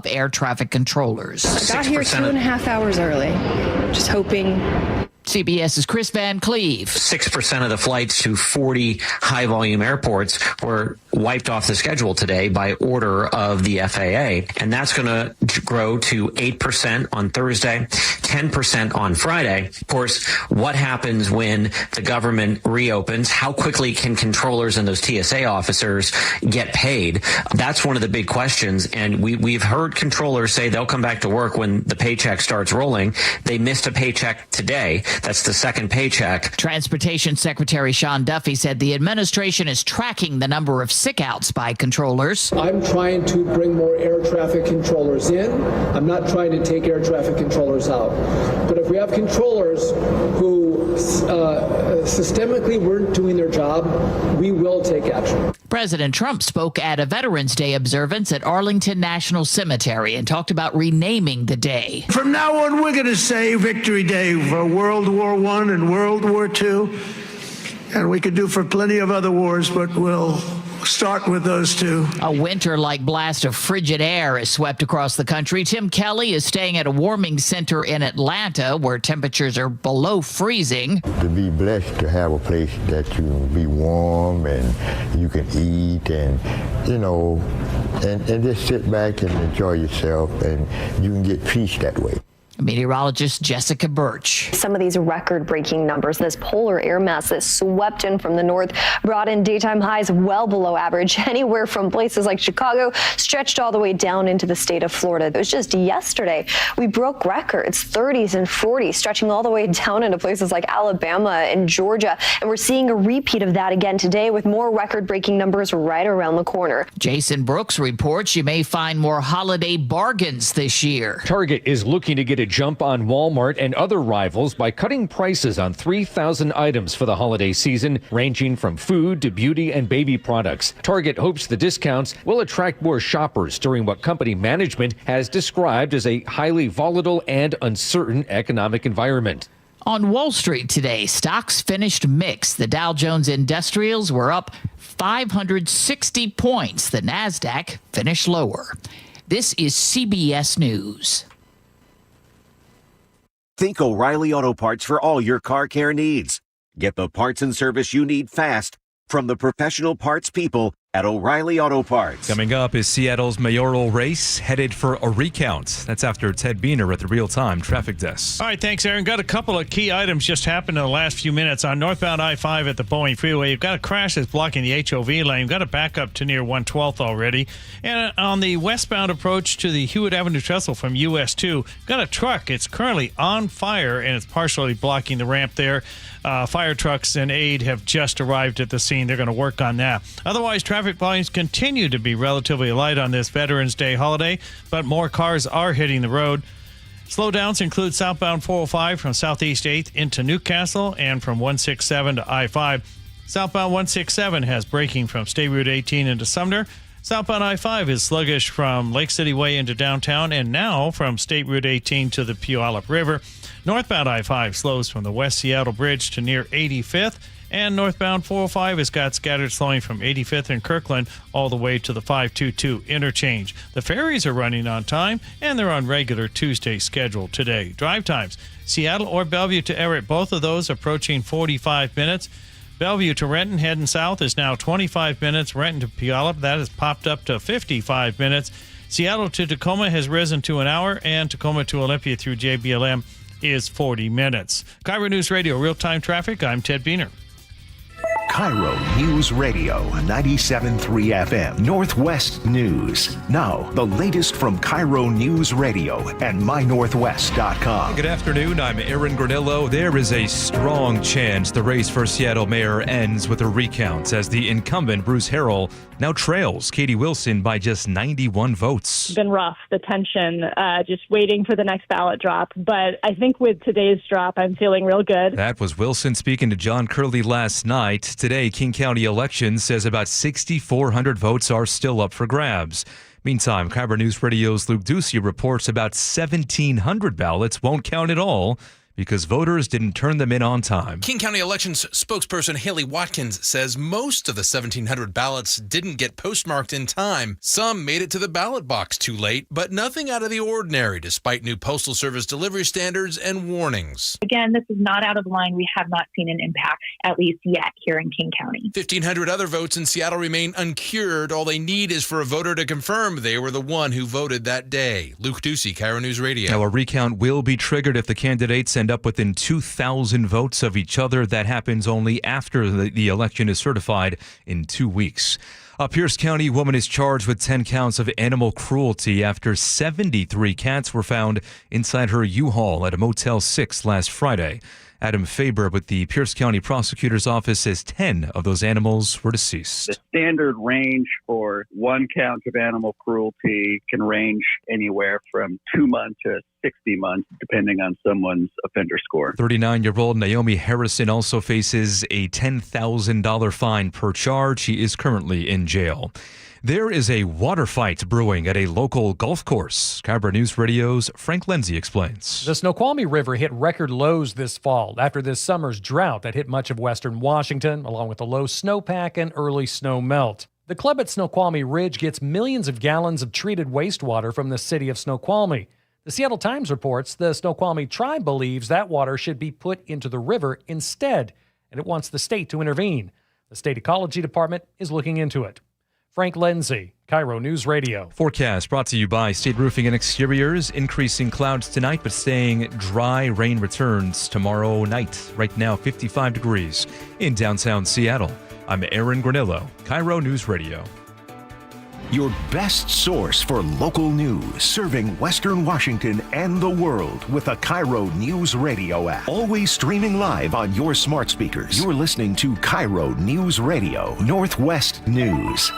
air traffic controllers. I got here 2.5 hours early, just hoping. CBS's Chris Van Cleve. 6% of the flights to 40 high-volume airports were wiped off the schedule today by order of the FAA, and that's going to grow to 8% on Thursday, 10% on Friday. Of course, what happens when the government reopens? How quickly can controllers and those TSA officers get paid? That's one of the big questions, and we've heard controllers say they'll come back to work when the paycheck starts rolling. They missed a paycheck today. That's the second paycheck. Transportation Secretary Sean Duffy said the administration is tracking the number of sick-outs by controllers. I'm trying to bring more air traffic controllers in. I'm not trying to take air traffic controllers out. But if we have controllers who systemically weren't doing their job, we will take action. President Trump spoke at a Veterans Day observance at Arlington National Cemetery and talked about renaming the day. From now on, we're going to say Victory Day for World War I and World War II. And we could do for plenty of other wars, but we'll start with those two. A winter-like blast of frigid air has swept across the country. Tim Kelly is staying at a warming center in Atlanta where temperatures are below freezing. To be blessed to have a place that you can be warm and you can eat and, and just sit back and enjoy yourself, and you can get peace that way. Meteorologist Jessica Birch. Some of these record-breaking numbers, this polar air mass that swept in from the north, brought in daytime highs well below average, anywhere from places like Chicago, stretched all the way down into the state of Florida. It was just yesterday we broke records, 30s and 40s, stretching all the way down into places like Alabama and Georgia. And we're seeing a repeat of that again today with more record-breaking numbers right around the corner. Jason Brooks reports you may find more holiday bargains this year. Target is looking to get a jump on Walmart and other rivals by cutting prices on 3,000 items for the holiday season, ranging from food to beauty and baby products. Target hopes the discounts will attract more shoppers during what company management has described as a highly volatile and uncertain economic environment. On Wall Street today, stocks finished mixed. The Dow Jones Industrials were up 560 points. The Nasdaq finished lower. This is CBS News. Think O'Reilly Auto Parts for all your car care needs. Get the parts and service you need fast from the professional parts people at O'Reilly Auto Parts. Coming up is Seattle's mayoral race headed for a recount. That's after Ted Biener at the real-time traffic desk. All right, thanks, Aaron. Got a couple of key items just happened in the last few minutes. On northbound I-5 at the Boeing Freeway, you've got a crash that's blocking the HOV lane. You've got a backup to near 112th already. And on the westbound approach to the Hewitt Avenue Trestle from US 2, got a truck. It's currently on fire, and it's partially blocking the ramp there. Fire trucks and aid have just arrived at the scene. They're going to work on that. Otherwise, traffic volumes continue to be relatively light on this Veterans Day holiday, but more cars are hitting the road. Slowdowns include southbound 405 from Southeast 8th into Newcastle and from 167 to I-5. Southbound 167 has braking from State Route 18 into Sumner. Southbound I-5 is sluggish from Lake City Way into downtown and now from State Route 18 to the Puyallup River. Northbound I-5 slows from the West Seattle Bridge to near 85th. And northbound 405 has got scattered slowing from 85th and Kirkland all the way to the 522 interchange. The ferries are running on time, and they're on regular Tuesday schedule today. Drive times, Seattle or Bellevue to Everett, both of those approaching 45 minutes. Bellevue to Renton heading south is now 25 minutes. Renton to Puyallup, that has popped up to 55 minutes. Seattle to Tacoma has risen to an hour, and Tacoma to Olympia through JBLM is 40 minutes. KIRO News Radio, real-time traffic. I'm Ted Biener. KIRO News Radio, 97.3 FM, Northwest News. Now, the latest from KIRO News Radio and mynorthwest.com. Good afternoon, I'm Aaron Granillo. There is a strong chance the race for Seattle mayor ends with a recount as the incumbent Bruce Harrell now trails Katie Wilson by just 91 votes. It's been rough, the tension, just waiting for the next ballot drop. But I think with today's drop, I'm feeling real good. That was Wilson speaking to John Curley last night. Today, King County Elections says about 6,400 votes are still up for grabs. Meantime, KIRO News Radio's Luke Ducey reports about 1,700 ballots won't count at all because voters didn't turn them in on time. King County Elections spokesperson Haley Watkins says most of the 1,700 ballots didn't get postmarked in time. Some made it to the ballot box too late, but nothing out of the ordinary despite new Postal Service delivery standards and warnings. Again, this is not out of line. We have not seen an impact, at least yet, here in King County. 1,500 other votes in Seattle remain uncured. All they need is for a voter to confirm they were the one who voted that day. Luke Ducey, KIRO News Radio. Now, a recount will be triggered if the candidates end up within 2,000 votes of each other. That happens only after the election is certified in 2 weeks. A Pierce County woman is charged with 10 counts of animal cruelty after 73 cats were found inside her U-Haul at a Motel 6 last Friday. Adam Faber with the Pierce County Prosecutor's Office says 10 of those animals were deceased. The standard range for 1 count of animal cruelty can range anywhere from 2 months to 60 months, depending on someone's offender score. 39-year-old Naomi Harrison also faces a $10,000 fine per charge. She is currently in jail. There is a water fight brewing at a local golf course. KIRO News Radio's Frank Lindsay explains. The Snoqualmie River hit record lows this fall after this summer's drought that hit much of western Washington, along with the low snowpack and early snow melt. The club at Snoqualmie Ridge gets millions of gallons of treated wastewater from the city of Snoqualmie. The Seattle Times reports the Snoqualmie tribe believes that water should be put into the river instead, and it wants the state to intervene. The state ecology department is looking into it. Frank Lindsay, KIRO News Radio. Forecast brought to you by State Roofing and Exteriors. Increasing clouds tonight, but staying dry. Rain returns tomorrow night. Right now, 55 degrees in downtown Seattle. I'm Aaron Granillo, KIRO News Radio. Your best source for local news, serving Western Washington and the world with a KIRO News Radio app. Always streaming live on your smart speakers. You're listening to KIRO News Radio, Northwest News.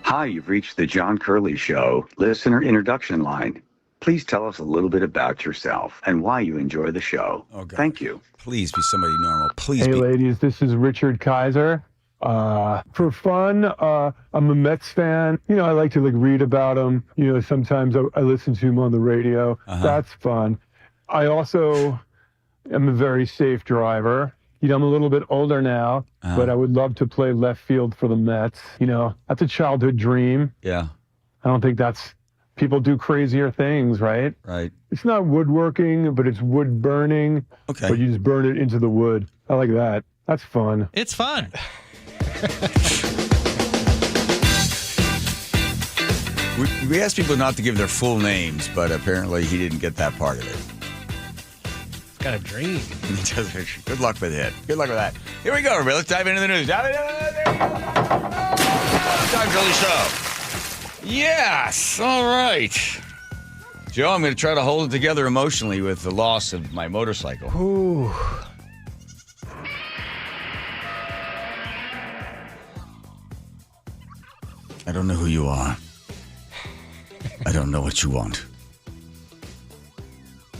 Hi, you've reached the John Curley Show listener introduction line. Please tell us a little bit about yourself and why you enjoy the show. Thank you. Please be somebody normal. Please Hey, be. ladies, this is Richard Kaiser. For fun, I'm a Mets fan. You know, I like to read about them. You know, sometimes I listen to them on the radio. That's fun. I also am a very safe driver. You know, I'm a little bit older now, but I would love to play left field for the Mets. You know, that's a childhood dream. Yeah. I don't think people do crazier things, right? Right. It's not woodworking, but it's wood burning. Okay. But you just burn it into the wood. I like that. That's fun. It's fun. We asked people not to give their full names, but apparently he didn't get that part of it. It's got a dream. Good luck with it. Good luck with that. Here we go, everybody. Let's dive into the news. John Curley Show. Yes. All right. Joe, I'm going to try to hold it together emotionally with the loss of my motorcycle. Ooh. I don't know who you are. I don't know what you want.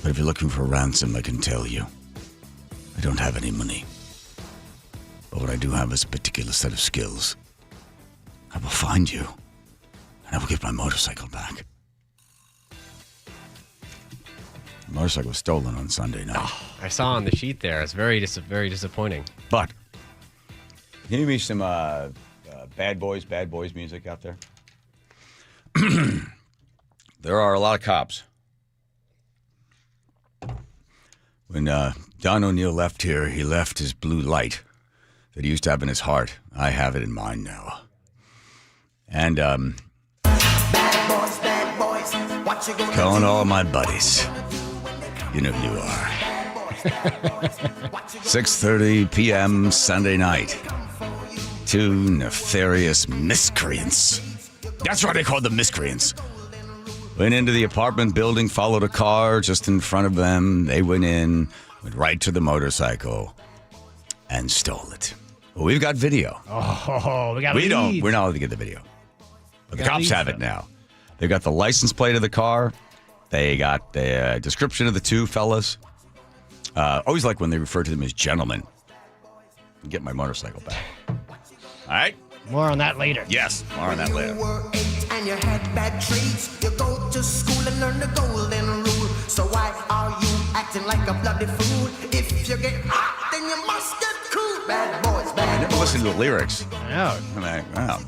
But if you're looking for a ransom, I can tell you. I don't have any money. But what I do have is a particular set of skills. I will find you, and I will get my motorcycle back. The motorcycle was stolen on Sunday night. Oh, I saw on the sheet there. It's very disappointing. But, can you give me some bad boys music out there? There are a lot of cops. When Don O'Neill left here, he left his blue light that he used to have in his heart. I have it in mine now. And calling all my buddies. You know who you are. 6:30 p.m. Sunday night. Two nefarious miscreants. That's why they call them miscreants. Went into the apartment building, followed a car just in front of them. They went in, went right to the motorcycle, and stole it. Well, we've got video. Oh, we got leads. We're not allowed to get the video. But the cops have it now. They've got the license plate of the car. They got the description of the two fellas. Always like when they refer to them as gentlemen. Get my motorcycle back. All right? More on that later. Yes, more on that later. And you had bad traits. You go to school and learn the golden rule. So why are you acting like a bloody fool? If you get hot, then you must get cool. Bad boys, I bad never boys. listened to the lyrics. I know. I'm like, wow.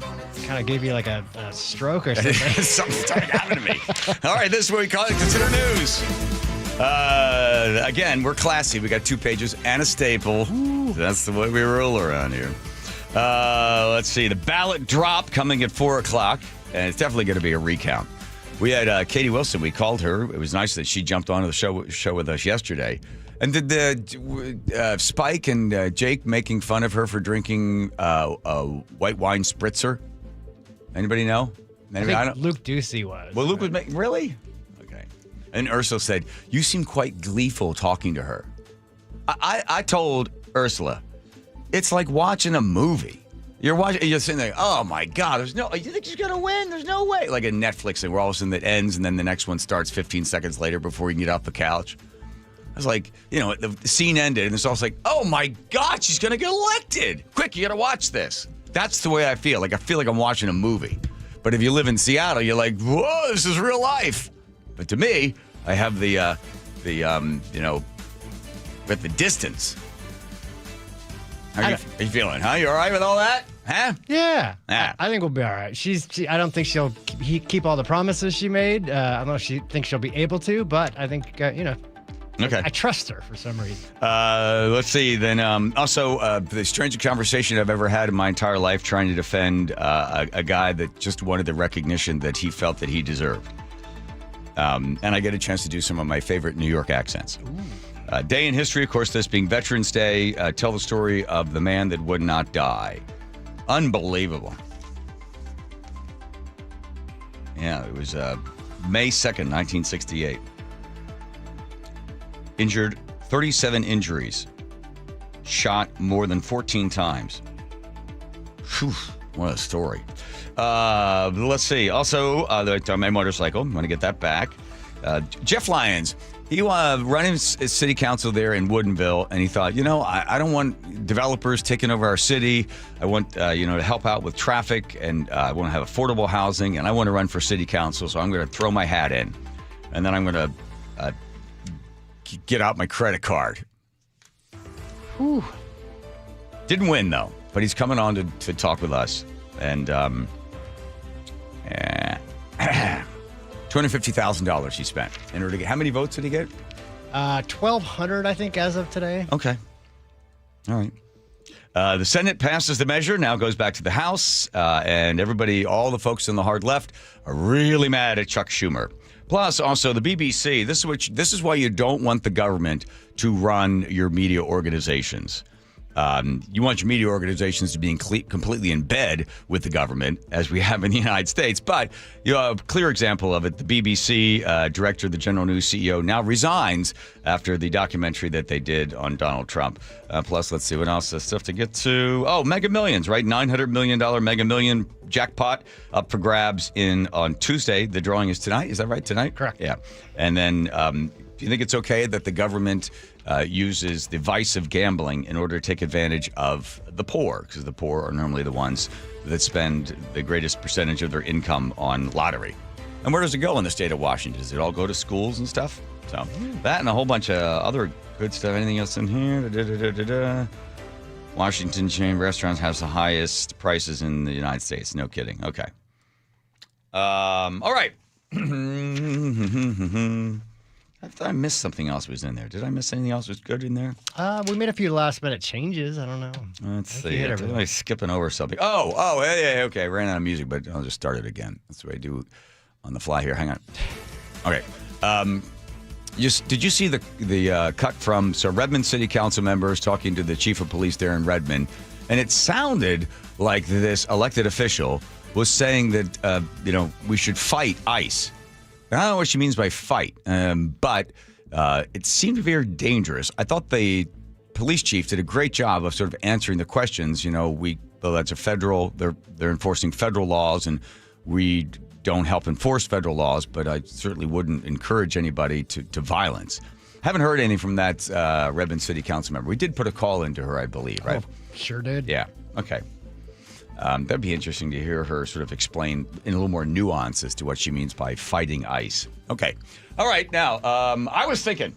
Kind of gave you like a stroke or something. Something started happening to me. All right, this is what we call it Consider News. Again, we're classy. We got 2 pages and a staple. That's the way we roll around here. Let's see. The ballot drop coming at 4 o'clock, and it's definitely going to be a recount. We had Katie Wilson. We called her. It was nice that she jumped onto the show with us yesterday. And did the Spike and Jake making fun of her for drinking a white wine spritzer? Anybody know? Anybody? I think Luke Ducey was. Well, Luke was making... Really? Okay. And Ursula said, you seem quite gleeful talking to her. I told Ursula, it's like watching a movie. You're sitting there, oh my God, you think she's going to win? There's no way. Like a Netflix thing where all of a sudden it ends and then the next one starts 15 seconds later before you can get off the couch. I was like, the scene ended and it's all like, oh my God, she's going to get elected. Quick, you got to watch this. That's the way I feel. Like I feel like I'm watching a movie. But if you live in Seattle, you're like, whoa, this is real life. But to me, I have at the distance. How are you feeling? Huh? You all right with all that? Huh? Yeah. Ah. I think we'll be all right. I don't think she'll keep all the promises she made. I don't know if she thinks she'll be able to, but I think, Okay. I trust her for some reason. Let's see. Then also, the strangest conversation I've ever had in my entire life trying to defend a guy that just wanted the recognition that he felt that he deserved. And I get a chance to do some of my favorite New York accents. Day in history, of course, this being Veterans Day. Tell the story of the man that would not die. Unbelievable. Yeah, it was May 2nd, 1968. Injured 37 injuries. Shot more than 14 times. Whew, what a story. Let's see. Also, my motorcycle. I'm going to get that back. Jeff Lyons. He running city council there in Woodinville, and he thought, I don't want developers taking over our city. I want, to help out with traffic, and I want to have affordable housing, and I want to run for city council, so I'm going to throw my hat in. And then I'm going to get out my credit card. Whew. Didn't win, though, but he's coming on to talk with us. And $250,000 he spent in order to get. How many votes did he get? 1,200, I think, as of today. Okay. All right. The Senate passes the measure, now goes back to the House, and everybody, all the folks on the hard left, are really mad at Chuck Schumer. Plus, also, the BBC, this is why you don't want the government to run your media organizations. You want your media organizations to be completely in bed with the government, as we have in the United States. But a clear example of it, the BBC director, the General News CEO, now resigns after the documentary that they did on Donald Trump. Plus, let's see what else. There's stuff to get to. Oh, Mega Millions, right? $900 million Mega Million jackpot up for grabs on Tuesday. The drawing is tonight. Is that right? Tonight? Correct. Yeah. And then do you think it's okay that the government uses the vice of gambling in order to take advantage of the poor? Because the poor are normally the ones that spend the greatest percentage of their income on lottery. And where does it go in the state of Washington? Does it all go to schools and stuff? So that and a whole bunch of other good stuff. Anything else in here? Washington chain restaurants has the highest prices in the United States. No kidding. Okay. All right. I thought I missed something else was in there. Did I miss anything else was good in there? We made a few last minute changes. I don't know. Let's see. Am I skipping over something? Oh, yeah, okay. Ran out of music, but I'll just start it again. That's what I do on the fly here. Hang on. Okay. Did you see the cut from Redmond City Council members talking to the chief of police there in Redmond? And it sounded like this elected official was saying that, we should fight ICE. I don't know what she means by fight, but it seemed very dangerous. I thought the police chief did a great job of sort of answering the questions. That's a federal, they're enforcing federal laws, and we don't help enforce federal laws, but I certainly wouldn't encourage anybody to violence. Haven't heard anything from that Redmond City Council member. We did put a call into her, I believe, right? Oh, sure did. Yeah. Okay. That'd be interesting to hear her sort of explain in a little more nuance as to what she means by fighting ice. Okay. All right. Now, I was thinking.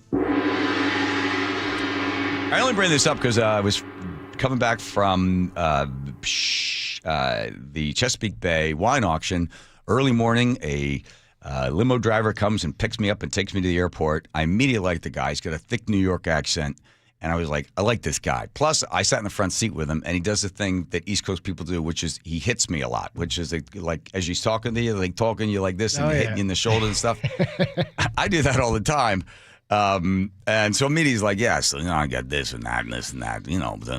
I only bring this up because I was coming back from the Chesapeake Bay wine auction. Early morning, a limo driver comes and picks me up and takes me to the airport. I immediately like the guy. He's got a thick New York accent. And I was like, I like this guy. Plus, I sat in the front seat with him, and he does the thing that East Coast people do, which is he hits me a lot, which is like as he's talking to you, like talking to you like this and hitting you in the shoulder and stuff. I do that all the time. And so immediately he's like, yeah, so I got this and that and this and that.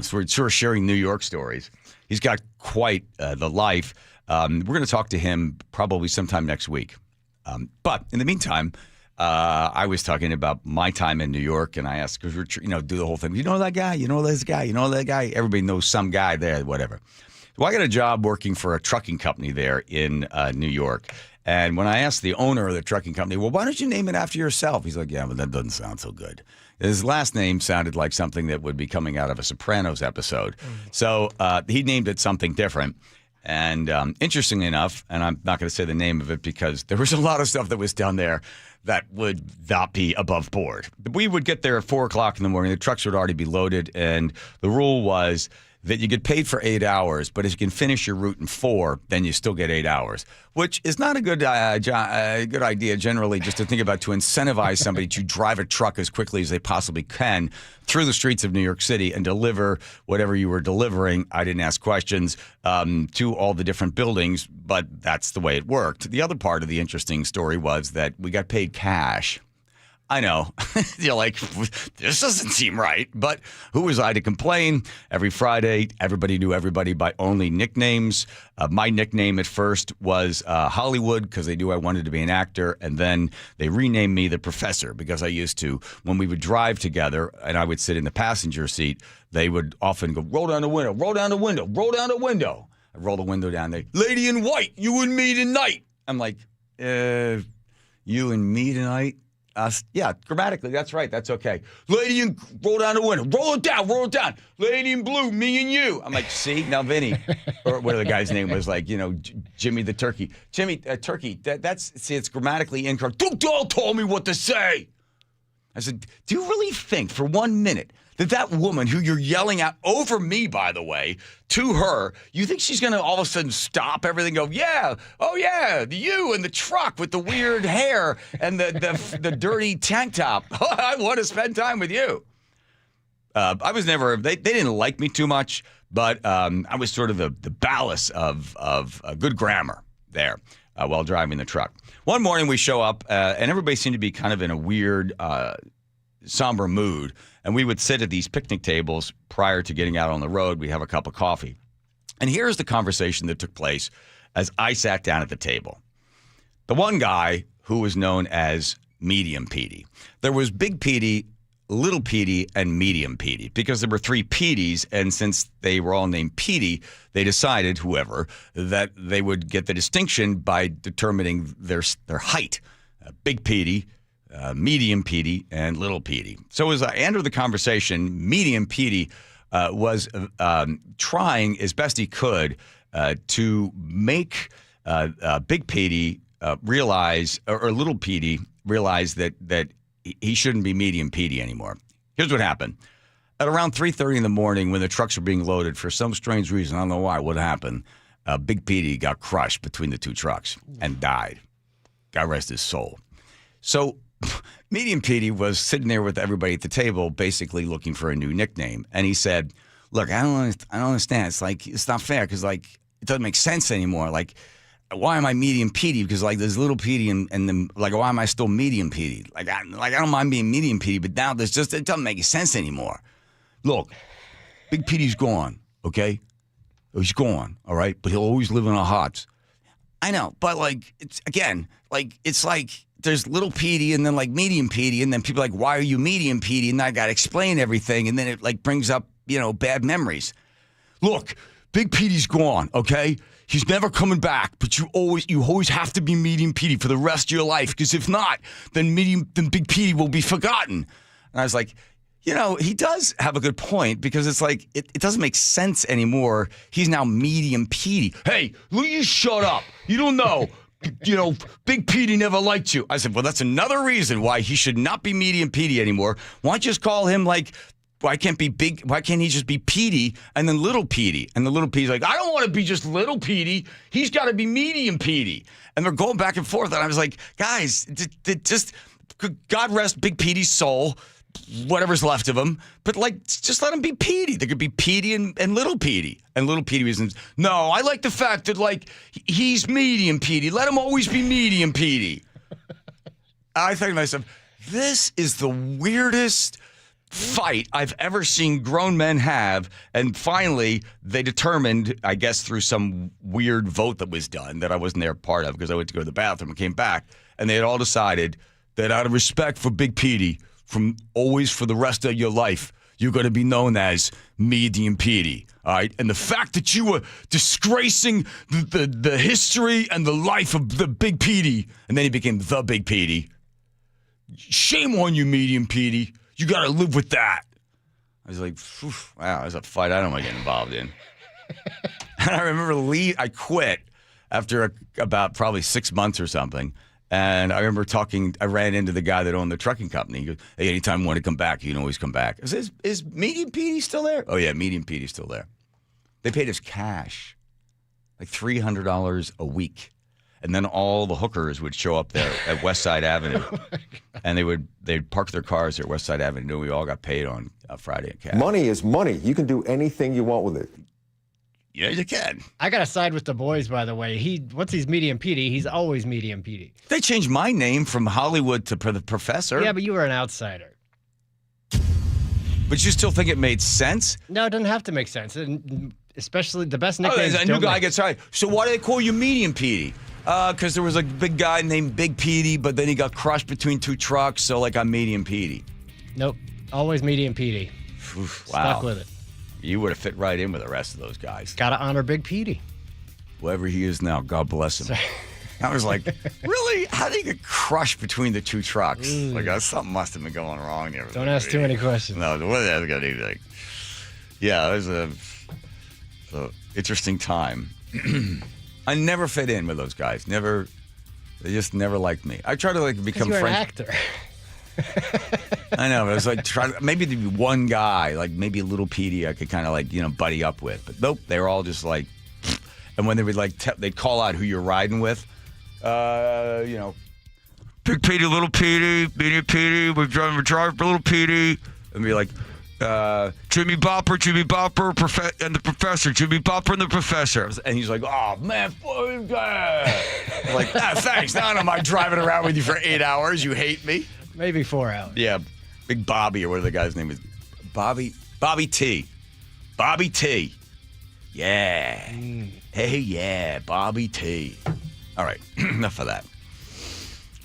So we're sort of sharing New York stories. He's got quite the life. We're going to talk to him probably sometime next week. But in the meantime, I was talking about my time in New York, and I asked, because we're, do the whole thing. You know that guy? You know this guy? You know that guy? Everybody knows some guy there, whatever. So I got a job working for a trucking company there in New York. And when I asked the owner of the trucking company, well, why don't you name it after yourself? He's like, yeah, but that doesn't sound so good. His last name sounded like something that would be coming out of a Sopranos episode. So he named it something different. And interestingly enough, and I'm not going to say the name of it because there was a lot of stuff that was done there that would not be above board. We would get there at 4 o'clock in the morning. The trucks would already be loaded. And the rule was that you get paid for 8 hours, but if you can finish your route in 4, then you still get 8 hours, which is not a good idea generally just to think about to incentivize somebody to drive a truck as quickly as they possibly can through the streets of New York City and deliver whatever you were delivering. I didn't ask questions to all the different buildings, but that's the way it worked. The other part of the interesting story was that we got paid cash. I know. You're like, this doesn't seem right. But who was I to complain? Every Friday, everybody knew everybody by only nicknames. My nickname at first was Hollywood because they knew I wanted to be an actor. And then they renamed me the Professor because I used to, when we would drive together and I would sit in the passenger seat, they would often go, roll down the window, roll down the window, roll down the window. I roll the window down there. Lady in white, you and me tonight. I'm like, you and me tonight? Yeah, grammatically, that's right. That's okay. Lady in, roll down the window. Roll it down, roll it down. Lady in blue, me and you. I'm like, see, now Vinny, or whatever the guy's name was, like, Jimmy the Turkey. Jimmy, Turkey, see, it's grammatically incorrect. Don't tell me what to say. I said, do you really think for 1 minute that woman who you're yelling at over me, by the way, to her, you think she's going to all of a sudden stop everything and go, yeah, oh yeah, you and the truck with the weird hair and the dirty tank top. I want to spend time with you. I was never, they didn't like me too much, but I was sort of the ballast of good grammar there while driving the truck. One morning we show up and everybody seemed to be kind of in a weird, somber mood. And we would sit at these picnic tables prior to getting out on the road. We'd have a cup of coffee. And here's the conversation that took place as I sat down at the table. The one guy who was known as Medium Petey. There was Big Petey, Little Petey, and Medium Petey because there were 3 Peteys. And since they were all named Petey, they decided, whoever, that they would get the distinction by determining their height. Big Petey, Medium Petey, and Little Petey. So as I entered the conversation, Medium Petey was trying as best he could to make Big Petey realize, or Little Petey realize that he shouldn't be Medium Petey anymore. Here's what happened. At around 3:30 in the morning, when the trucks were being loaded, for some strange reason, I don't know why, what happened, Big Petey got crushed between the 2 trucks and died. God rest his soul. So Medium Petey was sitting there with everybody at the table, basically looking for a new nickname. And he said, look, I don't understand. It's like, it's not fair because, like, it doesn't make sense anymore. Like, why am I Medium Petey? Because, like, there's Little Petey and then, like, why am I still Medium Petey? Like, I don't mind being Medium Petey, but now it doesn't make sense anymore. Look, Big Petey's gone, okay? He's gone, all right? But he'll always live in our hearts. I know, but, like, it's like there's Little Petey and then, like, Medium Petey, and then people are like, why are you Medium Petey? And I got to explain everything, and then it, like, brings up, bad memories. Look, Big Petey's gone, okay? He's never coming back, but you always have to be Medium Petey for the rest of your life, because if not, then Big Petey will be forgotten. And I was like, he does have a good point because it's like, it doesn't make sense anymore. He's now medium Petey. Hey, will you shut up? You don't know. Big Petey never liked you. I said, well, that's another reason why he should not be medium Petey anymore. Why don't you just call him why can't he just be Petey and then little Petey? And the little Petey's like, I don't want to be just little Petey. He's got to be medium Petey. And they're going back and forth. And I was like, guys, just God rest Big Petey's soul. Whatever's left of him, but just let him be Petey. There could be Petey and little Petey. And little Petey was, no, I like the fact that he's medium Petey. Let him always be medium Petey. I think to myself, this is the weirdest fight I've ever seen grown men have. And finally, they determined, I guess through some weird vote that was done that I wasn't there part of because I went to go to the bathroom and came back, and they had all decided that out of respect for Big Petey, for the rest of your life, you're going to be known as medium Petey, all right? And the fact that you were disgracing the history and the life of the Big Petey, and then he became the Big Petey, shame on you, medium Petey. You got to live with that. I was like, wow, that's a fight I don't want to get involved in. And I remember I quit after about probably 6 months or something. And I remember I ran into the guy that owned the trucking company. He goes, hey, anytime you want to come back, you can always come back. I said, is Medium Petey still there? Oh, yeah, Medium Petey's still there. They paid us cash, like $300 a week. And then all the hookers would show up there at Westside Avenue. And they'd park their cars there at Westside Avenue. We all got paid on Friday in cash. Money is money. You can do anything you want with it. Yeah, you can. I got to side with the boys, by the way. Once he's medium Petey, he's always medium Petey. They changed my name from Hollywood to the Professor. Yeah, but you were an outsider. But you still think it made sense? No, it doesn't have to make sense. And especially the best nicknames. A new guy gets hired. So why do they call you medium Petey? Because there was a big guy named Big Petey, but then he got crushed between two trucks, so I'm medium Petey. Nope, always medium Petey. Wow. Stuck with it. You would have fit right in with the rest of those guys. Got to honor Big Petey. Whoever he is now, God bless him. I was like, really? How did he get crushed between the two trucks? Something must have been going wrong there. Don't ask too many questions. No, what is that going to do? Yeah, it was a interesting time. I never fit in with those guys. Never. They just never liked me. I tried to become friends. You're an actor. I know, but it was maybe there'd be one guy, maybe a little Petey I could kind of buddy up with. But nope, they were all just and when they would they'd call out who you're riding with, Big Petey, little Petey, medium Petey, we're driving little Petey, and be like, Jimmy Bopper, and the Professor, Jimmy Bopper and the Professor. And he's like, oh, man, fuck that. I'm like, thanks. Now I don't mind driving around with you for 8 hours. You hate me. Maybe 4 hours. Yeah, Big Bobby, or whatever the guy's name is. Bobby T. Bobby T. Yeah. Hey, yeah, Bobby T. All right, enough of that.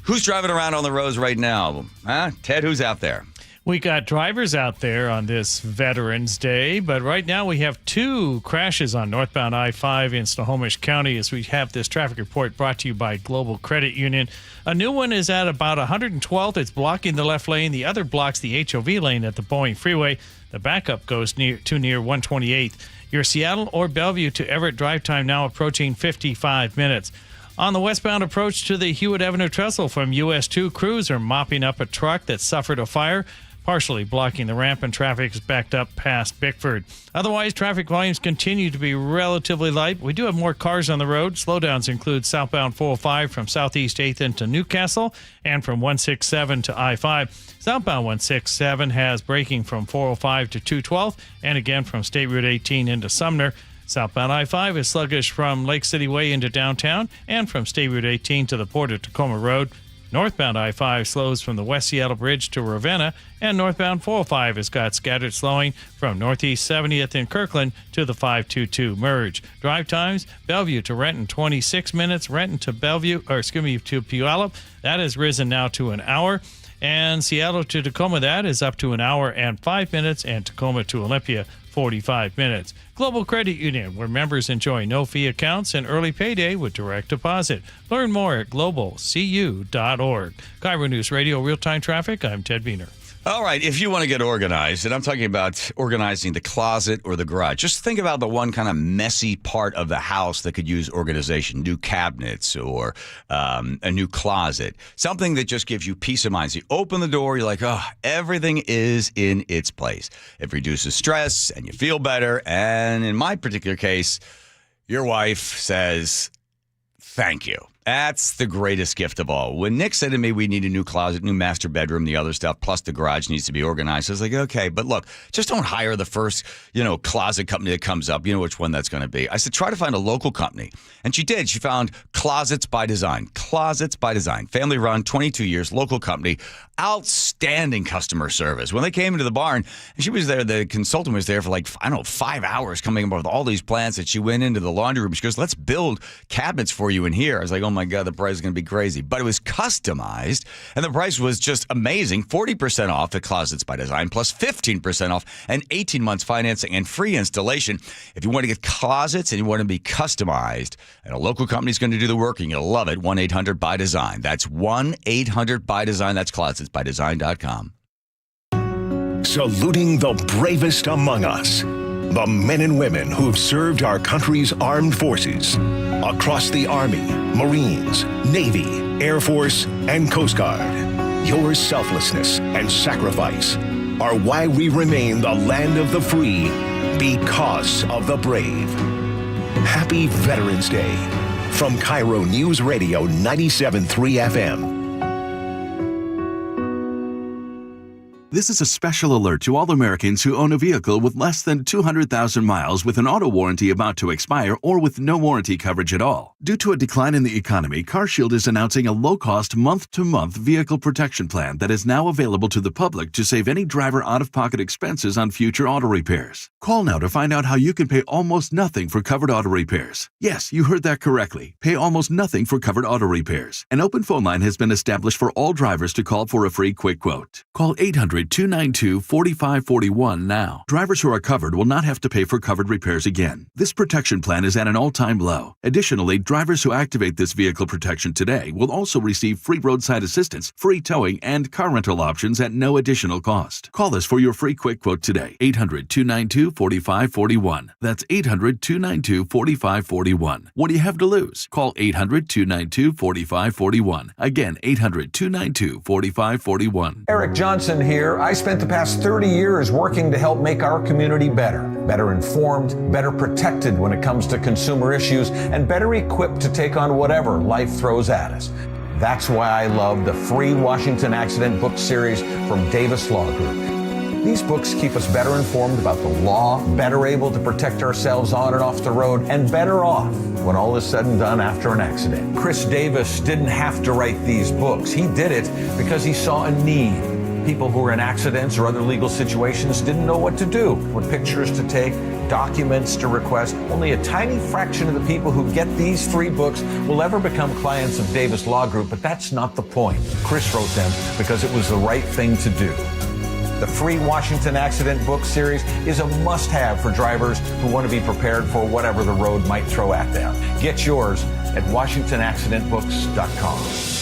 Who's driving around on the roads right now? Huh? Ted, who's out there? We got drivers out there on this Veterans Day, but right now we have 2 crashes on northbound I-5 in Snohomish County as we have this traffic report brought to you by Global Credit Union. A new one is at about 112th. It's blocking the left lane. The other blocks the HOV lane at the Boeing Freeway. The backup goes near 128th. Your Seattle or Bellevue to Everett drive time now approaching 55 minutes. On the westbound approach to the Hewitt Avenue Trestle from US 2, crews are mopping up a truck that suffered a fire, partially blocking the ramp, and traffic is backed up past Bickford. Otherwise, traffic volumes continue to be relatively light. We do have more cars on the road. Slowdowns include southbound 405 from Southeast 8th into Newcastle and from 167 to I-5. Southbound 167 has braking from 405 to 212 and again from State Route 18 into Sumner. Southbound I-5 is sluggish from Lake City Way into downtown and from State Route 18 to the Port of Tacoma Road. Northbound I-5 slows from the West Seattle Bridge to Ravenna, and northbound 405 has got scattered slowing from Northeast 70th in Kirkland to the 522 merge. Drive times, Bellevue to Renton, 26 minutes. Renton to to Puyallup, that has risen now to an hour. And Seattle to Tacoma, that is up to an hour and 5 minutes, and Tacoma to Olympia, 45 minutes. Global Credit Union, where members enjoy no-fee accounts and early payday with direct deposit. Learn more at globalcu.org. KIRO News Radio Real-Time Traffic, I'm Ted Beener. All right, if you want to get organized, and I'm talking about organizing the closet or the garage, just think about the one kind of messy part of the house that could use organization, new cabinets or a new closet, something that just gives you peace of mind. So you open the door, you're like, oh, everything is in its place. It reduces stress and you feel better. And in my particular case, your wife says, thank you. That's the greatest gift of all. When Nick said to me we need a new closet, new master bedroom, the other stuff, plus the garage needs to be organized, I was like, okay, but look, just don't hire the first, closet company that comes up. You know which one that's going to be. I said, try to find a local company. And she did. She found Closets by Design. Closets by Design. Family run, 22 years, local company. Outstanding customer service. When they came into the barn, and she was there, the consultant was there for 5 hours coming up with all these plans that she went into the laundry room. She goes, let's build cabinets for you in here. I was like, oh my God, the price is going to be crazy. But it was customized, and the price was just amazing. 40% off at Closets by Design, plus 15% off and 18 months financing and free installation. If you want to get closets and you want to be customized, and a local company is going to do the work, and you'll love it, 1-800-BY-DESIGN. That's 1-800-BY-DESIGN. That's closetsbydesign.com. Saluting the bravest among us, the men and women who have served our country's armed forces across the Army, Marines, Navy, Air Force, and Coast Guard. Your selflessness and sacrifice are why we remain the land of the free because of the brave. Happy Veterans Day from KIRO Newsradio 97.3 FM. This is a special alert to all Americans who own a vehicle with less than 200,000 miles with an auto warranty about to expire or with no warranty coverage at all. Due to a decline in the economy, CarShield is announcing a low-cost month-to-month vehicle protection plan that is now available to the public to save any driver out-of-pocket expenses on future auto repairs. Call now to find out how you can pay almost nothing for covered auto repairs. Yes, you heard that correctly. Pay almost nothing for covered auto repairs. An open phone line has been established for all drivers to call for a free quick quote. Call 800-292-4541 now. Drivers who are covered will not have to pay for covered repairs again. This protection plan is at an all-time low. Additionally, drivers who activate this vehicle protection today will also receive free roadside assistance, free towing, and car rental options at no additional cost. Call us for your free quick quote today. 800-292-4541. That's 800-292-4541. What do you have to lose? Call 800-292-4541. Again, 800-292-4541. Eric Johnson here. I spent the past 30 years working to help make our community better informed, better protected when it comes to consumer issues, and better equipped to take on whatever life throws at us. That's why I love the free Washington Accident book series from Davis Law Group. These books keep us better informed about the law, better able to protect ourselves on and off the road, and better off when all is said and done after an accident. Chris Davis didn't have to write these books. He did it because he saw a need. People who were in accidents or other legal situations didn't know what to do, what pictures to take, documents to request. Only a tiny fraction of the people who get these free books will ever become clients of Davis Law Group, but that's not the point. Chris wrote them because it was the right thing to do. The free Washington Accident book series is a must-have for drivers who want to be prepared for whatever the road might throw at them. Get yours at WashingtonAccidentBooks.com.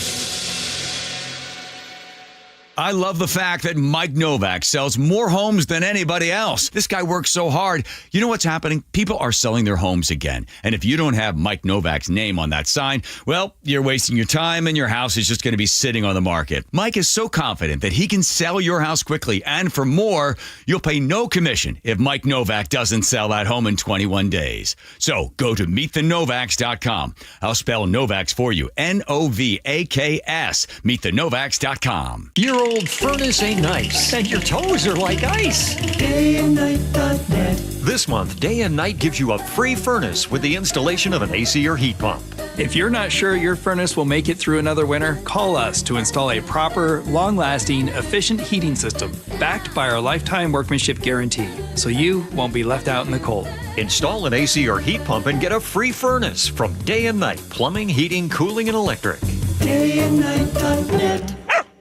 I love the fact that Mike Novak sells more homes than anybody else. This guy works so hard. You know what's happening? People are selling their homes again. And if you don't have Mike Novak's name on that sign, well, you're wasting your time and your house is just going to be sitting on the market. Mike is so confident that he can sell your house quickly. And for more, you'll pay no commission if Mike Novak doesn't sell that home in 21 days. So go to meetthenovaks.com. I'll spell Novaks for you. Novaks. Meetthenovaks.com. Your old furnace ain't nice, and your toes are like ice. DayandNight.net. This month, Day and Night gives you a free furnace with the installation of an AC or heat pump. If you're not sure your furnace will make it through another winter, call us to install a proper, long-lasting, efficient heating system backed by our lifetime workmanship guarantee, so you won't be left out in the cold. Install an AC or heat pump and get a free furnace from Day and Night Plumbing, Heating, Cooling, and Electric. DayandNight.net.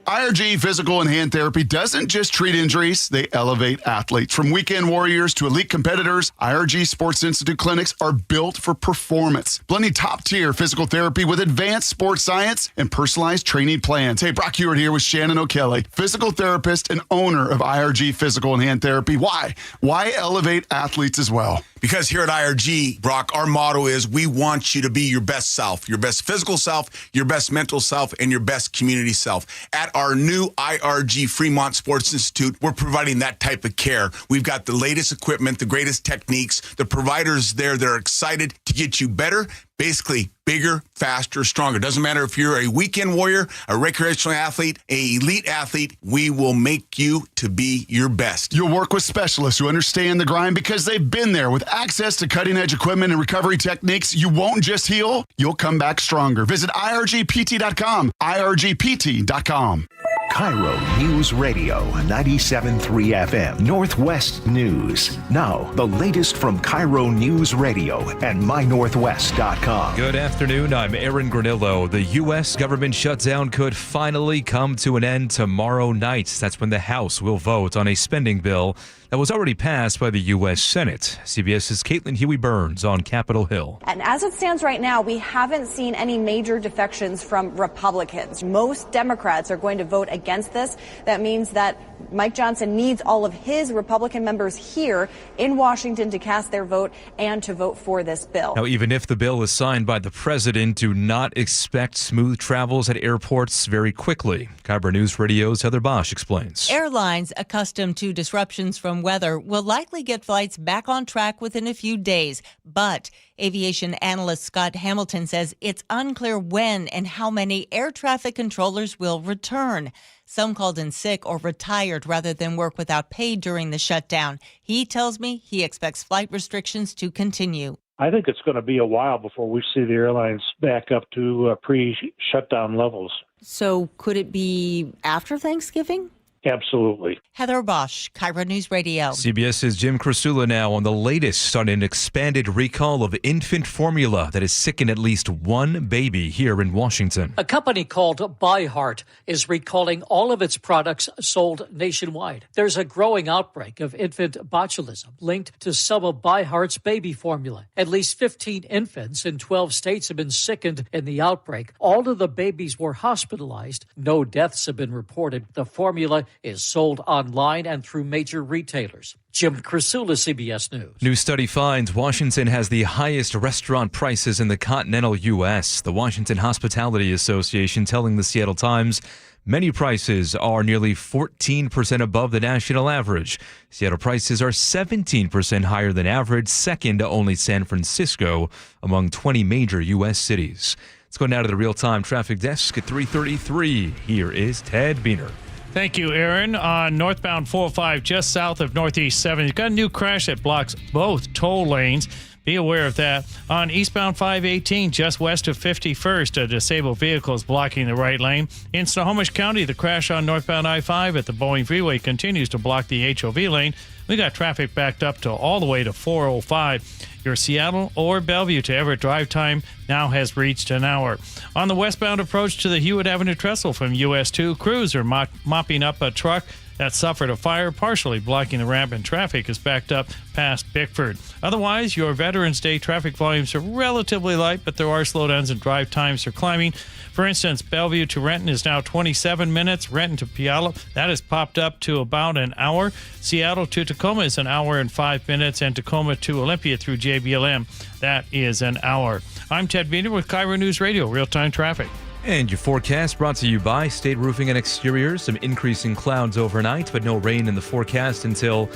IRG Physical and Hand Therapy doesn't just treat injuries, they elevate athletes. From weekend warriors to elite competitors, IRG Sports Institute clinics are built for performance, blending top-tier physical therapy with advanced sports science and personalized training plans. Hey, Brock Hewitt here with Shannon O'Kelly, physical therapist and owner of IRG Physical and Hand Therapy. Why? Why elevate athletes as well? Because here at IRG, Brock, our motto is we want you to be your best self, your best physical self, your best mental self, and your best community self. At our new IRG Fremont Sports Institute, we're providing that type of care. We've got the latest equipment, the greatest techniques, the providers there that are excited to get you better, basically bigger, faster, stronger. Doesn't matter if you're a weekend warrior, a recreational athlete, an elite athlete, we will make you to be your best. You'll work with specialists who understand the grind because they've been there. With access to cutting-edge equipment and recovery techniques, you won't just heal, you'll come back stronger. Visit irgpt.com, irgpt.com. KIRO News Radio, 97.3 FM, Northwest News. Now, the latest from KIRO News Radio and mynorthwest.com. Good afternoon. I'm Aaron Granillo. The U.S. government shutdown could finally come to an end tomorrow night. That's when the House will vote on a spending bill that was already passed by the U.S. Senate. CBS's Caitlin Huey-Burns on Capitol Hill. And as it stands right now, we haven't seen any major defections from Republicans. Most Democrats are going to vote against this. That means that Mike Johnson needs all of his Republican members here in Washington to cast their vote and to vote for this bill. Now, even if the bill is signed by the president, do not expect smooth travels at airports very quickly. KIRO News Radio's Heather Bosch explains. Airlines accustomed to disruptions from weather will likely get flights back on track within a few days. But aviation analyst Scott Hamilton says it's unclear when and how many air traffic controllers will return. Some called in sick or retired rather than work without pay during the shutdown. He tells me he expects flight restrictions to continue. I think it's going to be a while before we see the airlines back up to pre-shutdown levels. So could it be after Thanksgiving? Absolutely. Heather Bosch, KIRO News Radio. CBS's Jim Krasula now on the latest on an expanded recall of infant formula that has sickened at least one baby here in Washington. A company called ByHeart is recalling all of its products sold nationwide. There's a growing outbreak of infant botulism linked to some of ByHeart's baby formula. At least 15 infants in 12 states have been sickened in the outbreak. All of the babies were hospitalized. No deaths have been reported. The formula is sold online and through major retailers. Jim Krasula, CBS News. New study finds Washington has the highest restaurant prices in the continental U.S. The Washington Hospitality Association telling the Seattle Times menu prices are nearly 14% above the national average. Seattle prices are 17% higher than average, second to only San Francisco among 20 major U.S. cities. Let's go now to the real-time traffic desk at 3:33. Here is Ted Beener. Thank you, Aaron. On northbound 405, just south of Northeast 7, you've got a new crash that blocks both toll lanes. Be aware of that. On eastbound 518, just west of 51st, a disabled vehicle is blocking the right lane. In Snohomish County, the crash on northbound I-5 at the Boeing Freeway continues to block the HOV lane. We got traffic backed up to all the way to 405. Your Seattle or Bellevue to Everett drive time now has reached an hour. On the westbound approach to the Hewitt Avenue Trestle from US 2, crews are mopping up a truck that suffered a fire, partially blocking the ramp, and traffic is backed up past Bickford. Otherwise, your Veterans Day traffic volumes are relatively light, but there are slowdowns and drive times are climbing. For instance, Bellevue to Renton is now 27 minutes. Renton to Puyallup, that has popped up to about an hour. Seattle to Tacoma is an hour and 5 minutes, and Tacoma to Olympia through JBLM, that is an hour. I'm Ted Beener with KIRO News Radio, real-time traffic. And your forecast brought to you by State Roofing and Exteriors. Some increasing clouds overnight, but no rain in the forecast until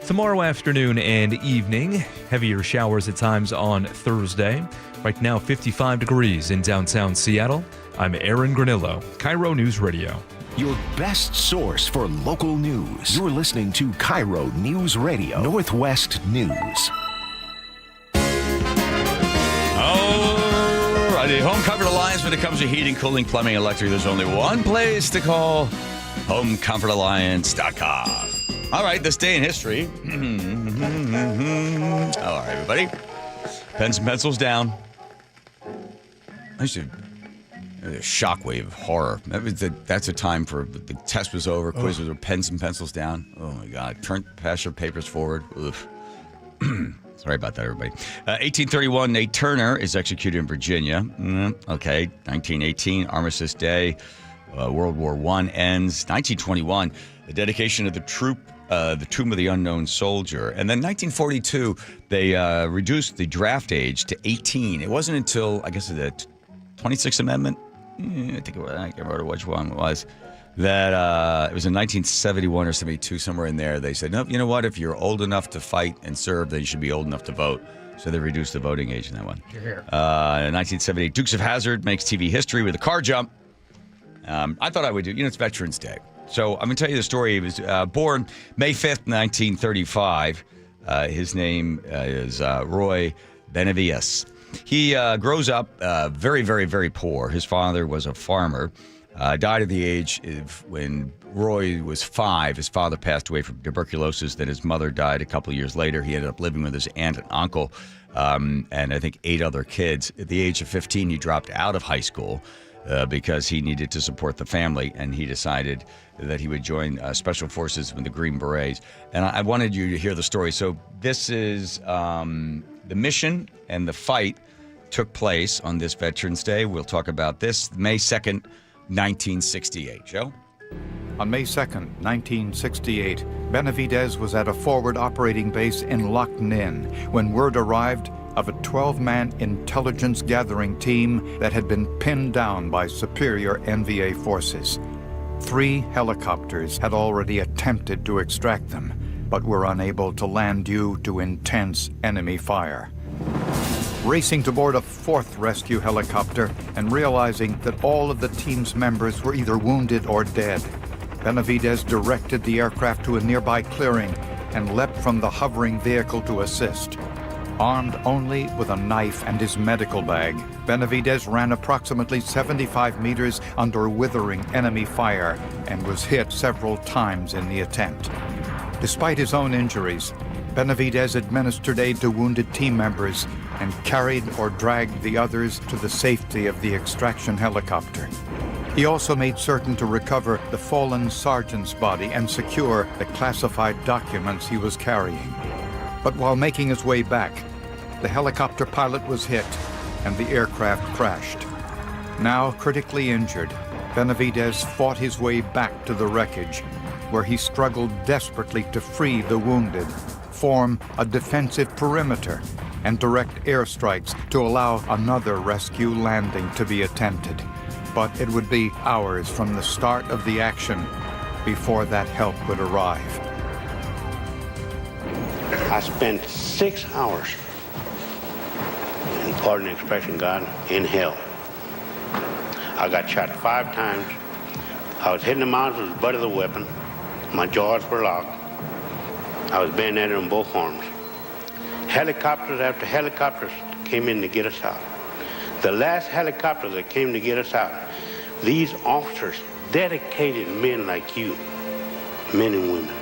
tomorrow afternoon and evening. Heavier showers at times on Thursday. Right now, 55 degrees in downtown Seattle. I'm Aaron Granillo, KIRO News Radio. Your best source for local news. You're listening to KIRO News Radio, Northwest News. The Home Comfort Alliance, when it comes to heating, cooling, plumbing, electric, there's only one place to call: HomeComfortAlliance.com. All right, this day in history. All right, everybody. Pens and pencils down. I used to A shockwave of horror. That's a time for the test was over, quiz was over, pens and pencils down. Oh my God! Pass your papers forward. Oof. Sorry about that, everybody. 1831, Nate Turner is executed in Virginia. Okay. 1918, Armistice Day. World War I ends. 1921, the dedication of the Tomb of the Unknown Soldier. And then 1942, they reduced the draft age to 18. It wasn't until, I guess, the 26th Amendment. I think I can't remember which one it was. That it was in 1971 or 72, somewhere in there. They said, nope, you know what? If you're old enough to fight and serve, then you should be old enough to vote. So they reduced the voting age in that one. In 1978, Dukes of Hazzard makes TV history with a car jump. I thought I would do, it's Veterans Day. So I'm going to tell you the story. He was born May 5th, 1935. His name is Roy Benavides. He grows up very, very, very poor. His father was a farmer. Died at the age of when Roy was 5. His father passed away from tuberculosis. Then his mother died a couple of years later. He ended up living with his aunt and uncle and I think 8 other kids. At the age of 15, he dropped out of high school because he needed to support the family, and he decided that he would join Special Forces with the Green Berets. And I wanted you to hear the story. So this is the mission and the fight took place on this Veterans Day. We'll talk about this May 2nd, 1968. Joe? On May 2nd, 1968, Benavides was at a forward operating base in Loch Ninh when word arrived of a 12-man intelligence gathering team that had been pinned down by superior NVA forces. 3 helicopters had already attempted to extract them, but were unable to land due to intense enemy fire. Racing to board a 4th rescue helicopter and realizing that all of the team's members were either wounded or dead, Benavides directed the aircraft to a nearby clearing and leapt from the hovering vehicle to assist. Armed only with a knife and his medical bag, Benavides ran approximately 75 meters under withering enemy fire and was hit several times in the attempt. Despite his own injuries, Benavides administered aid to wounded team members and carried or dragged the others to the safety of the extraction helicopter. He also made certain to recover the fallen sergeant's body and secure the classified documents he was carrying. But while making his way back, the helicopter pilot was hit and the aircraft crashed. Now critically injured, Benavides fought his way back to the wreckage, where he struggled desperately to free the wounded, form a defensive perimeter, and direct airstrikes to allow another rescue landing to be attempted. But it would be hours from the start of the action before that help would arrive. I spent 6 hours, and pardon the expression, God, in hell. I got shot 5 times. I was hitting the mouth with the butt of the weapon. My jaws were locked. I was bayoneted on both arms. Helicopters after helicopters came in to get us out. The last helicopter that came to get us out, these officers, dedicated men like you, men and women,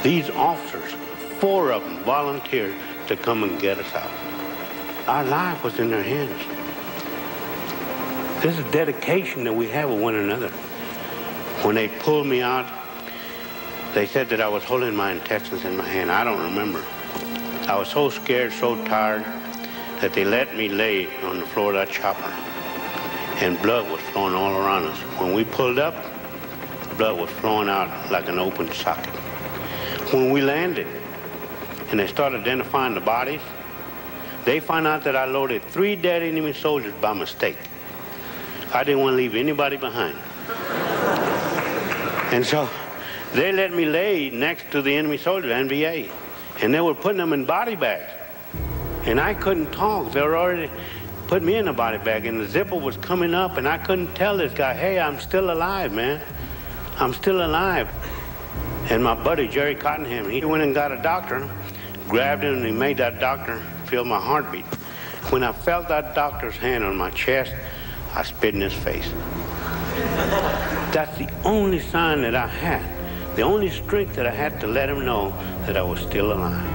these officers, 4 of them volunteered to come and get us out. Our life was in their hands. This is dedication that we have with one another. When they pulled me out, they said that I was holding my intestines in my hand. I don't remember. I was so scared, so tired, that they let me lay on the floor of that chopper. And blood was flowing all around us. When we pulled up, blood was flowing out like an open socket. When we landed, and they started identifying the bodies, they found out that I loaded 3 dead enemy soldiers by mistake. I didn't want to leave anybody behind. And so they let me lay next to the enemy soldiers, NVA, and they were putting them in body bags. And I couldn't talk. They were already put me in a body bag, and the zipper was coming up, and I couldn't tell this guy, hey, I'm still alive, man. I'm still alive. And my buddy, Jerry Cottenham, he went and got a doctor, grabbed him, and he made that doctor feel my heartbeat. When I felt that doctor's hand on my chest, I spit in his face. That's the only sign that I had, the only strength that I had to let him know that I was still alive.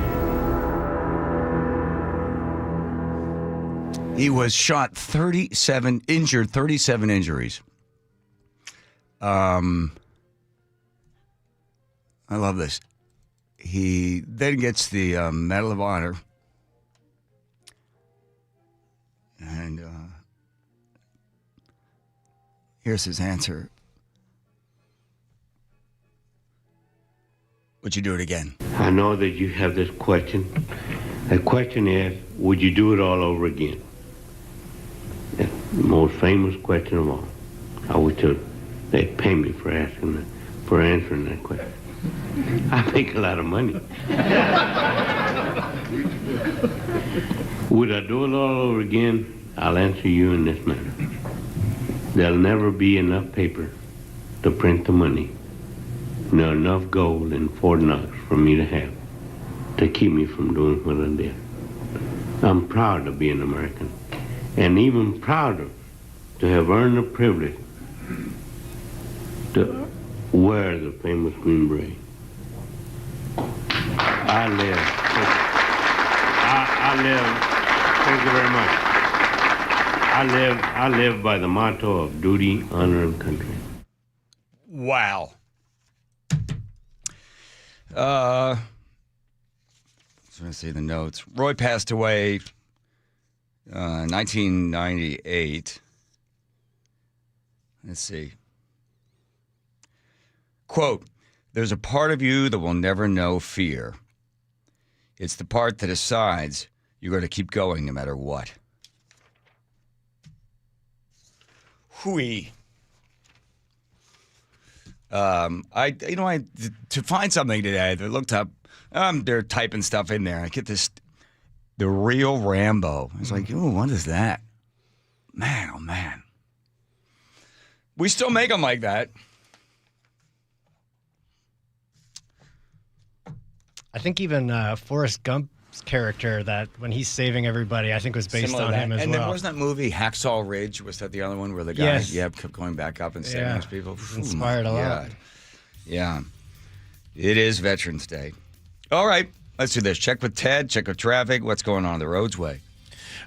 He was shot 37 injuries. I love this. He then gets the Medal of Honor. And here's his answer. Would you do it again? I know that you have this question. The question is, would you do it all over again? That's the most famous question of all. I wish they'd pay me for answering that question. I make a lot of money. Would I do it all over again? I'll answer you in this manner. There'll never be enough paper to print the money, nor enough gold in Fort Knox for me to have to keep me from doing what I did. I'm proud to be an American, and even prouder to have earned the privilege to wear the famous green beret. I live, thank you very much. I live by the motto of duty, honor, and country. Wow. So let's see the notes. Roy passed away 1998. Let's see. Quote, "There's a part of you that will never know fear. It's the part that decides you're going to keep going no matter what." Hui. To find something today, I looked up, they're typing stuff in there. I get this, the real Rambo. I was like, ooh, what is that? Man, oh man. We still make them like that. I think even Forrest Gump's character, that when he's saving everybody, I think was based on him as well. And then wasn't that movie Hacksaw Ridge? Was that the other one where the guy kept going back up and saving those people? Inspired a lot. Yeah. It is Veterans Day. All right, let's do this. Check with Ted, check with traffic. What's going on the roads way?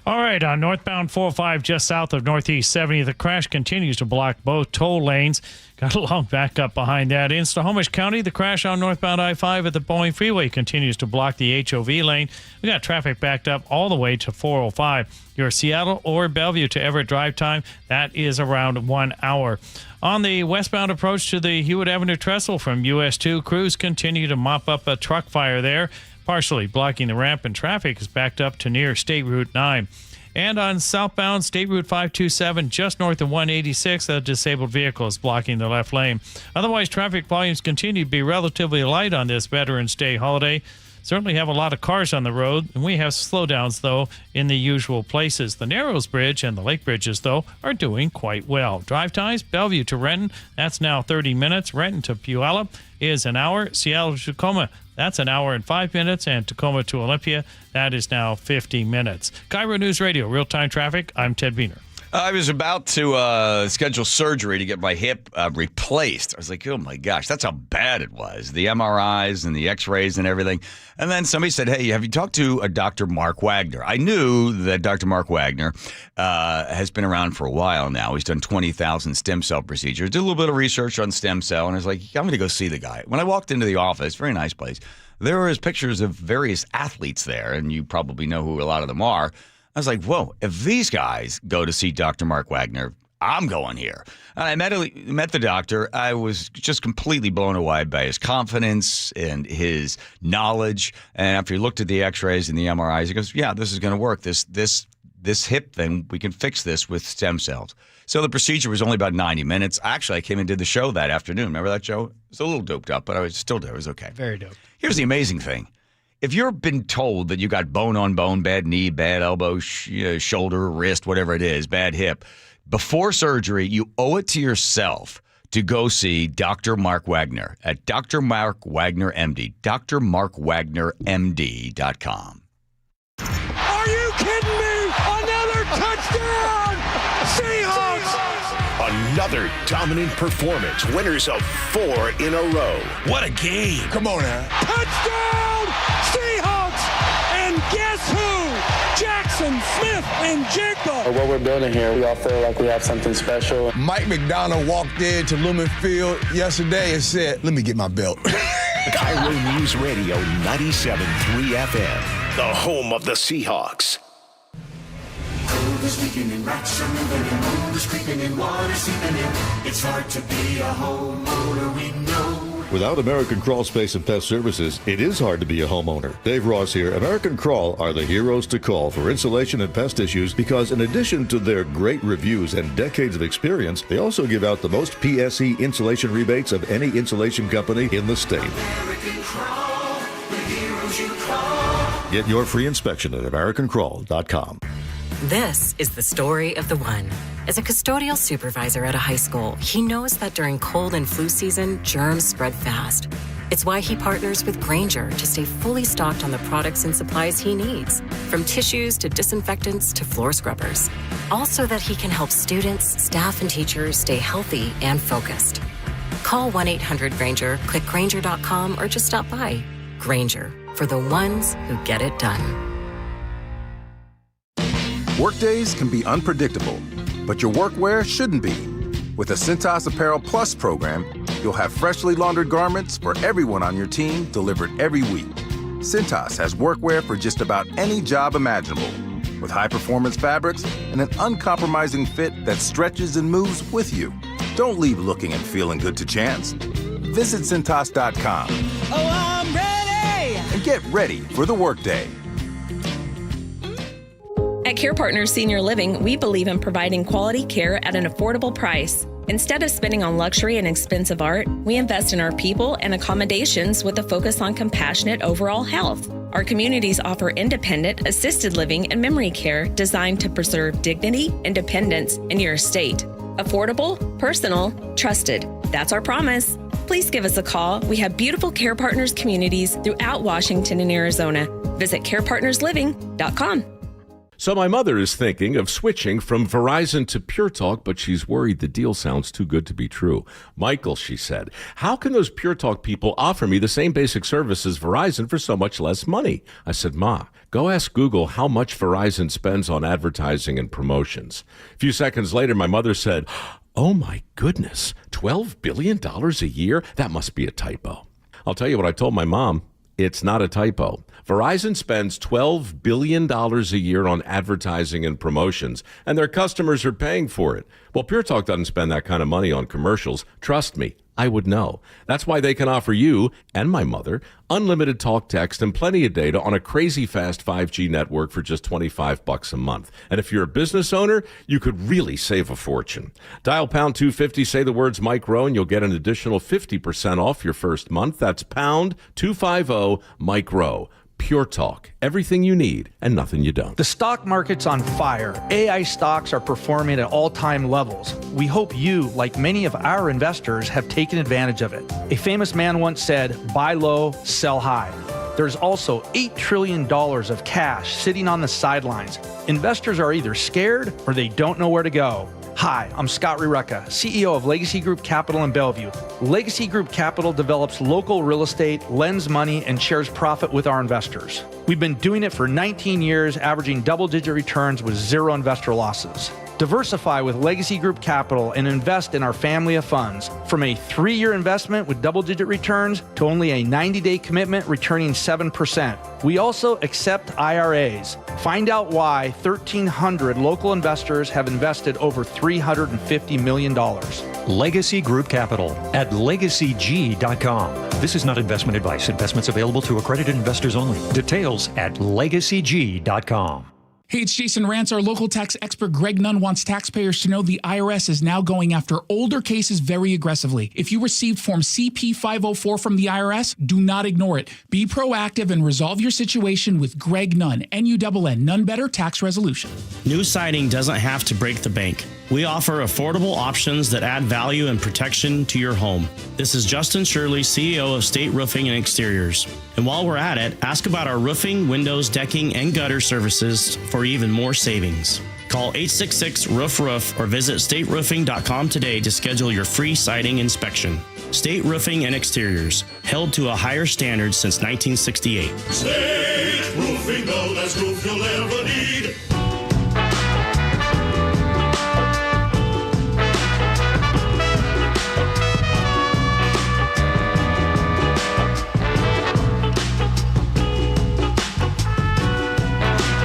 All right, on northbound 405 just south of Northeast 70, the crash continues to block both toll lanes. Got a long backup behind that. In Snohomish County, the crash on northbound I-5 at the Boeing Freeway continues to block the HOV lane. We got traffic backed up all the way to 405. Your Seattle or Bellevue to Everett drive time, that is around 1 hour. On the westbound approach to the Hewitt Avenue Trestle from US 2, crews continue to mop up a truck fire there, partially blocking the ramp, and traffic is backed up to near State Route 9. And on southbound State Route 527, just north of 186, a disabled vehicle is blocking the left lane. Otherwise, traffic volumes continue to be relatively light on this Veterans Day holiday. Certainly have a lot of cars on the road, and we have slowdowns, though, in the usual places. The Narrows Bridge and the Lake Bridges, though, are doing quite well. Drive times, Bellevue to Renton, that's now 30 minutes. Renton to Puyallup is an hour. Seattle to Tacoma, that's an hour and 5 minutes. And Tacoma to Olympia, that is now 50 minutes. KIRO News Radio, real-time traffic. I'm Ted Wiener. I was about to schedule surgery to get my hip replaced. I was like, oh, my gosh, that's how bad it was. The MRIs and the x-rays and everything. And then somebody said, hey, have you talked to a Dr. Mark Wagner? I knew that Dr. Mark Wagner has been around for a while now. He's done 20,000 stem cell procedures. Did a little bit of research on stem cell. And I was like, I'm going to go see the guy. When I walked into the office, very nice place, there was pictures of various athletes there. And you probably know who a lot of them are. I was like, whoa, if these guys go to see Dr. Mark Wagner, I'm going here. And I met the doctor. I was just completely blown away by his confidence and his knowledge. And after he looked at the x-rays and the MRIs, he goes, yeah, this is going to work. This hip thing, we can fix this with stem cells. So the procedure was only about 90 minutes. Actually, I came and did the show that afternoon. Remember that show? It was a little doped up, but I was still there. It was okay. Very dope. Here's the amazing thing. If you've been told that you got bone on bone, bad knee, bad elbow, shoulder, wrist, whatever it is, bad hip, before surgery, you owe it to yourself to go see Dr. Mark Wagner at Dr. Mark Wagner MD, drmarkwagnermd.com. Are you kidding me? Another touchdown! Seahawks! Another dominant performance. Winners of 4 in a row. What a game. Come on now. Touchdown! Seahawks! And Guess who? Jackson Smith and Jigba. What we're building here, we all feel like we have something special. Mike McDonald walked into Lumen Field yesterday and said, "Let me get my belt." KIRO News Radio 97.3 FM, the home of the Seahawks. It's hard to be a homeowner, we know. Without American Crawl Space and Pest Services, it is hard to be a homeowner. Dave Ross here. American Crawl are the heroes to call for insulation and pest issues because in addition to their great reviews and decades of experience, they also give out the most PSE insulation rebates of any insulation company in the state. American Crawl, the heroes you call. Get your free inspection at AmericanCrawl.com. This is the story of the one. As a custodial supervisor at a high school, he knows that during cold and flu season, germs spread fast. It's why he partners with Grainger to stay fully stocked on the products and supplies he needs, from tissues to disinfectants to floor scrubbers. All so that he can help students, staff, and teachers stay healthy and focused. Call 1-800-GRAINGER, click Grainger.com, or just stop by. Grainger, for the ones who get it done. Workdays can be unpredictable, but your workwear shouldn't be. With the Cintas Apparel Plus program, you'll have freshly laundered garments for everyone on your team delivered every week. Cintas has workwear for just about any job imaginable, with high-performance fabrics and an uncompromising fit that stretches and moves with you. Don't leave looking and feeling good to chance. Visit Cintas.com. Oh, I'm ready! And get ready for the workday. At Care Partners Senior Living, we believe in providing quality care at an affordable price. Instead of spending on luxury and expensive art, we invest in our people and accommodations with a focus on compassionate overall health. Our communities offer independent, assisted living, and memory care designed to preserve dignity, independence, and your estate. Affordable, personal, trusted. That's our promise. Please give us a call. We have beautiful Care Partners communities throughout Washington and Arizona. Visit carepartnersliving.com. So my mother is thinking of switching from Verizon to Pure Talk, but she's worried the deal sounds too good to be true. Michael, she said, how can those Pure Talk people offer me the same basic service as Verizon for so much less money? I said, Ma, go ask Google how much Verizon spends on advertising and promotions. A few seconds later, my mother said, oh my goodness, $12 billion a year? That must be a typo. I'll tell you what I told my mom. It's not a typo. Verizon spends $12 billion a year on advertising and promotions, and their customers are paying for it. Well, Pure Talk doesn't spend that kind of money on commercials. Trust me, I would know. That's why they can offer you and my mother unlimited talk, text, and plenty of data on a crazy fast 5G network for just $25 a month. And if you're a business owner, you could really save a fortune. Dial pound 250, say the words Mike Rowe, and you'll get an additional 50% off your first month. That's pound 250 Mike Rowe. Pure Talk. Everything you need and nothing you don't. The stock market's on fire. AI stocks are performing at all-time levels. We hope you, like many of our investors, have taken advantage of it. A famous man once said, buy low, sell high. There's also $8 trillion of cash sitting on the sidelines. Investors are either scared or they don't know where to go. Hi, I'm Scott Rireka, CEO of Legacy Group Capital in Bellevue. Legacy Group Capital develops local real estate, lends money, and shares profit with our investors. We've been doing it for 19 years, averaging double-digit returns with zero investor losses. Diversify with Legacy Group Capital and invest in our family of funds. From a 3-year investment with double-digit returns to only a 90-day commitment returning 7%. We also accept IRAs. Find out why 1,300 local investors have invested over $350 million. Legacy Group Capital at legacyg.com. This is not investment advice. Investments available to accredited investors only. Details at legacyg.com. Hey, it's Jason Rance. Our local tax expert Greg Nunn wants taxpayers to know the IRS is now going after older cases very aggressively. If you received Form CP-504 from the IRS, do not ignore it. Be proactive and resolve your situation with Greg Nunn, N-U-N-N, None Better Tax Resolution. New siding doesn't have to break the bank. We offer affordable options that add value and protection to your home. This is Justin Shirley, CEO of State Roofing and Exteriors. And while we're at it, ask about our roofing, windows, decking, and gutter services for even more savings. Call 866-ROOF-ROOF or visit stateroofing.com today to schedule your free siding inspection. State Roofing and Exteriors, held to a higher standard since 1968. State Roofing, the best roof you'll ever need.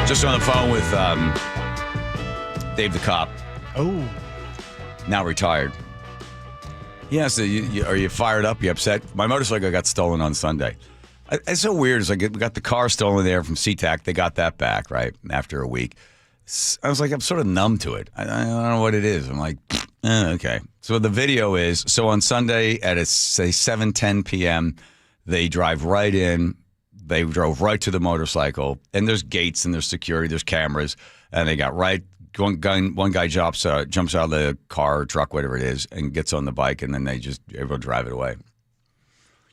Just on the phone with Dave the cop. Oh. Now retired. Yeah, so are you fired up? You upset? My motorcycle got stolen on Sunday. It's so weird. It's like we got the car stolen there from SeaTac. They got that back, right, after a week. I was like, I'm sort of numb to it. I don't know what it is. I'm like, okay. So the video is, so on Sunday at, say, 7:10 p.m., they drive right in. They drove right to the motorcycle, and there's gates and there's security, there's cameras, and they got right. One guy jumps out of the car, truck, whatever it is, and gets on the bike, and then everyone drive it away.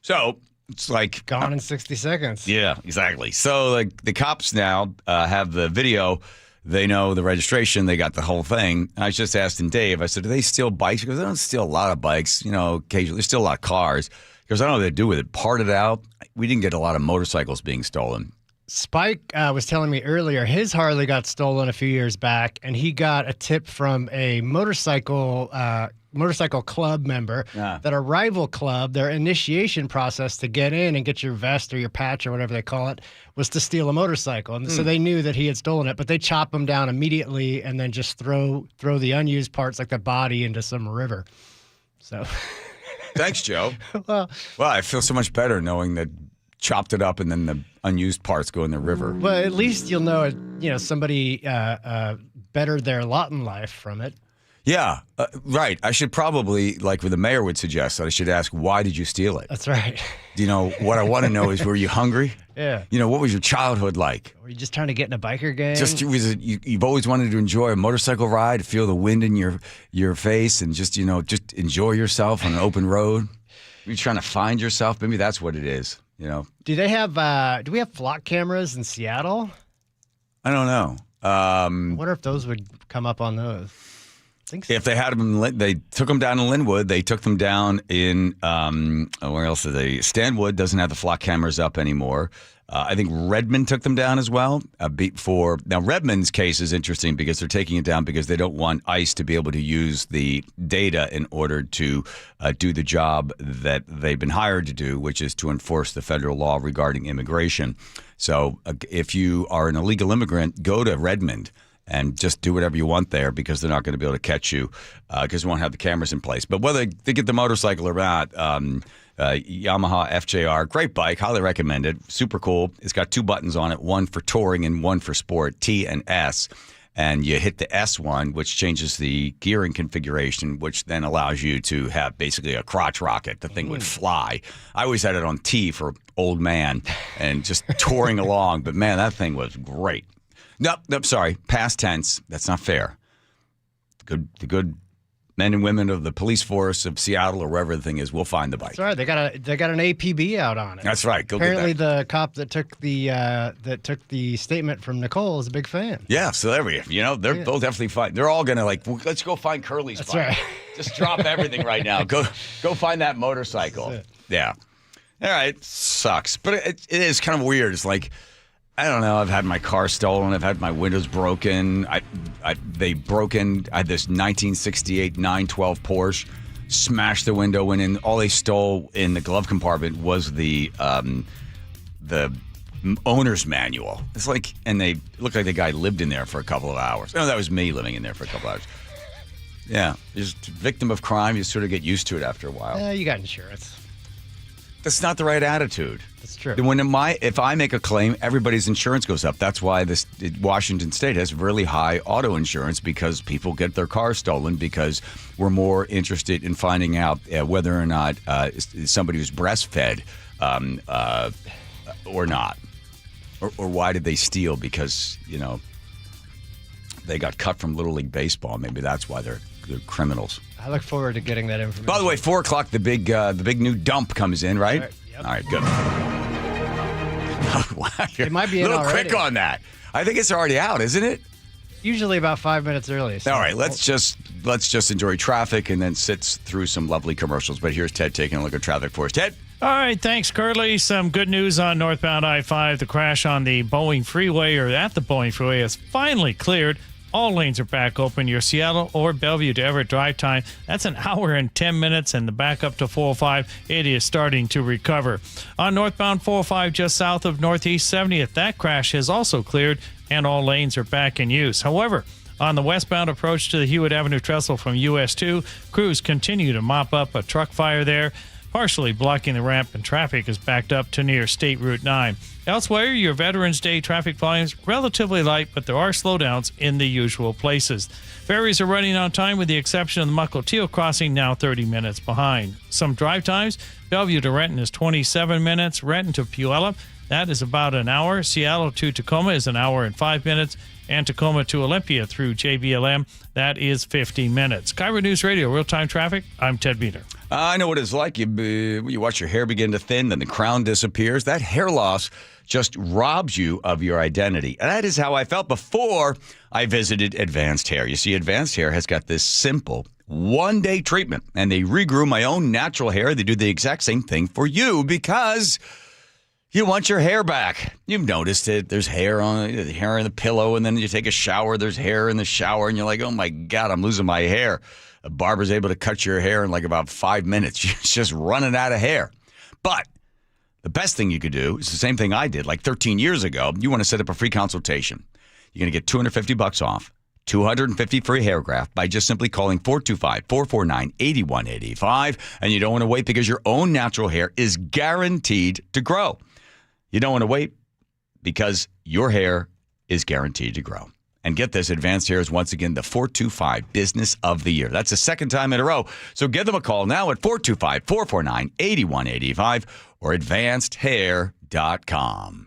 So it's like gone in 60 seconds. Yeah, exactly. So like the cops now have the video. They know the registration. They got the whole thing. And I just asked Dave. I said, "Do they steal bikes?" He goes, "They don't steal a lot of bikes. Occasionally, there's still a lot of cars." He goes, "I don't know what they do with it. Part it out." We didn't get a lot of motorcycles being stolen. Spike was telling me earlier his Harley got stolen a few years back, and he got a tip from a motorcycle club member that a rival club, their initiation process to get in and get your vest or your patch or whatever they call it, was to steal a motorcycle. And so they knew that he had stolen it, but they chop him down immediately and then just throw the unused parts like the body into some river. So... Thanks, Joe. Well, I feel so much better knowing that chopped it up and then the unused parts go in the river. Well, at least you'll know somebody bettered their lot in life from it. Yeah, right. I should probably, like what the mayor would suggest, that I should ask, why did you steal it? That's right. What I want to know is, were you hungry? Yeah. What was your childhood like? Were you just trying to get in a biker gang? You've always wanted to enjoy a motorcycle ride, feel the wind in your face, and just enjoy yourself on an open road. You're trying to find yourself. Maybe that's what it is. Do we have flock cameras in Seattle? I don't know. I wonder if those would come up on those. I think so. If they had them, they took them down in Linwood. They took them down in where else are they? Stanwood doesn't have the flock cameras up anymore. I think Redmond took them down as well. Now Redmond's case is interesting because they're taking it down because they don't want ICE to be able to use the data in order to do the job that they've been hired to do, which is to enforce the federal law regarding immigration. So if you are an illegal immigrant, go to Redmond and just do whatever you want there because they're not going to be able to catch you because they won't have the cameras in place. But whether they get the motorcycle or not, Yamaha FJR, great bike, highly recommend it. Super cool. It's got 2 buttons on it, one for touring and one for sport, T and S. And you hit the S one, which changes the gearing configuration, which then allows you to have basically a crotch rocket. The thing would fly. I always had it on T for old man and just touring along. But, man, that thing was great. Nope, sorry. Past tense. That's not fair. The good men and women of the police force of Seattle or wherever the thing is will find the bike. That's right. They got an APB out on it. That's right. Go Apparently, get that. the cop that took the statement from Nicole is a big fan. Yeah. So there we go. They'll definitely find. They're all gonna let's go find Curly's bike. That's right. Just drop everything right now. Go find that motorcycle. Yeah. All right. Sucks, but it is kind of weird. It's like, I don't know. I've had my car stolen. I've had my windows broken. I had this 1968 912 Porsche. Smashed the window, went in. All they stole in the glove compartment was the owner's manual. It's like, and they looked like the guy lived in there for a couple of hours. No, that was me living in there for a couple of hours. Yeah, just victim of crime. You sort of get used to it after a while. Yeah, you got insurance. That's not the right attitude. That's true. If I make a claim, everybody's insurance goes up. That's why Washington State has really high auto insurance because people get their cars stolen because we're more interested in finding out whether or not somebody was breastfed or not. Or why did they steal? Because, they got cut from Little League Baseball. Maybe that's why they're criminals. I look forward to getting that information. By the way, 4 o'clock, the big new dump comes in, right? Yep. All right, good. It might be a little already. quick on that. I think it's already out, isn't it? usually about 5 minutes early. So. All right, let's just enjoy traffic and then sit through some lovely commercials. But here's Ted taking a look at traffic for us. Ted? All right, thanks, Curley. Some good news on northbound I-5. The crash on the Boeing Freeway, or at the Boeing Freeway, is finally cleared. All lanes are back open. Your Seattle or Bellevue to Everett drive time, that's an hour and 10 minutes, and the back up to 405, it is starting to recover. On northbound 405, just south of Northeast 70th, that crash has also cleared, and all lanes are back in use. However, on the westbound approach to the Hewitt Avenue trestle from US 2, crews continue to mop up a truck fire there, partially blocking the ramp, and traffic is backed up to near State Route 9. Elsewhere, your Veterans Day traffic volumes relatively light, but there are slowdowns in the usual places. Ferries are running on time with the exception of the Mukilteo crossing, now 30 minutes behind. Some drive times, Bellevue to Renton is 27 minutes, Renton to Puyallup, that is about an hour. Seattle to Tacoma is an hour and 5 minutes, and Tacoma to Olympia through JBLM, that is 50 minutes. KIRO News Radio, real-time traffic, I'm Ted Beater. I know what it's like. You watch your hair begin to thin, then the crown disappears. That hair loss just robs you of your identity. And that is how I felt before I visited Advanced Hair. You see, Advanced Hair has got this simple one-day treatment, and they regrew my own natural hair. They do the exact same thing for you because you want your hair back. You've noticed it. There's hair in the pillow, and then you take a shower, there's hair in the shower, and you're like, oh, my God, I'm losing my hair. A barber's able to cut your hair in like about 5 minutes. You're just running out of hair. But the best thing you could do is the same thing I did like 13 years ago. You want to set up a free consultation. You're going to get $250 off, $250 free hair graft by just simply calling 425-449-8185. And you don't want to wait because your own natural hair is guaranteed to grow. You don't want to wait because your hair is guaranteed to grow. And get this, Advanced Hair is once again the 425 Business of the Year. That's the second time in a row. So give them a call now at 425-449-8185 or advancedhair.com.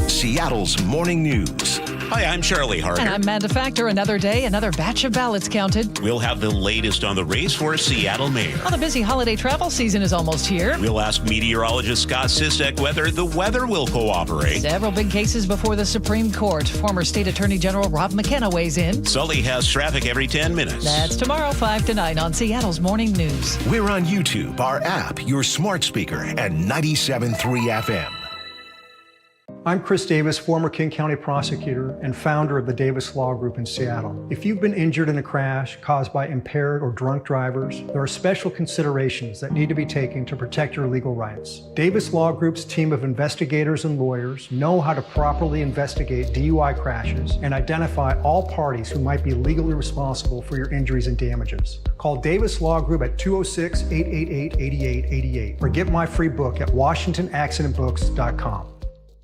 Seattle's Morning News. Hi, I'm Charlie Harder. And I'm Amanda Factor. Another day, another batch of ballots counted. We'll have the latest on the race for Seattle mayor. Well, the busy holiday travel season is almost here. We'll ask meteorologist Scott Sisek whether the weather will cooperate. Several big cases before the Supreme Court. Former State Attorney General Rob McKenna weighs in. Sully has traffic every 10 minutes. That's tomorrow, 5 to 9 on Seattle's Morning News. We're on YouTube, our app, your smart speaker, and 97.3 FM. I'm Chris Davis, former King County prosecutor and founder of the Davis Law Group in Seattle. If you've been injured in a crash caused by impaired or drunk drivers, there are special considerations that need to be taken to protect your legal rights. Davis Law Group's team of investigators and lawyers know how to properly investigate DUI crashes and identify all parties who might be legally responsible for your injuries and damages. Call Davis Law Group at 206-888-8888 or get my free book at WashingtonAccidentBooks.com.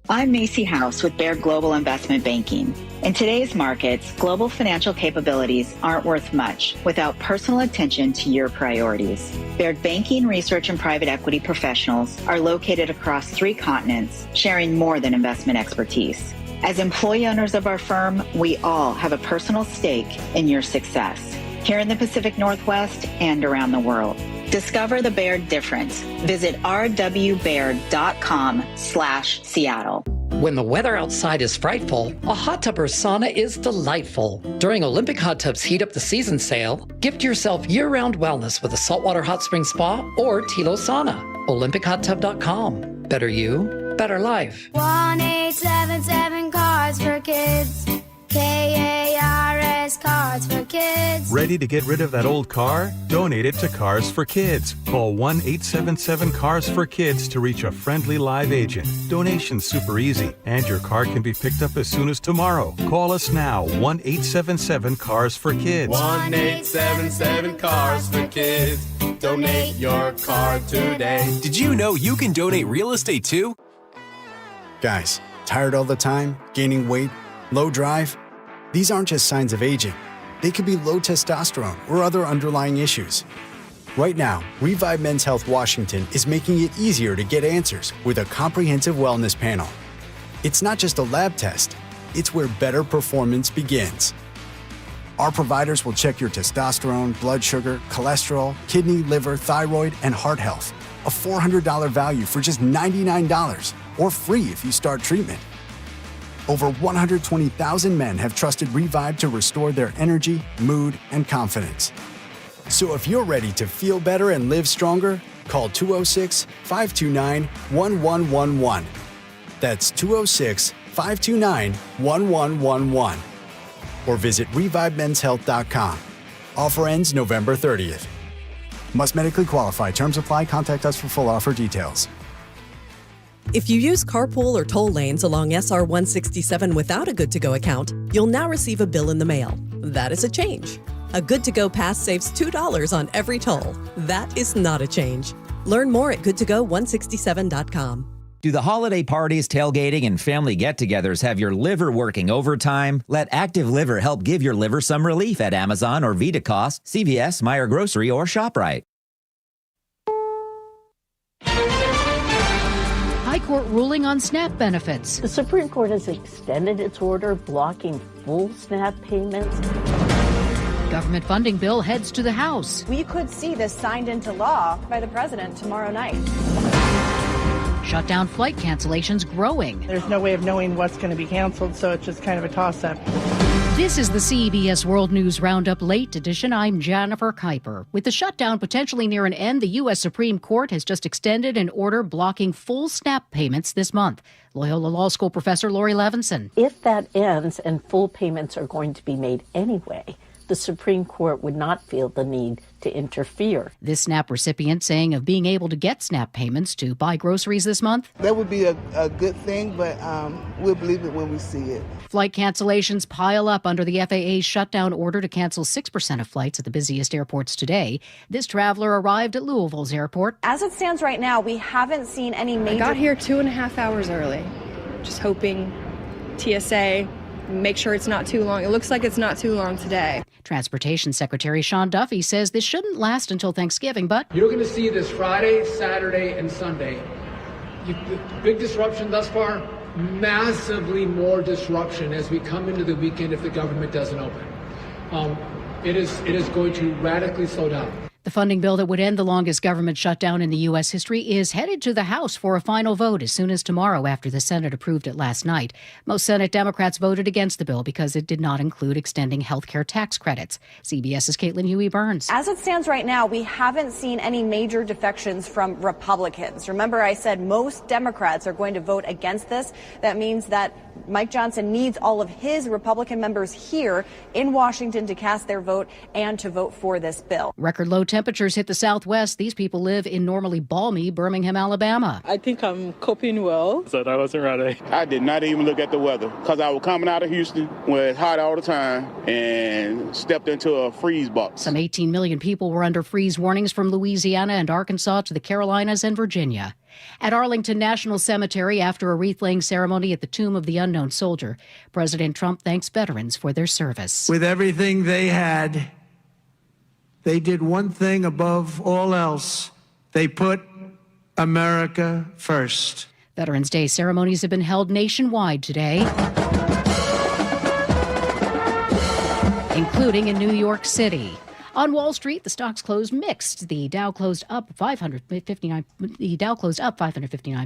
I'm Macy House with Baird Global Investment Banking. In today's markets, global financial capabilities aren't worth much without personal attention to your priorities. Baird Banking, Research, and Private Equity professionals are located across 3 continents, sharing more than investment expertise. As employee owners of our firm, we all have a personal stake in your success, here in the Pacific Northwest and around the world. Discover the Baird difference. Visit rwbaird.com/Seattle. When the weather outside is frightful, a hot tub or sauna is delightful. During Olympic Hot Tub's Heat Up the Season sale, gift yourself year-round wellness with a saltwater hot spring spa or Tilo Sauna. OlympicHotTub.com. Better you, better life. 1-877 Cards for Kids. KARS Cards for Kids. Ready to get rid of that old car? Donate it to Cars for Kids. Call 1-877-CARS-FOR-KIDS to reach a friendly live agent. Donation's super easy, and your car can be picked up as soon as tomorrow. Call us now, 1-877-CARS-FOR-KIDS. 1-877-CARS-FOR-KIDS. Donate your car today. Did you know you can donate real estate too? Guys, tired all the time? Gaining weight? Low drive? These aren't just signs of aging. They could be low testosterone or other underlying issues. Right now, Revive Men's Health Washington is making it easier to get answers with a comprehensive wellness panel. It's not just a lab test, it's where better performance begins. Our providers will check your testosterone, blood sugar, cholesterol, kidney, liver, thyroid, and heart health. A $400 value for just $99, or free if you start treatment. Over 120,000 men have trusted Revive to restore their energy, mood, and confidence. So if you're ready to feel better and live stronger, call 206-529-1111. That's 206-529-1111. Or visit ReviveMen'sHealth.com. Offer ends November 30th. Must medically qualify. Terms apply. Contact us for full offer details. If you use carpool or toll lanes along SR 167 without a Good-to-Go account, you'll now receive a bill in the mail. That is a change. A Good-to-Go pass saves $2 on every toll. That is not a change. Learn more at goodtogo167.com. Do the holiday parties, tailgating, and family get-togethers have your liver working overtime? Let Active Liver help give your liver some relief at Amazon or VitaCost, CVS, Meijer Grocery, or ShopRite. High Court ruling on SNAP benefits. The Supreme Court has extended its order blocking full SNAP payments. Government funding bill heads to the House. We could see this signed into law by the president tomorrow night. Shutdown flight cancellations growing. There's no way of knowing what's going to be canceled, so it's just kind of a toss-up. This is the CBS World News Roundup Late Edition. I'm Jennifer Kuiper. With the shutdown potentially near an end, the U.S. Supreme Court has just extended an order blocking full SNAP payments this month. Loyola Law School professor Lori Levinson. If that ends and full payments are going to be made anyway, the Supreme Court would not feel the need to interfere. This SNAP recipient saying of being able to get SNAP payments to buy groceries this month. That would be a good thing, but we'll believe it when we see it. Flight cancellations pile up under the FAA's shutdown order to cancel 6% of flights at the busiest airports today. This traveler arrived at Louisville's airport. As it stands right now, we haven't seen any major... I got here 2.5 hours early, just hoping TSA make sure it's not too long. It looks like it's not too long today. Transportation Secretary Sean Duffy says this shouldn't last until Thanksgiving, but... You're going to see this Friday, Saturday, and Sunday. Big disruption thus far, massively more disruption as we come into the weekend if the government doesn't open. It is going to radically slow down. The funding bill that would end the longest government shutdown in the U.S. history is headed to the House for a final vote as soon as tomorrow after the Senate approved it last night. Most Senate Democrats voted against the bill because it did not include extending health care tax credits. CBS's Caitlin Huey-Burns. As it stands right now, we haven't seen any major defections from Republicans. Remember, I said most Democrats are going to vote against this. That means that Mike Johnson needs all of his Republican members here in Washington to cast their vote and to vote for this bill. Record low temperatures hit the Southwest. These people live in normally balmy Birmingham, Alabama. I think I'm coping well. Said I wasn't ready. I did not even look at the weather because I was coming out of Houston where it's hot all the time and stepped into a freeze box. Some 18 million people were under freeze warnings from Louisiana and Arkansas to the Carolinas and Virginia. At Arlington National Cemetery, after a wreath-laying ceremony at the tomb of the unknown soldier, President Trump thanks veterans for their service. With everything they had, they did one thing above all else. They put America first. Veterans Day ceremonies have been held nationwide today, including in New York City. On Wall Street, the stocks closed mixed. The Dow closed up 559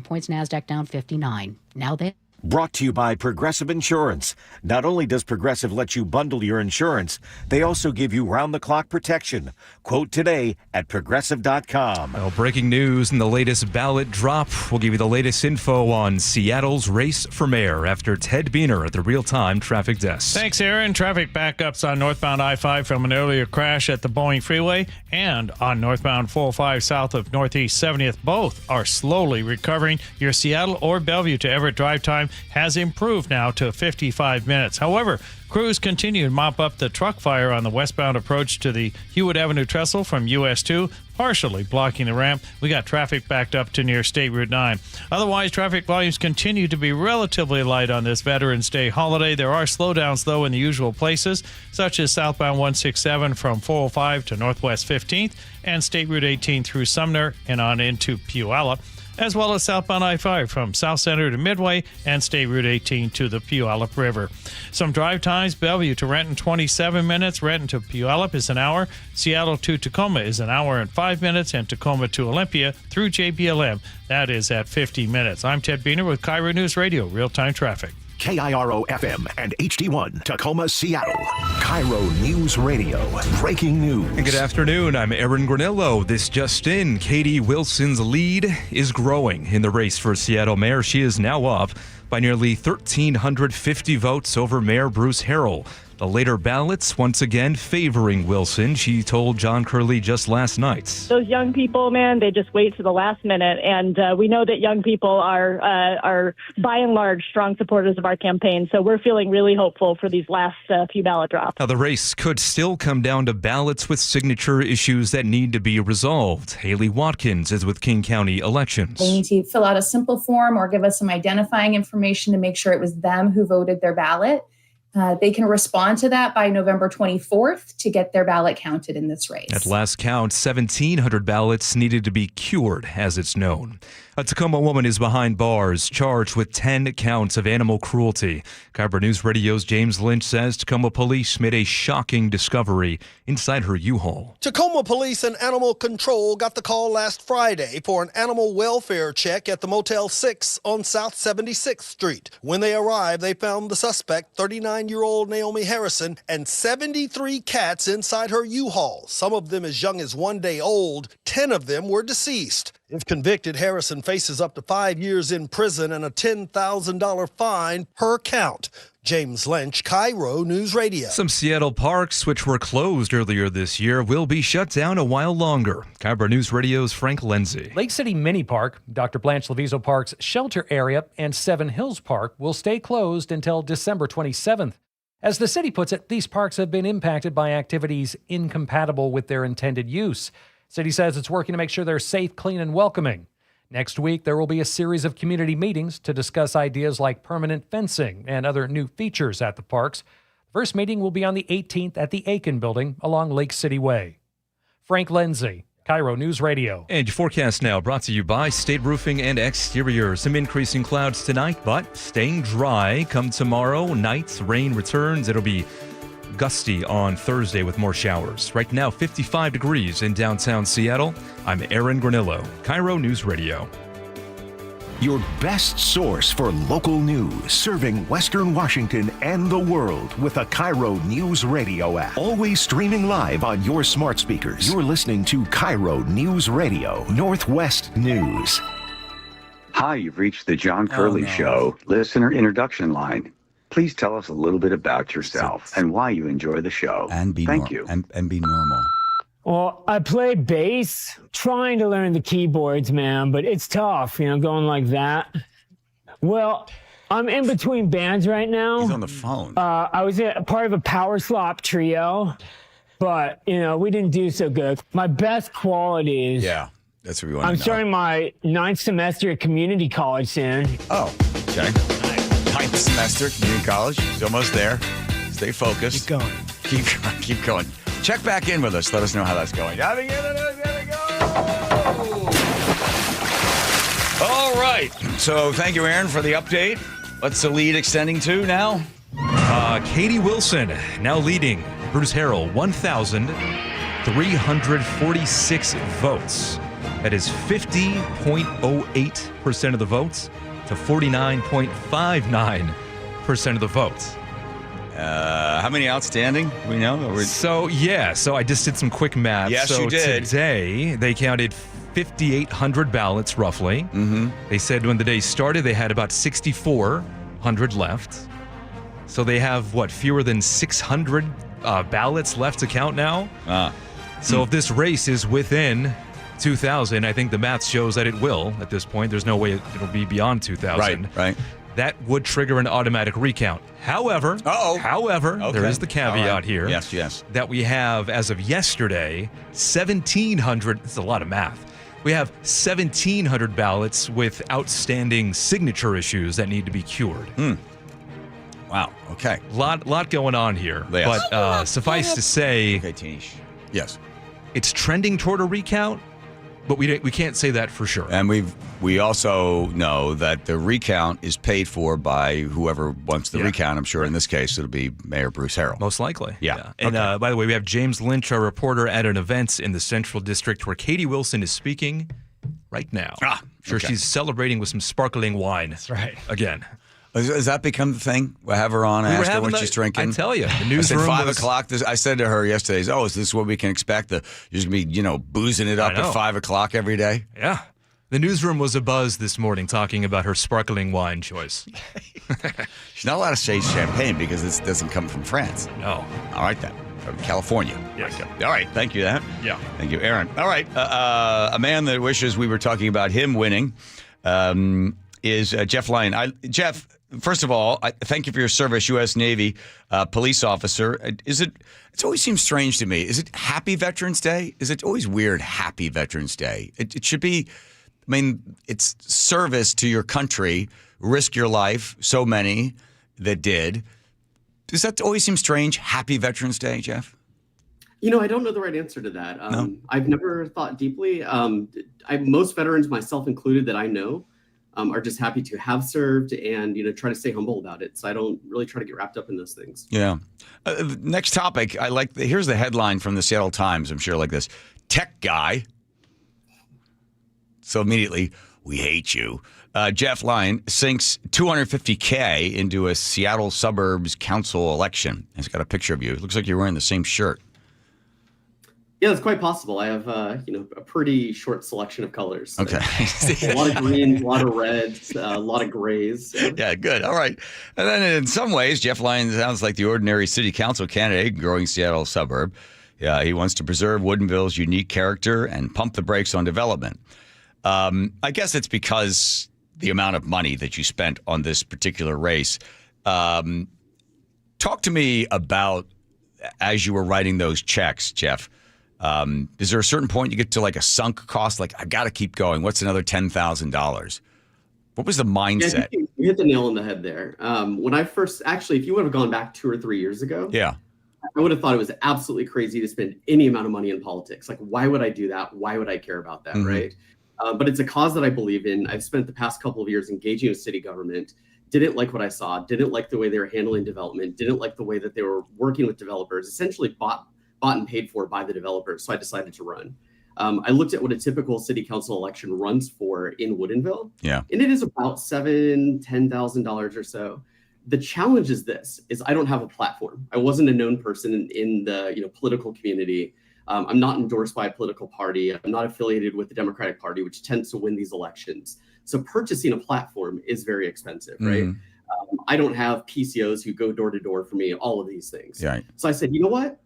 points, Nasdaq down 59. Now then. Brought to you by Progressive Insurance. Not only does Progressive let you bundle your insurance, they also give you round-the-clock protection. Quote today at Progressive.com. Well, breaking news and the latest ballot drop. We'll give you the latest info on Seattle's race for mayor after Ted Beener at the real-time traffic desk. Thanks, Aaron. Traffic backups on northbound I-5 from an earlier crash at the Boeing Freeway and on northbound 405 south of Northeast 70th. Both are slowly recovering. Your Seattle or Bellevue to Everett drive time has improved now to 55 minutes. However, crews continue to mop up the truck fire on the westbound approach to the Hewitt Avenue trestle from US 2, partially blocking the ramp. We got traffic backed up to near State Route 9. Otherwise, traffic volumes continue to be relatively light on this Veterans Day holiday. There are slowdowns, though, in the usual places, such as southbound 167 from 405 to Northwest 15th and State Route 18 through Sumner and on into Puyallup, as well as southbound I-5 from South Center to Midway and State Route 18 to the Puyallup River. Some drive times: Bellevue to Renton, 27 minutes. Renton to Puyallup is an hour. Seattle to Tacoma is an hour and 5 minutes. And Tacoma to Olympia through JBLM, that is at 50 minutes. I'm Ted Beener with KIRO News Radio, real-time traffic. KIRO FM and HD1 Tacoma, Seattle. KIRO News Radio. Breaking news. And good afternoon. I'm Aaron Granillo. This just in. Katie Wilson's lead is growing in the race for Seattle mayor. She is now up by nearly 1,350 votes over Mayor Bruce Harrell. The later ballots once again favoring Wilson, she told John Curley just last night. Those young people, man, they just wait to the last minute. And we know that young people are by and large strong supporters of our campaign. So we're feeling really hopeful for these last few ballot drops. Now, the race could still come down to ballots with signature issues that need to be resolved. Haley Watkins is with King County Elections. They need to fill out a simple form or give us some identifying information to make sure it was them who voted their ballot. They can respond to that by November 24th to get their ballot counted in this race. At last count, 1,700 ballots needed to be cured, as it's known. A Tacoma woman is behind bars, charged with 10 counts of animal cruelty. KIRO News Radio's James Lynch says Tacoma police made a shocking discovery inside her U-Haul. Tacoma Police and Animal Control got the call last Friday for an animal welfare check at the Motel 6 on South 76th Street. When they arrived, they found the suspect, 39-year-old Naomi Harrison, and 73 cats inside her U-Haul, some of them as young as 1 day old. 10 of them were deceased. If convicted, Harrison faces up to 5 years in prison and a $10,000 fine per count. James Lynch, KIRO News Radio. Some Seattle parks, which were closed earlier this year, will be shut down a while longer. KIRO News Radio's Frank Lindsay. Lake City Mini Park, Dr. Blanche Leviso Park's shelter area, and Seven Hills Park will stay closed until December 27th. As the city puts it, these parks have been impacted by activities incompatible with their intended use. City says it's working to make sure they're safe, clean, and welcoming. Next week, there will be a series of community meetings to discuss ideas like permanent fencing and other new features at the parks. The first meeting will be on the 18th at the Aiken Building along Lake City Way. Frank Lindsay, KIRO News Radio. And your forecast now brought to you by State Roofing and Exterior. Some increasing clouds tonight, but staying dry. Come tomorrow night, rain returns. It'll be gusty on Thursday with more showers. Right now, 55 degrees in downtown Seattle. I'm Aaron Granillo, KIRO News Radio. Your best source for local news, serving Western Washington and the world with a KIRO News Radio app. Always streaming live on your smart speakers. You're listening to KIRO News Radio, Northwest News. Hi, you've reached the John Curley Show listener introduction line. Please tell us a little bit about yourself and why you enjoy the show. And be Thank you. And be normal. Well, I play bass, trying to learn the keyboards, man, but it's tough, going like that. Well, I'm in between bands right now. He's on the phone. I was part of a power slop trio, but, we didn't do so good. My best qualities. Yeah, that's what we want to know. I'm starting my 9th semester at community college soon. Oh, okay. 9th semester, community college. He's almost there. Stay focused. Keep going. Keep going. Check back in with us. Let us know how that's going. There we go. All right. So thank you, Aaron, for the update. What's the lead extending to now? Katie Wilson now leading Bruce Harrell, 1,346 votes. That is 50.08% of the votes to 49.59% of the votes. How many outstanding? Do we know? So I just did some quick math. Yes, you did. Today, they counted 5,800 ballots, roughly. Mm-hmm. They said when the day started, they had about 6,400 left. So they have, fewer than 600 ballots left to count now? So if this race is within 2,000, I think the math shows that it will at this point. There's no way it'll be beyond 2,000. Right. That would trigger an automatic recount. However, there is the caveat here. Yes. That we have, as of yesterday, 1,700. It's a lot of math. We have 1,700 ballots with outstanding signature issues that need to be cured. Wow. Okay. Lot going on here. Yes. But suffice to say, okay, Tinish. Yes. It's trending toward a recount. But we can't say that for sure. And we also know that the recount is paid for by whoever wants the recount. I'm sure in this case it'll be Mayor Bruce Harrell. Most likely. Yeah. And by the way, we have James Lynch, our reporter, at an event in the Central District where Katie Wilson is speaking right now. She's celebrating with some sparkling wine. That's right. Again. Has that become the thing? We'll have her on. I asked her what she's drinking. I tell you, the I newsroom said 5 was- o'clock. I said to her yesterday, "Oh, is this what we can expect? You're just gonna be, boozing it up at 5 o'clock every day." Yeah. The newsroom was abuzz this morning talking about her sparkling wine choice. She's not allowed to say champagne because this doesn't come from France. No. All right, then. From California. Yes. All right. Thank you, then. Yeah. Thank you, Aaron. All right. A man that wishes we were talking about him winning is Jeff Lyon. Jeff, first of all, thank you for your service, U.S. Navy police officer. It always seems strange to me. Is it Happy Veterans Day? Is it always weird, Happy Veterans Day? It should be, it's service to your country, risk your life, so many that did. Does that always seem strange, Happy Veterans Day, Jeff? I don't know the right answer to that. No? I've never thought deeply. Most veterans, myself included, that I know, are just happy to have served and, try to stay humble about it. So I don't really try to get wrapped up in those things. Yeah. Next topic, here's the headline from the Seattle Times, I'm sure like this. Tech guy. So immediately, we hate you. Jeff Lyon sinks $250K into a Seattle Suburbs Council election. It's got a picture of you. It looks like you're wearing the same shirt. Yeah, that's quite possible. I have, a pretty short selection of colors. So Okay. a lot of greens, a lot of reds, a lot of grays. So. Yeah, good. All right. And then in some ways, Jeff Lyon sounds like the ordinary city council candidate, growing Seattle suburb. Yeah, he wants to preserve Woodinville's unique character and pump the brakes on development. I guess it's because the amount of money that you spent on this particular race. Talk to me about, as you were writing those checks, Jeff, is there a certain point you get to like a sunk cost? Like, I got to keep going. What's another $10,000? What was the mindset? Yeah, you hit the nail on the head there. When I first, if you would have gone back 2 or 3 years ago, Yeah. I would have thought it was absolutely crazy to spend any amount of money in politics. Like, why would I do that? Why would I care about that? Mhm. Right. But it's a cause that I believe in. I've spent the past couple of years engaging with city government, didn't like what I saw, didn't like the way they were handling development, didn't like the way that they were working with developers, essentially bought and paid for by the developers. So I decided to run. I looked at what a typical city council election runs for in Woodinville. Yeah. And it is about $10,000 or so. The challenge is I don't have a platform. I wasn't a known person in the political community. I'm not endorsed by a political party. I'm not affiliated with the Democratic Party, which tends to win these elections. So purchasing a platform is very expensive, right? I don't have PCOs who go door to door for me, all of these things. Right. So I said, you know what?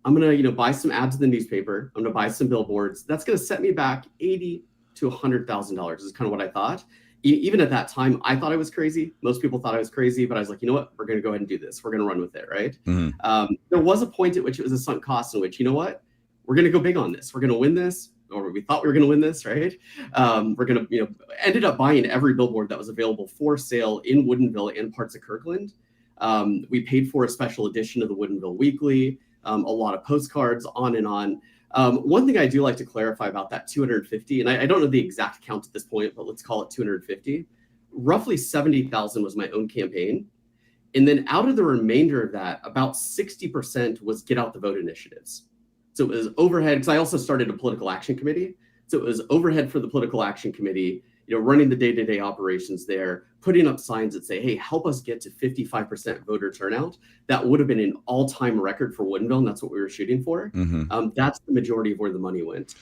I'm going to buy some ads in the newspaper. I'm going to buy some billboards. That's going to set me back $80,000 to $100,000 is kind of what I thought. Even at that time, I thought I was crazy. Most people thought I was crazy, but I was like, you know what? We're going to go ahead and do this. We're going to run with it, right? There was a point at which it was a sunk cost in which, you know what? We're going to go big on this. We're going to win this, or we thought we were going to win this, right? We're going to, ended up buying every billboard that was available for sale in Woodinville and parts of Kirkland. We paid for a special edition of the Woodinville Weekly, a lot of postcards, on and on. One thing I do like to clarify about that 250, and I don't know the exact count at this point, but let's call it 250. Roughly 70,000 was my own campaign. And then out of the remainder of that, about 60% was get out the vote initiatives. So it was overhead, because I also started a political action committee. So it was overhead for the political action committee, running the day-to-day operations there, putting up signs that say, hey, help us get to 55% voter turnout. That would have been an all-time record for Woodinville, and that's what we were shooting for. That's the majority of where the money went.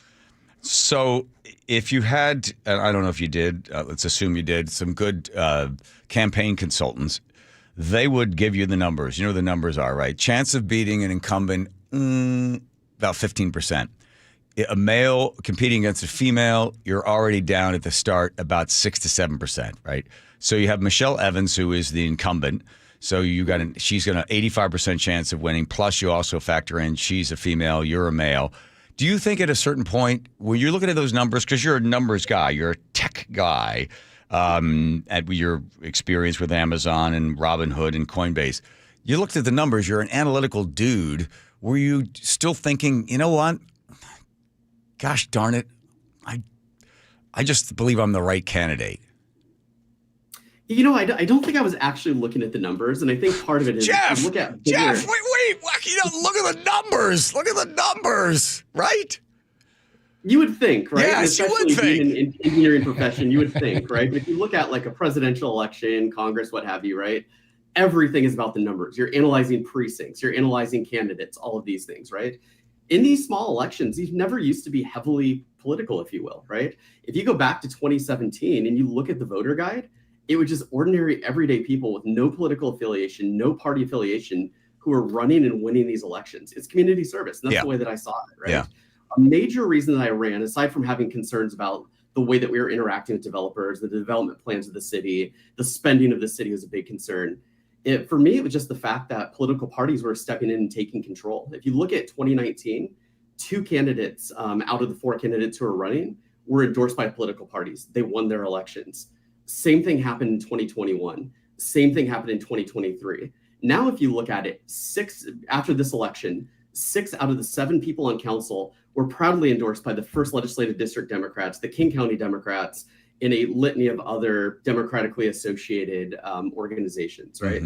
So if you had, and I don't know if you did, let's assume you did, some good campaign consultants, they would give you the numbers. You know what the numbers are, right? Chance of beating an incumbent, about 15%. A male competing against a female, you're already down at the start about 6 to 7%, right? So you have Michelle Evans, who is the incumbent. So she's got an 85% chance of winning. Plus, you also factor in she's a female, you're a male. Do you think at a certain point, when you're looking at those numbers, because you're a numbers guy, you're a tech guy, at your experience with Amazon and Robinhood and Coinbase, you looked at the numbers, you're an analytical dude. Were you still thinking, you know what? Gosh darn it, I just believe I'm the right candidate. I don't think I was actually looking at the numbers, and I think part of it is Jeff, look at wait, look at the numbers. Look at the numbers, right? You would think, right? Yes, you would Especially think. being an engineering profession, you would think, right? But if you look at like a presidential election, Congress, what have you, right? Everything is about the numbers. You're analyzing precincts, you're analyzing candidates, all of these things, right? In these small elections, these never used to be heavily political, if you will, right? If you go back to 2017 and you look at the voter guide, it was just ordinary, everyday people with no political affiliation, no party affiliation, who are running and winning these elections. It's community service. And that's the way that I saw it, right? Yeah. A major reason that I ran, aside from having concerns about the way that we were interacting with developers, the development plans of the city, the spending of the city was a big concern. For me, it was just the fact that political parties were stepping in and taking control. If you look at 2019, 2 candidates out of the 4 candidates who are running were endorsed by political parties. They won their elections. Same thing happened in 2021. Same thing happened in 2023. Now, if you look at it, after this election, 6 out of the 7 people on council were proudly endorsed by the 1st Legislative District Democrats, the King County Democrats, in a litany of other democratically associated organizations, right?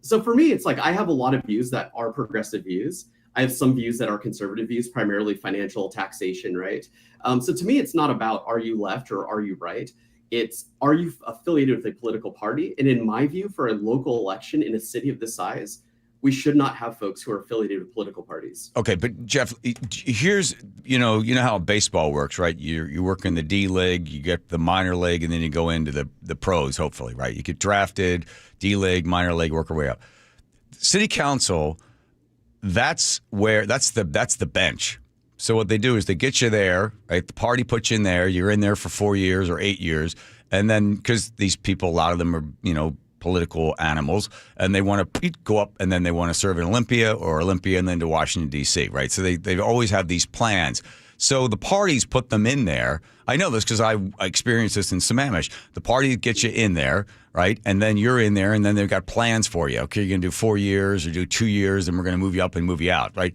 So for me, it's like I have a lot of views that are progressive views. I have some views that are conservative views, primarily financial taxation, right? So to me, it's not about are you left or are you right? It's are you affiliated with a political party? And in my view, for a local election in a city of this size, we should not have folks who are affiliated with political parties. Okay, but Jeff, here's you know how baseball works, right? You work in the D League, you get the minor league, and then you go into the pros, hopefully, right? You get drafted, D League, minor league, work your way up. City council, that's the bench. So what they do is they get you there, right? The party puts you in there. You're in there for 4 years or 8 years, and then because these people, a lot of them are political animals, and they want to go up and then they want to serve in Olympia and then to Washington, D.C., right? So they always have these plans. So the parties put them in there. I know this because I experienced this in Sammamish. The party gets you in there, right? And then you're in there, and then they've got plans for you. Okay, you're going to do 4 years or do 2 years, and we're going to move you up and move you out, right?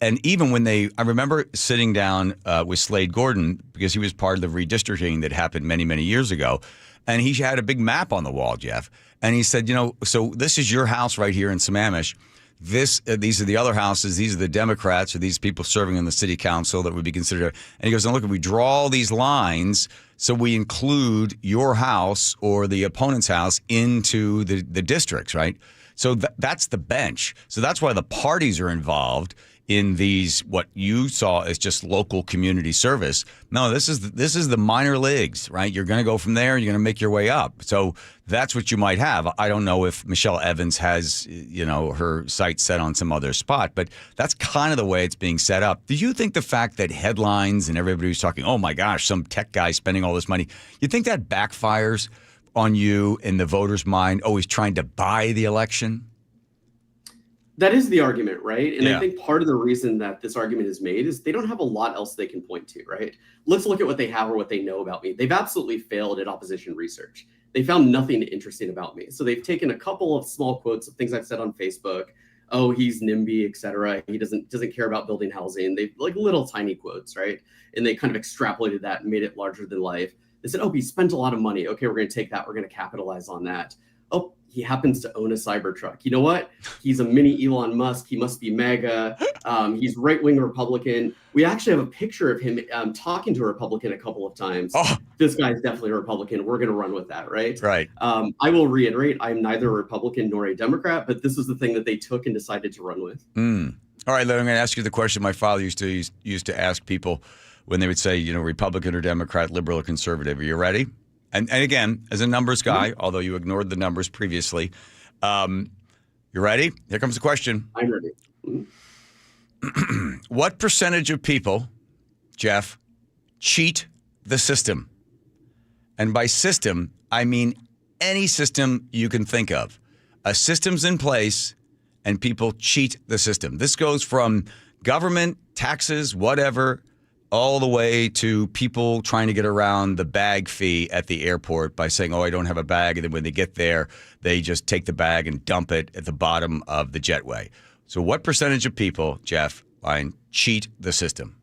And even when I remember sitting down with Slade Gordon, because he was part of the redistricting that happened many, many years ago, and he had a big map on the wall, Jeff. And he said, so this is your house right here in Sammamish. These are the other houses. These are the Democrats or these people serving in the city council that would be considered. And he goes, and look, if we draw all these lines, so we include your house or the opponent's house into the districts, right? So that's the bench. So that's why the parties are involved in these, what you saw as just local community service. No, this is the minor leagues, right? You're going to go from there, you're going to make your way up. So that's what you might have. I don't know if Michelle Evans has, her sights set on some other spot, but that's kind of the way it's being set up. Do you think the fact that headlines and everybody was talking, oh my gosh, some tech guy spending all this money, you think that backfires on you in the voter's mind, always trying to buy the election? That is the argument, right? And I think part of the reason that this argument is made is they don't have a lot else they can point to, right? Let's look at what they have or what they know about me. They've absolutely failed at opposition research. They found nothing interesting about me. So they've taken a couple of small quotes of things I've said on Facebook. Oh, he's NIMBY, et cetera. He doesn't care about building housing. They've like little tiny quotes, right? And they kind of extrapolated that and made it larger than life. They said, oh, he spent a lot of money. Okay, we're going to take that. We're going to capitalize on that. Oh, he happens to own a Cybertruck. You know what? He's a mini Elon Musk. He must be MAGA. He's right-wing Republican. We actually have a picture of him talking to a Republican a couple of times. Oh. This guy's definitely a Republican. We're going to run with that, right? Right. I will reiterate, I'm neither a Republican nor a Democrat, but this is the thing that they took and decided to run with. All right, I'm going to ask you the question my father used to ask people when they would say, Republican or Democrat, liberal or conservative. Are you ready? And again, as a numbers guy, although you ignored the numbers previously, you ready? Here comes the question. I'm ready. What percentage of people, Jeff, cheat the system? And by system, I mean any system you can think of. A system's in place, and people cheat the system. This goes from government, taxes, whatever, all the way to people trying to get around the bag fee at the airport by saying, oh, I don't have a bag. And then when they get there, they just take the bag and dump it at the bottom of the jetway. So what percentage of people, Jeff, cheat the system?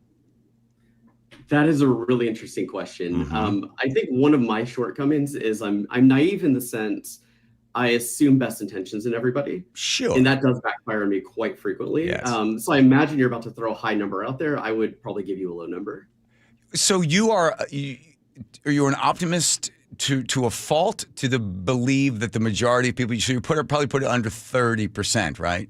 That is a really interesting question. I think one of my shortcomings is I'm naive in the sense I assume best intentions in everybody. Sure. And that does backfire on me quite frequently. Yes. So I imagine you're about to throw a high number out there. I would probably give you a low number. So are you an optimist to a fault to the believe that the majority of people, so you probably put it under 30%, right?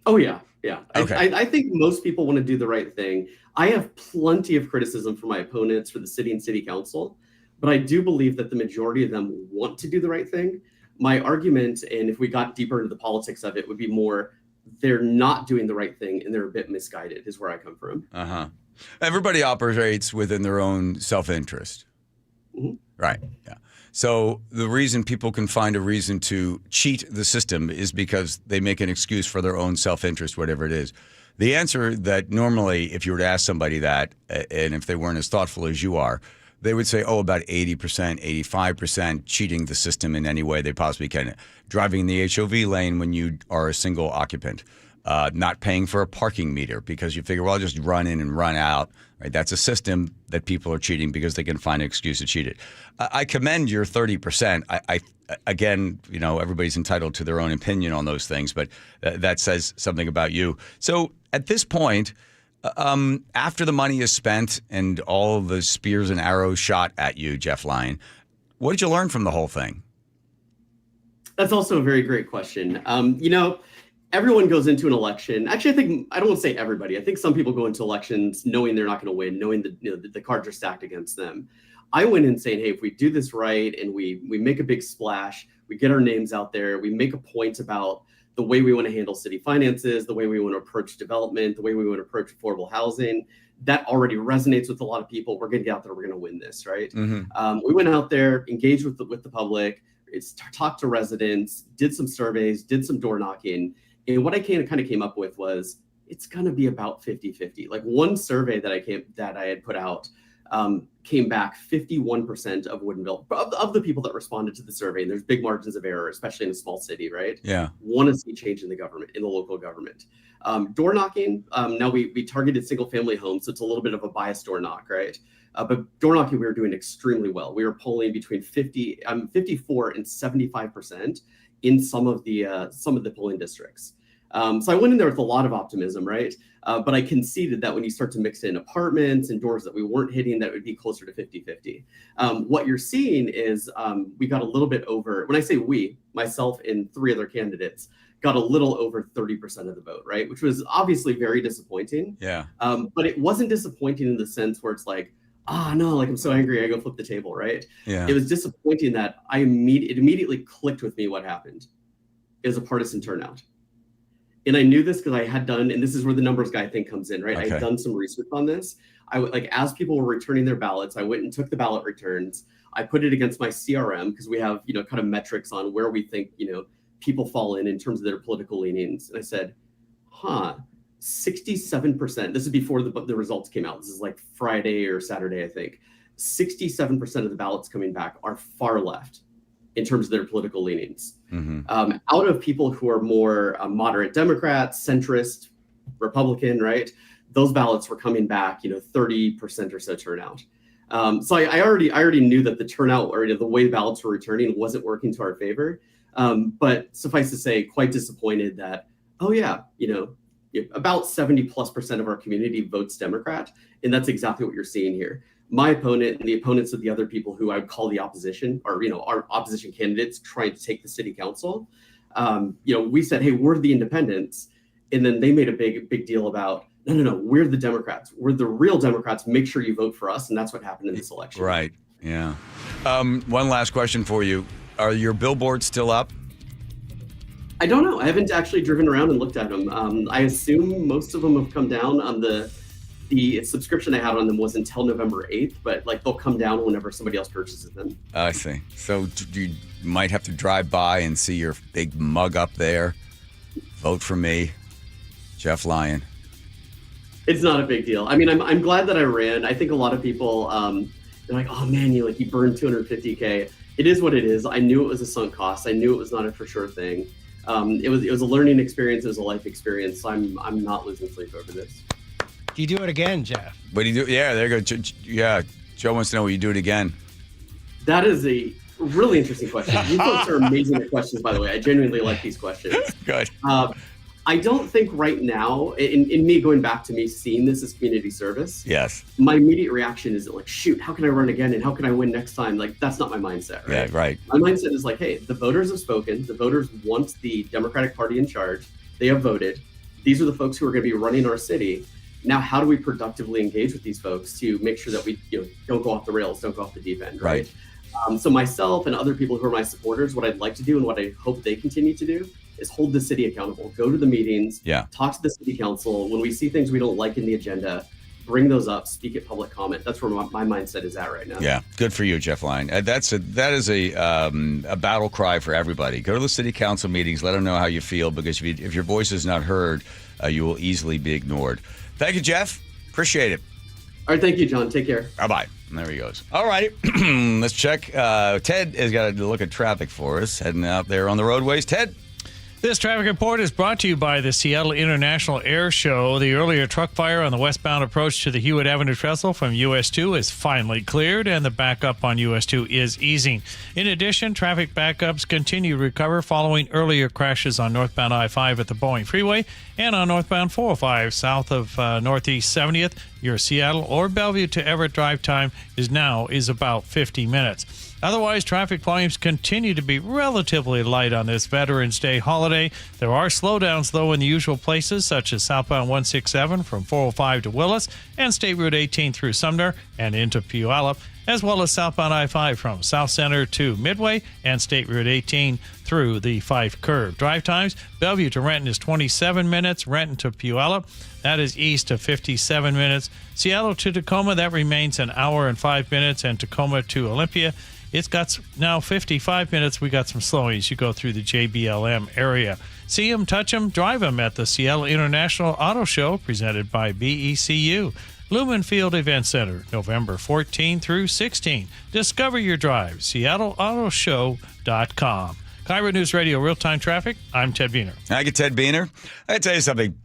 Oh, yeah. Yeah. Okay. I think most people want to do the right thing. I have plenty of criticism for my opponents for the city and city council, but I do believe that the majority of them want to do the right thing. My argument, and if we got deeper into the politics of it, would be more they're not doing the right thing and they're a bit misguided is where I come from. Everybody operates within their own self-interest. Mm-hmm. Right. Yeah. So the reason people can find a reason to cheat the system is because they make an excuse for their own self-interest, whatever it is. The answer that normally, if you were to ask somebody that, and if they weren't as thoughtful as you are, they would say, about 80%, 85% cheating the system in any way they possibly can. Driving in the HOV lane when you are a single occupant. Not paying for a parking meter because you figure, well, I'll just run in and run out. Right? That's a system that people are cheating because they can find an excuse to cheat it. I commend your 30%. Again, everybody's entitled to their own opinion on those things, but that says something about you. So at this point, after the money is spent and all the spears and arrows shot at you, Jeff Lyon, what did you learn from the whole thing? That's also a very great question. Everyone goes into an election. Actually, I don't want to say everybody. I think some people go into elections knowing they're not going to win, knowing that the cards are stacked against them. I went in saying, hey, if we do this right and we make a big splash, we get our names out there, we make a point about the way we want to handle city finances, the way we want to approach development, the way we want to approach affordable housing, that already resonates with a lot of people. We're going to get out there. We're going to win this, right? Mm-hmm. We went out there, engaged with the public, talked to residents, did some surveys, did some door knocking. And what I kind of came up with was it's going to be about 50-50. Like one survey that I had put out came back 51% of Woodinville, of the people that responded to the survey, and there's big margins of error, especially in a small city, right? Yeah. Want to see change in the government, in the local government. Door knocking, now we targeted single family homes, so it's a little bit of a biased door knock, right? But door knocking, we were doing extremely well. We were polling between 54 and 75% in some of the polling districts. So I went in there with a lot of optimism, right? But I conceded that when you start to mix in apartments and doors that we weren't hitting, that would be closer to 50-50. What you're seeing is we got a little bit over, when I say we, myself and 3 other candidates, got a little over 30% of the vote, right? Which was obviously very disappointing. Yeah. But it wasn't disappointing in the sense where it's like, no, like I'm so angry, I go flip the table, right? Yeah. It was disappointing that it immediately clicked with me what happened. It was a partisan turnout. And I knew this because I had done, and this is where the numbers guy thing comes in, right? Okay. I had done some research on this. As people were returning their ballots, I went and took the ballot returns. I put it against my CRM because we have, kind of metrics on where we think, people fall in terms of their political leanings. And I said, 67%. This is before the results came out. This is like Friday or Saturday, I think. 67% of the ballots coming back are far left in terms of their political leanings. Mm-hmm. Out of people who are more moderate Democrats, centrist, Republican, right? Those ballots were coming back, 30% or so turnout. So I already knew that the turnout or the way ballots were returning wasn't working to our favor. But suffice to say, quite disappointed that, about 70+% of our community votes Democrat. And that's exactly what you're seeing here. My opponent and the opponents of the other people who I would call the opposition, or our opposition candidates trying to take the city council, we said, hey, we're the independents, and then they made a big deal about no, we're the Democrats, we're the real Democrats. Make sure you vote for us, and that's what happened in this election. Right. Yeah. One last question for you: are your billboards still up? I don't know. I haven't actually driven around and looked at them. I assume most of them have come down. On the subscription I had on them was until November 8th, but they'll come down whenever somebody else purchases them. I see. So you might have to drive by and see your big mug up there. Vote for me, Jeff Lyon. It's not a big deal. I mean, I'm glad that I ran. I think a lot of people, they're like, oh man, you burned $250K. It is what it is. I knew it was a sunk cost. I knew it was not a for sure thing. It was a learning experience. It was a life experience. So I'm not losing sleep over this. Do you do it again, Jeff? What do you do? Yeah, there you go. Yeah, Joe wants to know, will you do it again? That is a really interesting question. You folks are amazing at questions, by the way. I genuinely like these questions. Good. I don't think right now, in me going back to me seeing this as community service, Yes. my immediate reaction is like, shoot, how can I run again? And how can I win next time? Like, that's not my mindset, right? Yeah, right. My mindset is like, hey, the voters have spoken. The voters want the Democratic Party in charge. They have voted. These are the folks who are going to be running our city. Now, how do we productively engage with these folks to make sure that we don't go off the rails, don't go off the deep end, right? So myself and other people who are my supporters, what I'd like to do and what I hope they continue to do is hold the city accountable. Go to the meetings, talk to the city council. When we see things we don't like in the agenda, bring those up, speak at public comment. That's where my mindset is at right now. Yeah, good for you, Jeff Line. That is a battle cry for everybody. Go to the city council meetings. Let them know how you feel, because if your voice is not heard, you will easily be ignored. Thank you, Jeff. Appreciate it. All right, thank you, John. Take care. Bye-bye. There he goes. All right, let's check. Ted has got to look at traffic for us, heading out there on the roadways. Ted? This traffic report is brought to you by the Seattle International Air Show. The earlier truck fire on the westbound approach to the Hewitt Avenue trestle from US 2 is finally cleared, and the backup on US 2 is easing. In addition, traffic backups continue to recover following earlier crashes on northbound I-5 at the Boeing Freeway and on northbound 405 south of Northeast 70th. Your Seattle or Bellevue to Everett drive time is about 50 minutes. Otherwise, traffic volumes continue to be relatively light on this Veterans Day holiday. There are slowdowns, though, in the usual places, such as southbound 167 from 405 to Willis and State Route 18 through Sumner and into Puyallup, as well as southbound I-5 from South Center to Midway and State Route 18 through the Fife Curve. Drive times, Bellevue to Renton is 27 minutes, Renton to Puyallup, that is east of 57 minutes. Seattle to Tacoma, that remains an hour and 5 minutes, and Tacoma to Olympia, it's got now 55 minutes. We got some slowings. You go through the JBLM area. See them, touch them, drive them at the Seattle International Auto Show, presented by BECU. Lumen Field Event Center, November 14 through 16. Discover your drive, seattleautoshow.com. KIRO News Radio Real-Time Traffic, I'm Ted Biener. Thank you, Ted Biener. I tell you something.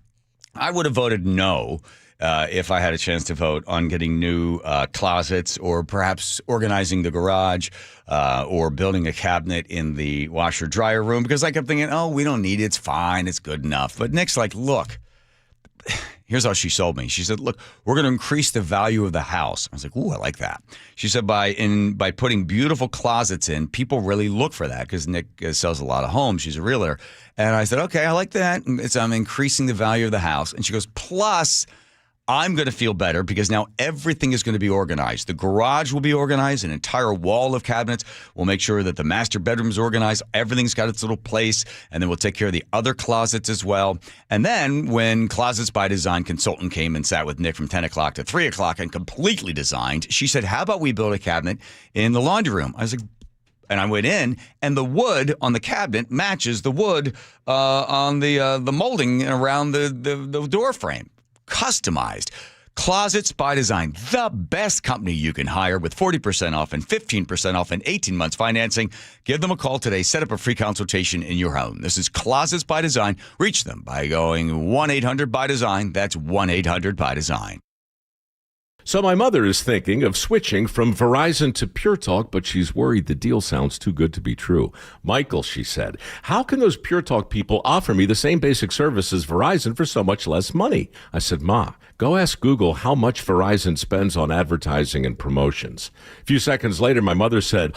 I would have voted no if I had a chance to vote on getting new closets, or perhaps organizing the garage, or building a cabinet in the washer-dryer room, because I kept thinking, oh, we don't need it. It's fine. It's good enough. But Nick's like, look, here's how she sold me. She said, look, we're going to increase the value of the house. I was like, ooh, I like that. She said by putting beautiful closets in, people really look for that, because Nick sells a lot of homes. She's a realtor. And I said, okay, I like that. I'm increasing the value of the house. And she goes, plus, I'm going to feel better because now everything is going to be organized. The garage will be organized, an entire wall of cabinets. We'll make sure that the master bedroom is organized. Everything's got its little place, and then we'll take care of the other closets as well. And then when Closets by Design consultant came and sat with Nick from 10 o'clock to 3 o'clock and completely designed, she said, how about we build a cabinet in the laundry room? I was like, and I went in, and the wood on the cabinet matches the wood on the molding around the door frame. Customized. Closets by Design, the best company you can hire, with 40% off and 15% off and 18 months financing. Give them a call today. Set up a free consultation in your home. This is Closets by Design. Reach them by going 1-800-BY-DESIGN. That's 1-800-BY-DESIGN. So my mother is thinking of switching from Verizon to Pure Talk, but she's worried the deal sounds too good to be true. Michael, she said, how can those Pure Talk people offer me the same basic service as Verizon for so much less money? I said, Ma, go ask Google how much Verizon spends on advertising and promotions. A few seconds later, my mother said,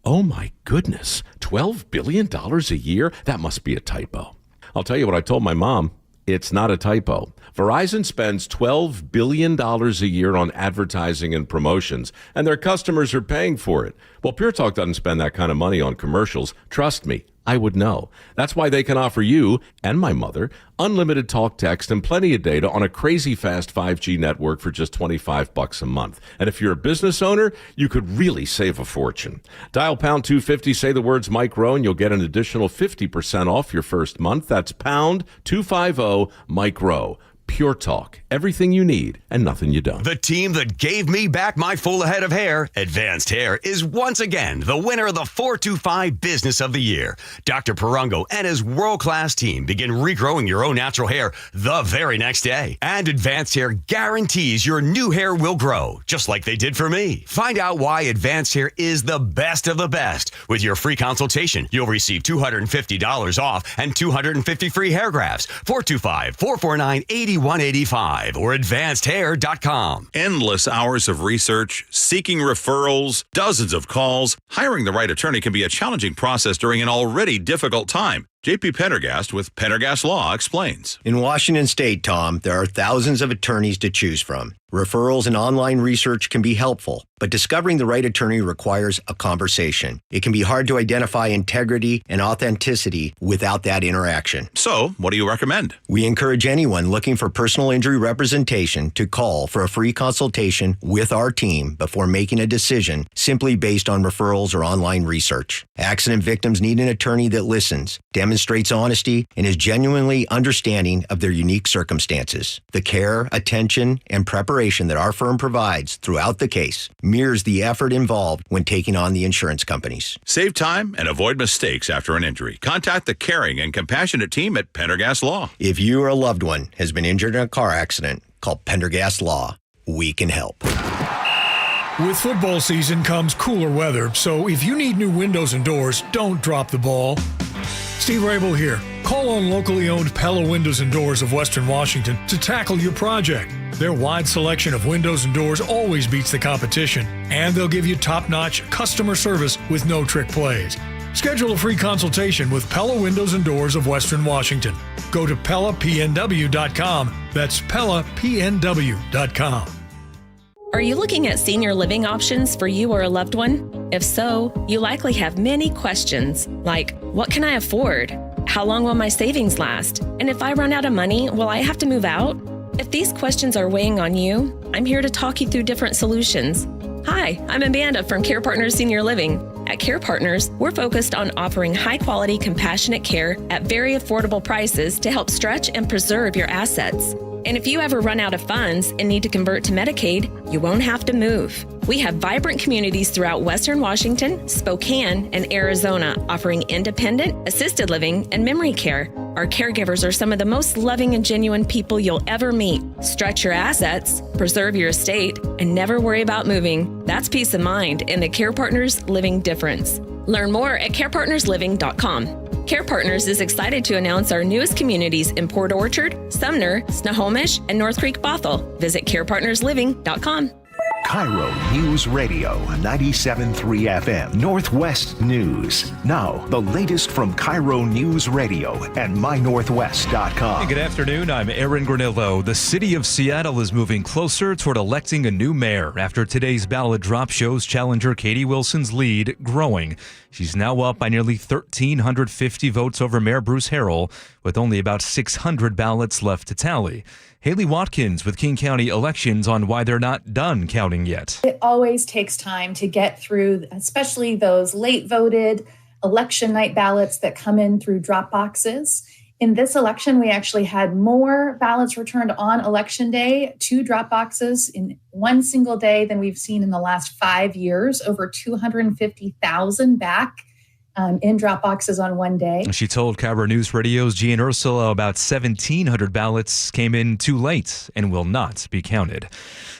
oh my goodness, $12 billion a year? That must be a typo. I'll tell you what I told my mom. It's not a typo. Verizon spends $12 billion a year on advertising and promotions, and their customers are paying for it. Well, Pure Talk doesn't spend that kind of money on commercials. Trust me, I would know. That's why they can offer you and my mother unlimited talk, text, and plenty of data on a crazy fast 5G network for just $25 a month. And if you're a business owner, you could really save a fortune. Dial pound 250, say the words Mike Rowe, and you'll get an additional 50% off your first month. That's pound 250 Mike Rowe. Pure Talk. Everything you need and nothing you don't. The team that gave me back my full head of hair, Advanced Hair, is once again the winner of the 425 Business of the Year. Dr. Perungo and his world-class team begin regrowing your own natural hair the very next day. And Advanced Hair guarantees your new hair will grow, just like they did for me. Find out why Advanced Hair is the best of the best. With your free consultation, you'll receive $250 off and 250 free hair grafts. 425-449-8185 or advancedhair.com. Endless hours of research, seeking referrals, dozens of calls. Hiring the right attorney can be a challenging process during an already difficult time. J.P. Pendergast with Pendergast Law explains. In Washington State, Tom, there are thousands of attorneys to choose from. Referrals and online research can be helpful, but discovering the right attorney requires a conversation. It can be hard to identify integrity and authenticity without that interaction. So, what do you recommend? We encourage anyone looking for personal injury representation to call for a free consultation with our team before making a decision simply based on referrals or online research. Accident victims need an attorney that listens, demonstrates honesty, and is genuinely understanding of their unique circumstances. The care, attention, and preparation that our firm provides throughout the case mirrors the effort involved when taking on the insurance companies. Save time and avoid mistakes after an injury. Contact the caring and compassionate team at Pendergast Law. If you or a loved one has been injured in a car accident, call Pendergast Law. We can help. With football season comes cooler weather, so if you need new windows and doors, don't drop the ball. Steve Rabel here. Call on locally owned Pella Windows and Doors of Western Washington to tackle your project. Their wide selection of windows and doors always beats the competition, and they'll give you top-notch customer service with no trick plays. Schedule a free consultation with Pella Windows and Doors of Western Washington. Go to PellaPNW.com. That's PellaPNW.com. Are you looking at senior living options for you or a loved one? If so, you likely have many questions like, what can I afford? How long will my savings last? And if I run out of money, will I have to move out? If these questions are weighing on you, I'm here to talk you through different solutions. Hi, I'm Amanda from Care Partners Senior Living. At Care Partners, we're focused on offering high-quality, compassionate care at very affordable prices to help stretch and preserve your assets. And if you ever run out of funds and need to convert to Medicaid, you won't have to move. We have vibrant communities throughout Western Washington, Spokane, and Arizona offering independent, assisted living, and memory care. Our caregivers are some of the most loving and genuine people you'll ever meet. Stretch your assets, preserve your estate, and never worry about moving. That's peace of mind in the Care Partners Living Difference. Learn more at carepartnersliving.com. Care Partners is excited to announce our newest communities in Port Orchard, Sumner, Snohomish, and North Creek Bothell. Visit carepartnersliving.com. KIRO News Radio 97.3 FM Northwest News. Now, the latest from KIRO News Radio and mynorthwest.com. Hey, good afternoon. I'm Aaron Granillo. The city of Seattle is moving closer toward electing a new mayor after today's ballot drop shows challenger Katie Wilson's lead growing. She's now up by nearly 1,350 votes over Mayor Bruce Harrell, with only about 600 ballots left to tally. Haley Watkins with King County Elections on why they're not done counting yet. It always takes time to get through, especially those late voted election night ballots that come in through drop boxes. In this election, we actually had more ballots returned on election day to drop boxes in one single day than we've seen in the last 5 years, over 250,000 back in drop boxes on one day. She told KIRO News Radio's Jean Ursula about 1,700 ballots came in too late and will not be counted.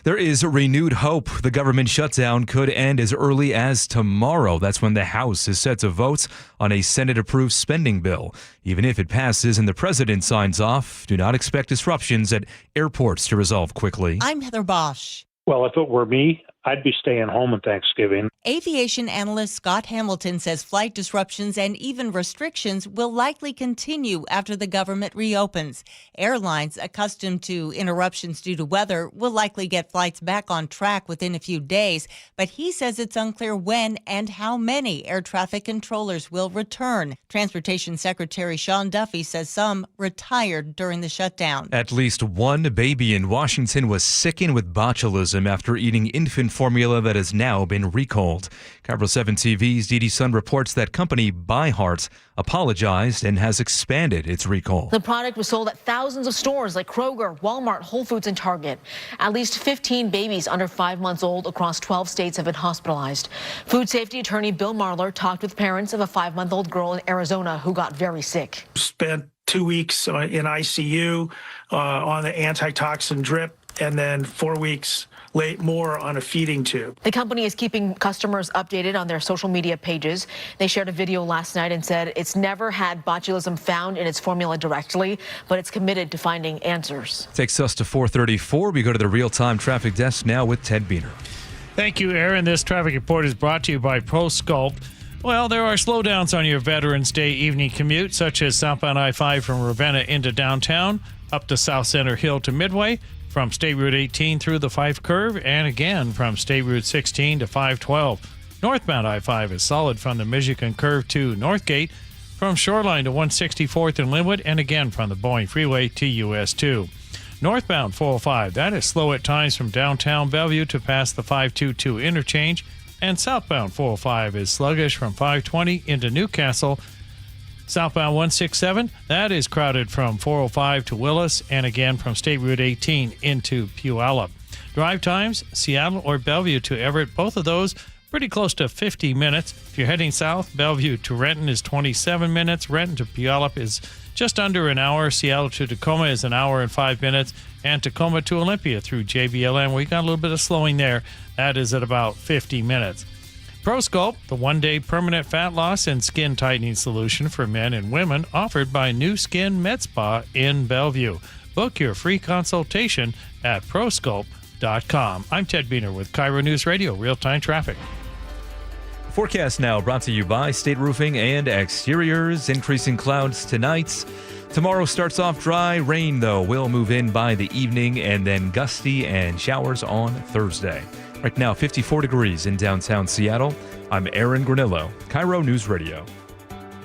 There is renewed hope the government shutdown could end as early as tomorrow. That's when the House is set to vote on a Senate-approved spending bill. Even if it passes and the president signs off, do not expect disruptions at airports to resolve quickly. I'm Heather Bosch. Well, if it were me, I'd be staying home on Thanksgiving. Aviation analyst Scott Hamilton says flight disruptions and even restrictions will likely continue after the government reopens. Airlines accustomed to interruptions due to weather will likely get flights back on track within a few days, but he says it's unclear when and how many air traffic controllers will return. Transportation Secretary Sean Duffy says some retired during the shutdown. At least one baby in Washington was sickened with botulism after eating infant formula that has now been recalled. KIRO 7 TV's Dee Dee Sun reports that company ByHeart apologized and has expanded its recall. The product was sold at thousands of stores like Kroger, Walmart, Whole Foods, and Target. At least 15 babies under 5 months old across 12 states have been hospitalized. Food safety attorney Bill Marler talked with parents of a 5-month-old girl in Arizona who got very sick. Spent 2 weeks in ICU on the antitoxin drip, and then 4 weeks more on a feeding tube. The company is keeping customers updated on their social media pages. They shared a video last night and said it's never had botulism found in its formula directly, but it's committed to finding answers. Takes us to 4:34. We go to the real-time traffic desk now with Ted Biener. Thank you, Aaron. This traffic report is brought to you by ProSculpt. Well, there are slowdowns on your Veterans Day evening commute, such as southbound I-5 from Ravenna into downtown, up to South Center Hill to Midway, from State Route 18 through the 5 curve, and again from State Route 16 to 512. Northbound I-5 is solid from the Michigan curve to Northgate, from Shoreline to 164th and Linwood, and again from the Boeing Freeway to US 2. Northbound 405, that is slow at times from downtown Bellevue to past the 522 interchange, and southbound 405 is sluggish from 520 into Newcastle. Southbound 167, that is crowded from 405 to Willis, and again from State Route 18 into Puyallup. Drive times, Seattle or Bellevue to Everett, both of those pretty close to 50 minutes. If you're heading south, Bellevue to Renton is 27 minutes. Renton to Puyallup is just under an hour. Seattle to Tacoma is an hour and 5 minutes. And Tacoma to Olympia through JBLM, we got a little bit of slowing there. That is at about 50 minutes. ProSculpt, the one-day permanent fat loss and skin tightening solution for men and women, offered by New Skin Med Spa in Bellevue. Book your free consultation at prosculpt.com. I'm Ted Biener with KIRO News Radio, real-time traffic. Forecast now brought to you by State Roofing and Exteriors. Increasing clouds tonight. Tomorrow starts off dry. Rain, though, will move in by the evening, and then gusty and showers on Thursday. Right now, 54 degrees in downtown Seattle. I'm Aaron Granillo, KIRO News Radio.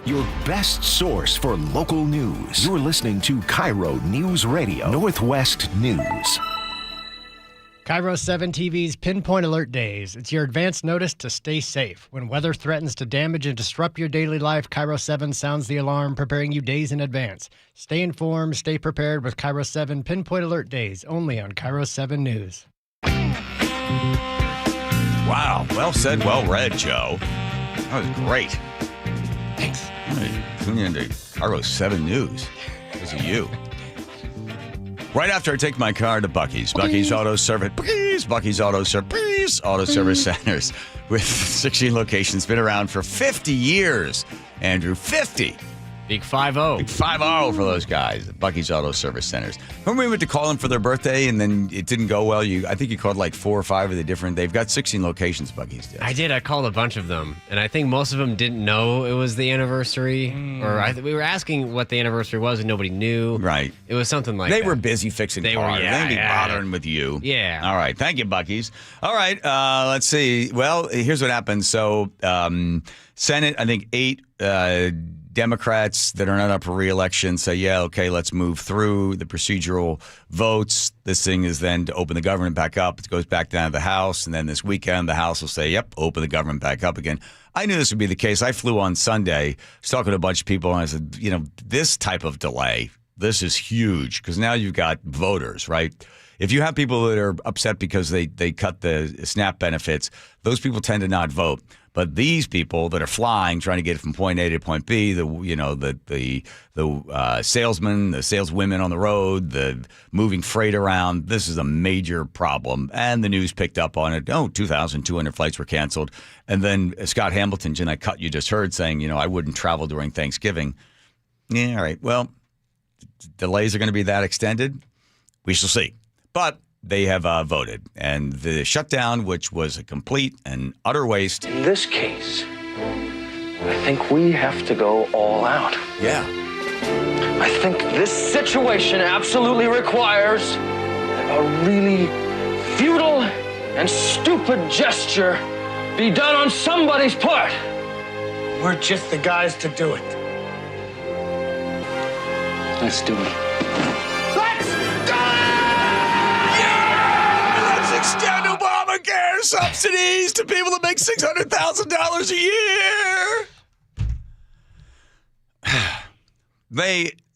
Your best source for local news. You're listening to KIRO News Radio, Northwest News. KIRO 7 TV's Pinpoint Alert Days. It's your advance notice to stay safe. When weather threatens to damage and disrupt your daily life, KIRO 7 sounds the alarm, preparing you days in advance. Stay informed, stay prepared with KIRO 7 Pinpoint Alert Days, only on KIRO 7 News. Wow. Well said, well read, Joe. That was great. Thanks. Tune in to KIRO 7 News. Because of you. Right after I take my car to Buc-ee's. Buc-ee's Auto Service. Buc-ee's Auto Service. Auto Service Centers with 16 locations. Been around for 50 years. Andrew, 50. Big 5-0. Big 5-0 for those guys at Buc-ee's Auto Service Centers. Remember we went to call them for their birthday and then it didn't go well? I think you called like 4 or 5 of the different. They've got 16 locations, Buc-ee's did. I did. I called a bunch of them. And I think most of them didn't know it was the anniversary. Or we were asking what the anniversary was and nobody knew. Right. It was something like that. They were busy fixing cars. They didn't be bothering with you. Yeah. All right. Thank you, Buc-ee's. All right. Let's see. Well, here's what happened. So, Senate, I think 8 Democrats that are not up for re-election say, yeah, okay, let's move through the procedural votes. This thing is then to open the government back up. It goes back down to the House, and then this weekend the House will say, yep, open the government back up again. I knew this would be the case. I flew on Sunday. I was talking to a bunch of people, and I said, this type of delay, this is huge, because now you've got voters, right? If you have people that are upset because they cut the SNAP benefits, those people tend to not vote. But these people that are flying, trying to get from point A to point B, the salesmen, the saleswomen on the road, the moving freight around, this is a major problem. And the news picked up on it. 2,200 flights were canceled. And then Scott Hamilton, Jen, I cut you just heard saying, I wouldn't travel during Thanksgiving. Yeah, all right. Well, delays are going to be that extended. We shall see. But they have voted. And the shutdown, which was a complete and utter waste. In this case, I think we have to go all out. Yeah. I think this situation absolutely requires a really futile and stupid gesture be done on somebody's part. We're just the guys to do it. Let's do it. Extend Obamacare! Obamacare subsidies to people that make $600,000 a year.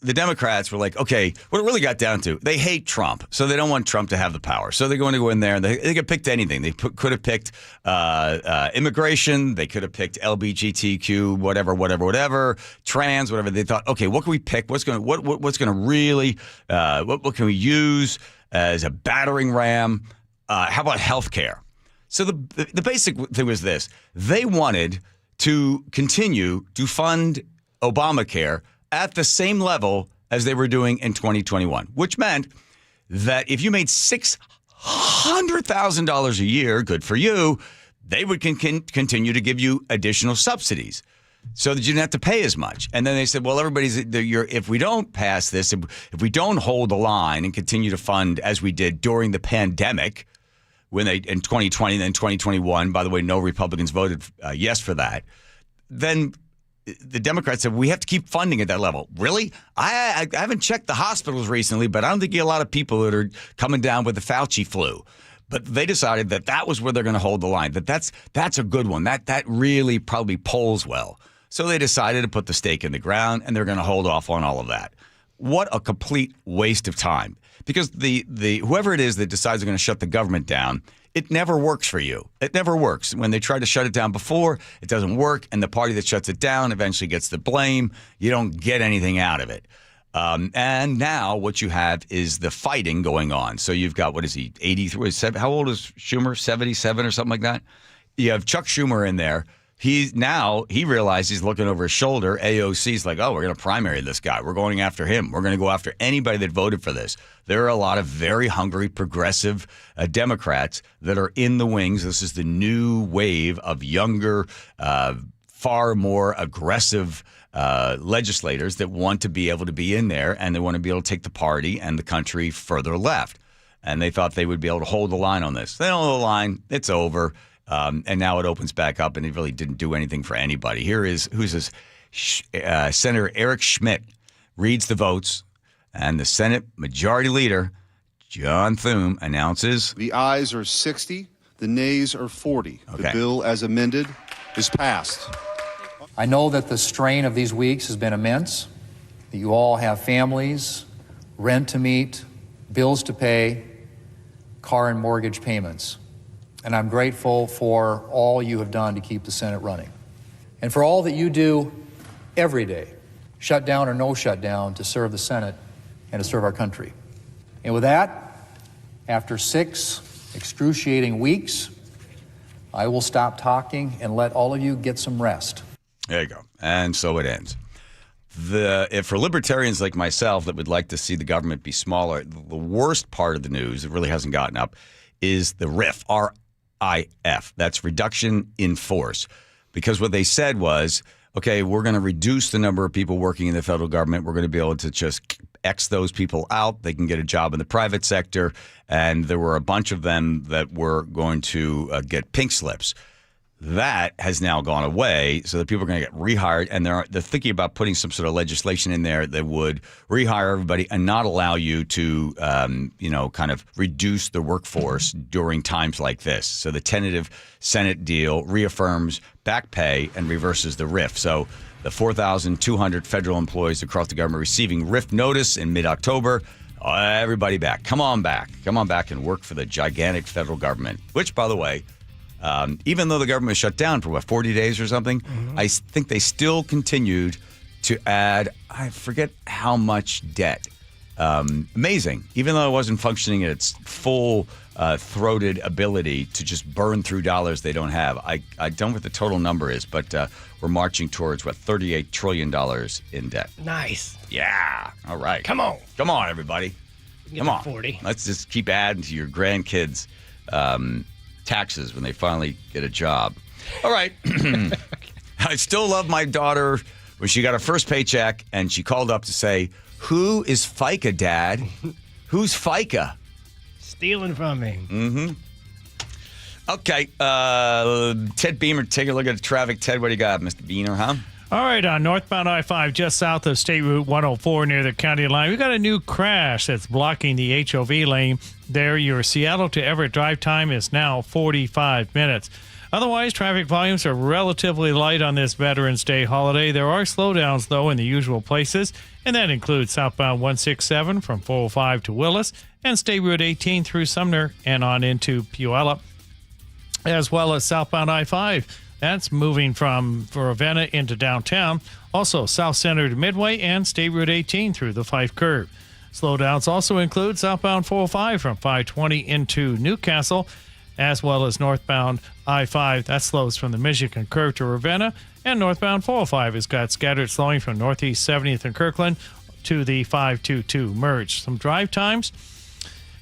The Democrats were like, okay, what it really got down to, they hate Trump, so they don't want Trump to have the power. So they're going to go in there and they could have picked anything. They could have picked immigration. They could have picked LGBTQ, whatever, trans, whatever. They thought, okay, what can we pick? What's going to really, what can we use as a battering ram? How about healthcare? So the basic thing was this. They wanted to continue to fund Obamacare at the same level as they were doing in 2021, which meant that if you made $600,000 a year, good for you, they would continue to give you additional subsidies so that you didn't have to pay as much. And then they said, well, if we don't pass this, if we don't hold the line and continue to fund as we did during the pandemic, in 2020 and then 2021, by the way, no Republicans voted yes for that, then the Democrats said, we have to keep funding at that level. Really? I haven't checked the hospitals recently, but I don't think you get a lot of people that are coming down with the Fauci flu. But they decided that was where they're going to hold the line, that's a good one. That really probably polls well. So they decided to put the stake in the ground, and they're going to hold off on all of that. What a complete waste of time. Because the whoever it is that decides they're going to shut the government down, it never works for you. It never works. When they tried to shut it down before, it doesn't work, and the party that shuts it down eventually gets the blame. You don't get anything out of it. And now what you have is the fighting going on. So you've got, what is he, 83? How old is Schumer? 77 or something like that? You have Chuck Schumer in there. He realized he's looking over his shoulder. AOC's like, oh, we're going to primary this guy. We're going after him. We're going to go after anybody that voted for this. There are a lot of very hungry, progressive Democrats that are in the wings. This is the new wave of younger, far more aggressive legislators that want to be able to be in there, and they want to be able to take the party and the country further left. And they thought they would be able to hold the line on this. They don't hold the line. It's over. And now it opens back up, and it really didn't do anything for anybody. Senator Eric Schmidt reads the votes, and the Senate Majority Leader, John Thune, announces the ayes are 60, the nays are 40. Okay. The bill as amended is passed. I know that the strain of these weeks has been immense, that you all have families, rent to meet, bills to pay, car and mortgage payments. And I'm grateful for all you have done to keep the Senate running. And for all that you do every day, shutdown or no shutdown, to serve the Senate and to serve our country. And with that, after 6 excruciating weeks, I will stop talking and let all of you get some rest. There you go. And so it ends. If for libertarians like myself that would like to see the government be smaller, the worst part of the news that really hasn't gotten up is the RIF, RIF. That's reduction in force. Because what they said was, okay, we're going to reduce the number of people working in the federal government. We're going to be able to just X those people out. They can get a job in the private sector. And there were a bunch of them that were going to get pink slips. That has now gone away, so that people are going to get rehired, and they're thinking about putting some sort of legislation in there that would rehire everybody and not allow you to, kind of reduce the workforce during times like this. So the tentative Senate deal reaffirms back pay and reverses the RIF. So the 4,200 federal employees across the government receiving RIF notice in mid-October. Everybody back. Come on back and work for the gigantic federal government, which, by the way, even though the government was shut down for 40 days or something, I think they still continued to add, I forget how much debt. Amazing. Even though it wasn't functioning at its full throated ability to just burn through dollars they don't have. I don't know what the total number is, but we're marching towards, $38 trillion in debt. Nice. Yeah. All right. Come on. Come on, everybody. Come on. 40. Let's just keep adding to your grandkids' taxes when they finally get a job. All right. I still love my daughter when she got her first paycheck and she called up to say, "Who is FICA, Dad? Who's FICA?" Stealing from me. Mm-hmm. Okay. Ted Beamer, take a look at the traffic. Ted, what do you got, Mr. Beamer, huh? All right, on northbound I-5, just south of State Route 104 near the county line, we got a new crash that's blocking the HOV lane. There, your Seattle to Everett drive time is now 45 minutes. Otherwise, traffic volumes are relatively light on this Veterans Day holiday. There are slowdowns, though, in the usual places, and that includes southbound 167 from 405 to Willis and State Route 18 through Sumner and on into Puyallup, as well as southbound I-5. That's moving from Ravenna into downtown. Also, South Center to Midway and State Route 18 through the Fife Curve. Slowdowns also include southbound 405 from 520 into Newcastle, as well as northbound I-5. That slows from the Michigan Curve to Ravenna. And northbound 405 has got scattered slowing from Northeast 70th and Kirkland to the 522 merge. Some drive times.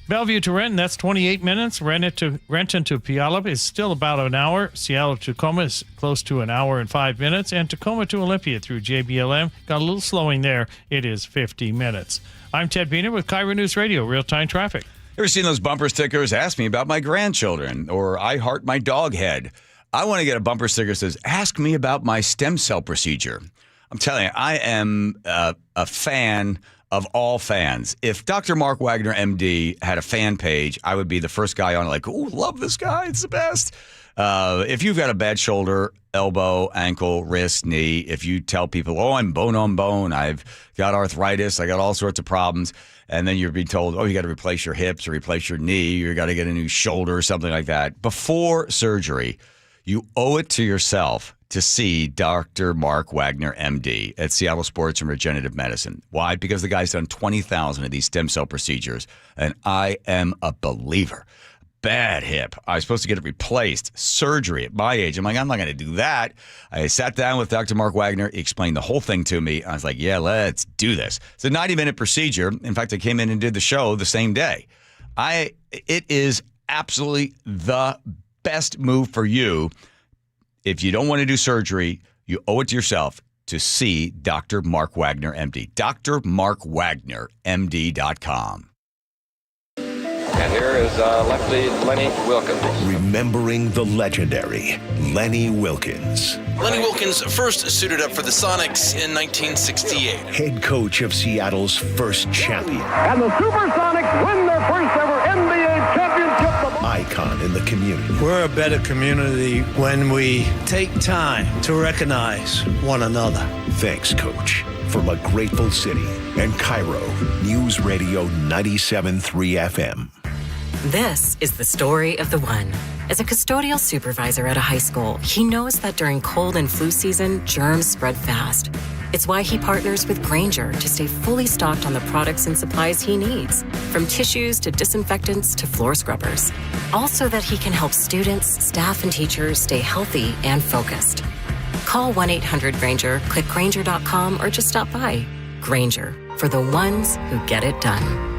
Bellevue to Renton, that's 28 minutes. Renton to Puyallup is still about an hour. Seattle to Tacoma is close to an hour and 5 minutes. And Tacoma to Olympia through JBLM, got a little slowing there. It is 50 minutes. I'm Ted Beener with KIRO News Radio, real-time traffic. Ever seen those bumper stickers? Ask me about my grandchildren, or I heart my dog head. I want to get a bumper sticker that says, ask me about my stem cell procedure. I'm telling you, I am a fan of all fans. If Dr. Mark Wagner, MD, had a fan page, I would be the first guy on it, like, oh, love this guy. It's the best. If you've got a bad shoulder, elbow, ankle, wrist, knee, if you tell people, oh, I'm bone on bone, I've got arthritis, I got all sorts of problems, and then you're being told, oh, you got to replace your hips or replace your knee, you got to get a new shoulder or something like that. Before surgery, you owe it to yourself to see Dr. Mark Wagner, MD, at Seattle Sports and Regenerative Medicine. Why? Because the guy's done 20,000 of these stem cell procedures, and I am a believer. Bad hip. I was supposed to get it replaced. Surgery at my age. I'm like, I'm not going to do that. I sat down with Dr. Mark Wagner. He explained the whole thing to me. I was like, yeah, let's do this. It's a 90-minute procedure. In fact, I came in and did the show the same day. It is absolutely the best move for you. If you don't want to do surgery, you owe it to yourself to see Dr. Mark Wagner, MD. drmarkwagnermd.com. And here is lefty Lenny Wilkens. Remembering the legendary Lenny Wilkens. Lenny Wilkens first suited up for the Sonics in 1968. Head coach of Seattle's first champion. And the Supersonics win their first ever NBA championship. Icon in the community. We're a better community when we take time to recognize one another. Thanks, Coach. From a grateful city and KIRO News Radio 97.3 FM. This is the story of the one. As a custodial supervisor at a high school, he knows that during cold and flu season, germs spread fast. It's why he partners with Grainger to stay fully stocked on the products and supplies he needs, from tissues to disinfectants to floor scrubbers. All so that he can help students, staff, and teachers stay healthy and focused. Call 1-800-GRAINGER, click Grainger.com, or just stop by. Grainger, for the ones who get it done.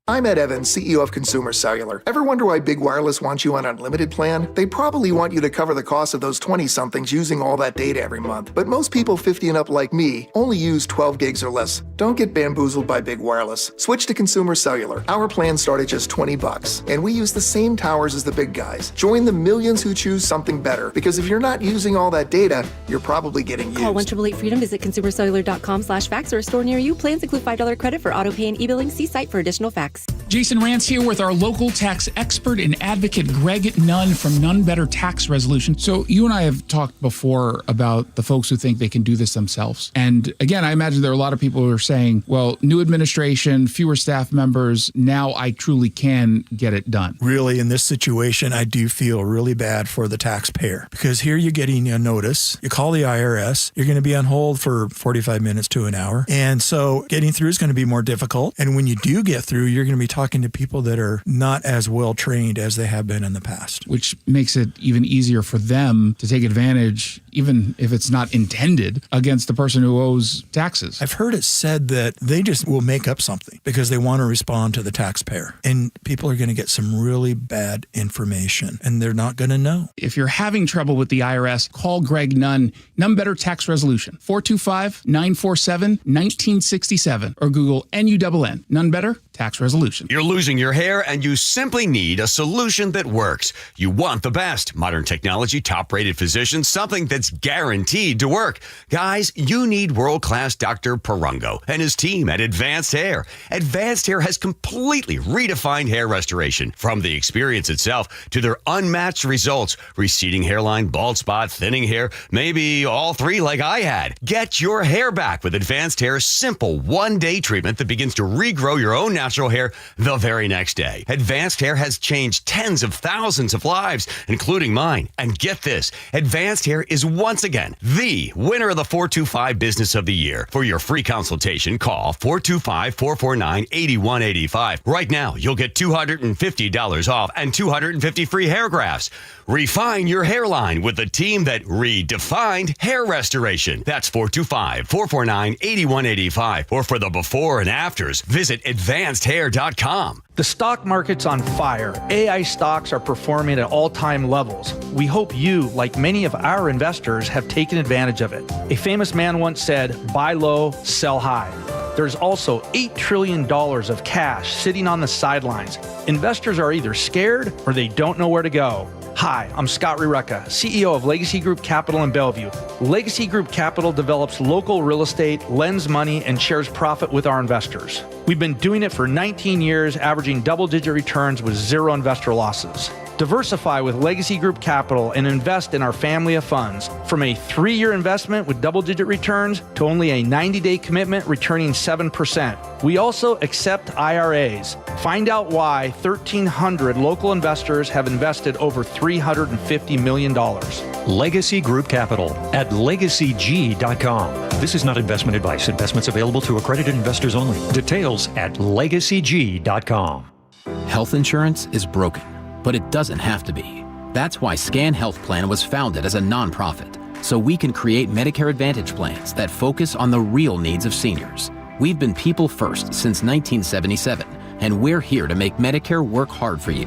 I'm Ed Evans, CEO of Consumer Cellular. Ever wonder why Big Wireless wants you on an unlimited plan? They probably want you to cover the cost of those 20-somethings using all that data every month. But most people 50 and up like me only use 12 gigs or less. Don't get bamboozled by Big Wireless. Switch to Consumer Cellular. Our plans start at just $20, and we use the same towers as the big guys. Join the millions who choose something better, because if you're not using all that data, you're probably getting used. Call 1-888-FREEDOM, visit consumercellular.com/facts or a store near you. Plans include $5 credit for auto pay and e-billing. See site for additional facts. Jason Rance here with our local tax expert and advocate Greg Nunn from None Better Tax Resolution. So you and I have talked before about the folks who think they can do this themselves. And again, I imagine there are a lot of people who are saying, well, new administration, fewer staff members, now I truly can get it done. Really, in this situation, I do feel really bad for the taxpayer, because here you're getting a notice, you call the IRS, you're going to be on hold for 45 minutes to an hour. And so getting through is going to be more difficult. And when you do get through, you're going to be talking to people that are not as well trained as they have been in the past. Which makes it even easier for them to take advantage, even if it's not intended, against the person who owes taxes. I've heard it said that they just will make up something because they want to respond to the taxpayer. And people are going to get some really bad information, and they're not going to know. If you're having trouble with the IRS, call Greg Nunn, None Better Tax Resolution, 425-947-1967, or Google NUNN. None Better tax resolution. You're losing your hair and you simply need a solution that works. You want the best. Modern technology, top-rated physicians, something that's guaranteed to work. Guys, you need world-class Dr. Perungo and his team at Advanced Hair. Advanced Hair has completely redefined hair restoration. From the experience itself to their unmatched results. Receding hairline, bald spot, thinning hair, maybe all three like I had. Get your hair back with Advanced Hair's simple one-day treatment that begins to regrow your own natural hair the very next day. Advanced Hair has changed tens of thousands of lives, including mine. And get this, Advanced Hair is once again the winner of the 425 Business of the Year. For your free consultation, call 425-449-8185. Right now, you'll get $250 off and 250 free hair grafts. Refine your hairline with the team that redefined hair restoration. That's 425-449-8185. Or for the before and afters, visit advancedhair.com. The stock market's on fire. AI stocks are performing at all-time levels. We hope you, like many of our investors, have taken advantage of it. A famous man once said, buy low, sell high. There's also $8 trillion of cash sitting on the sidelines. Investors are either scared or they don't know where to go. Hi, I'm Scott Rireka, CEO of Legacy Group Capital in Bellevue. Legacy Group Capital develops local real estate, lends money, and shares profit with our investors. We've been doing it for 19 years, averaging double-digit returns with zero investor losses. Diversify with Legacy Group Capital and invest in our family of funds. From a 3-year investment with double-digit returns to only a 90-day commitment returning 7%. We also accept IRAs. Find out why 1,300 local investors have invested over $350 million. Legacy Group Capital at legacyg.com. This is not investment advice. Investments available to accredited investors only. Details at legacyg.com. Health insurance is broken, but it doesn't have to be. That's why Scan Health Plan was founded as a nonprofit, so we can create Medicare Advantage plans that focus on the real needs of seniors. We've been people first since 1977, and we're here to make Medicare work hard for you,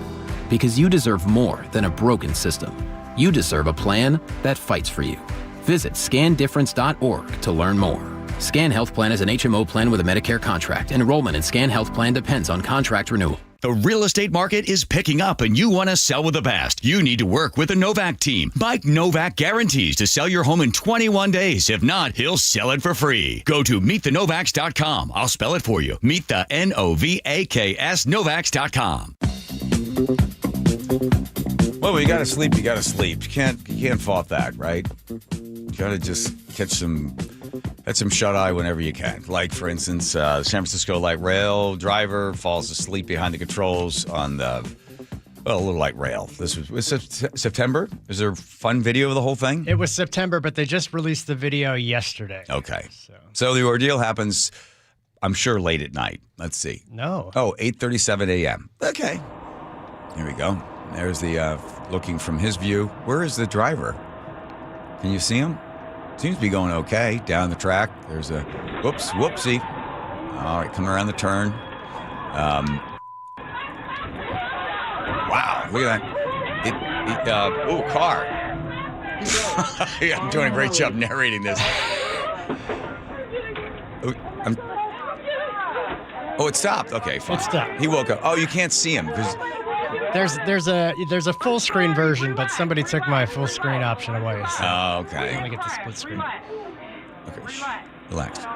because you deserve more than a broken system. You deserve a plan that fights for you. Visit scandifference.org to learn more. Scan Health Plan is an HMO plan with a Medicare contract. Enrollment in Scan Health Plan depends on contract renewal. The real estate market is picking up and you want to sell with the best. You need to work with the Novak team. Mike Novak guarantees to sell your home in 21 days. If not, he'll sell it for free. Go to meetthenovaks.com. I'll spell it for you. Meet the Novaks Novaks.com. Well, when you got to sleep, you got to sleep. You can't fault that, right? You got to just get some shut-eye whenever you can. Like, for instance, the San Francisco light rail driver falls asleep behind the controls on the, well, a little light rail. This was September? Is there a fun video of the whole thing? It was September, but they just released the video yesterday. Okay. So the ordeal happens, I'm sure, late at night. Let's see. No. Oh, 8:37 a.m. Okay. Here we go. There's the, looking from his view. Where is the driver? Can you see him? Seems to be going okay down the track. There's a whoopsie. All right, coming around the turn. Wow, look at that. Car. I'm doing a great job narrating this. It stopped. Okay, fine. It stopped. He woke up. Oh, you can't see him because there's a full screen version, but somebody took my full screen option away. So okay. I want to get the split screen. Okay, relax.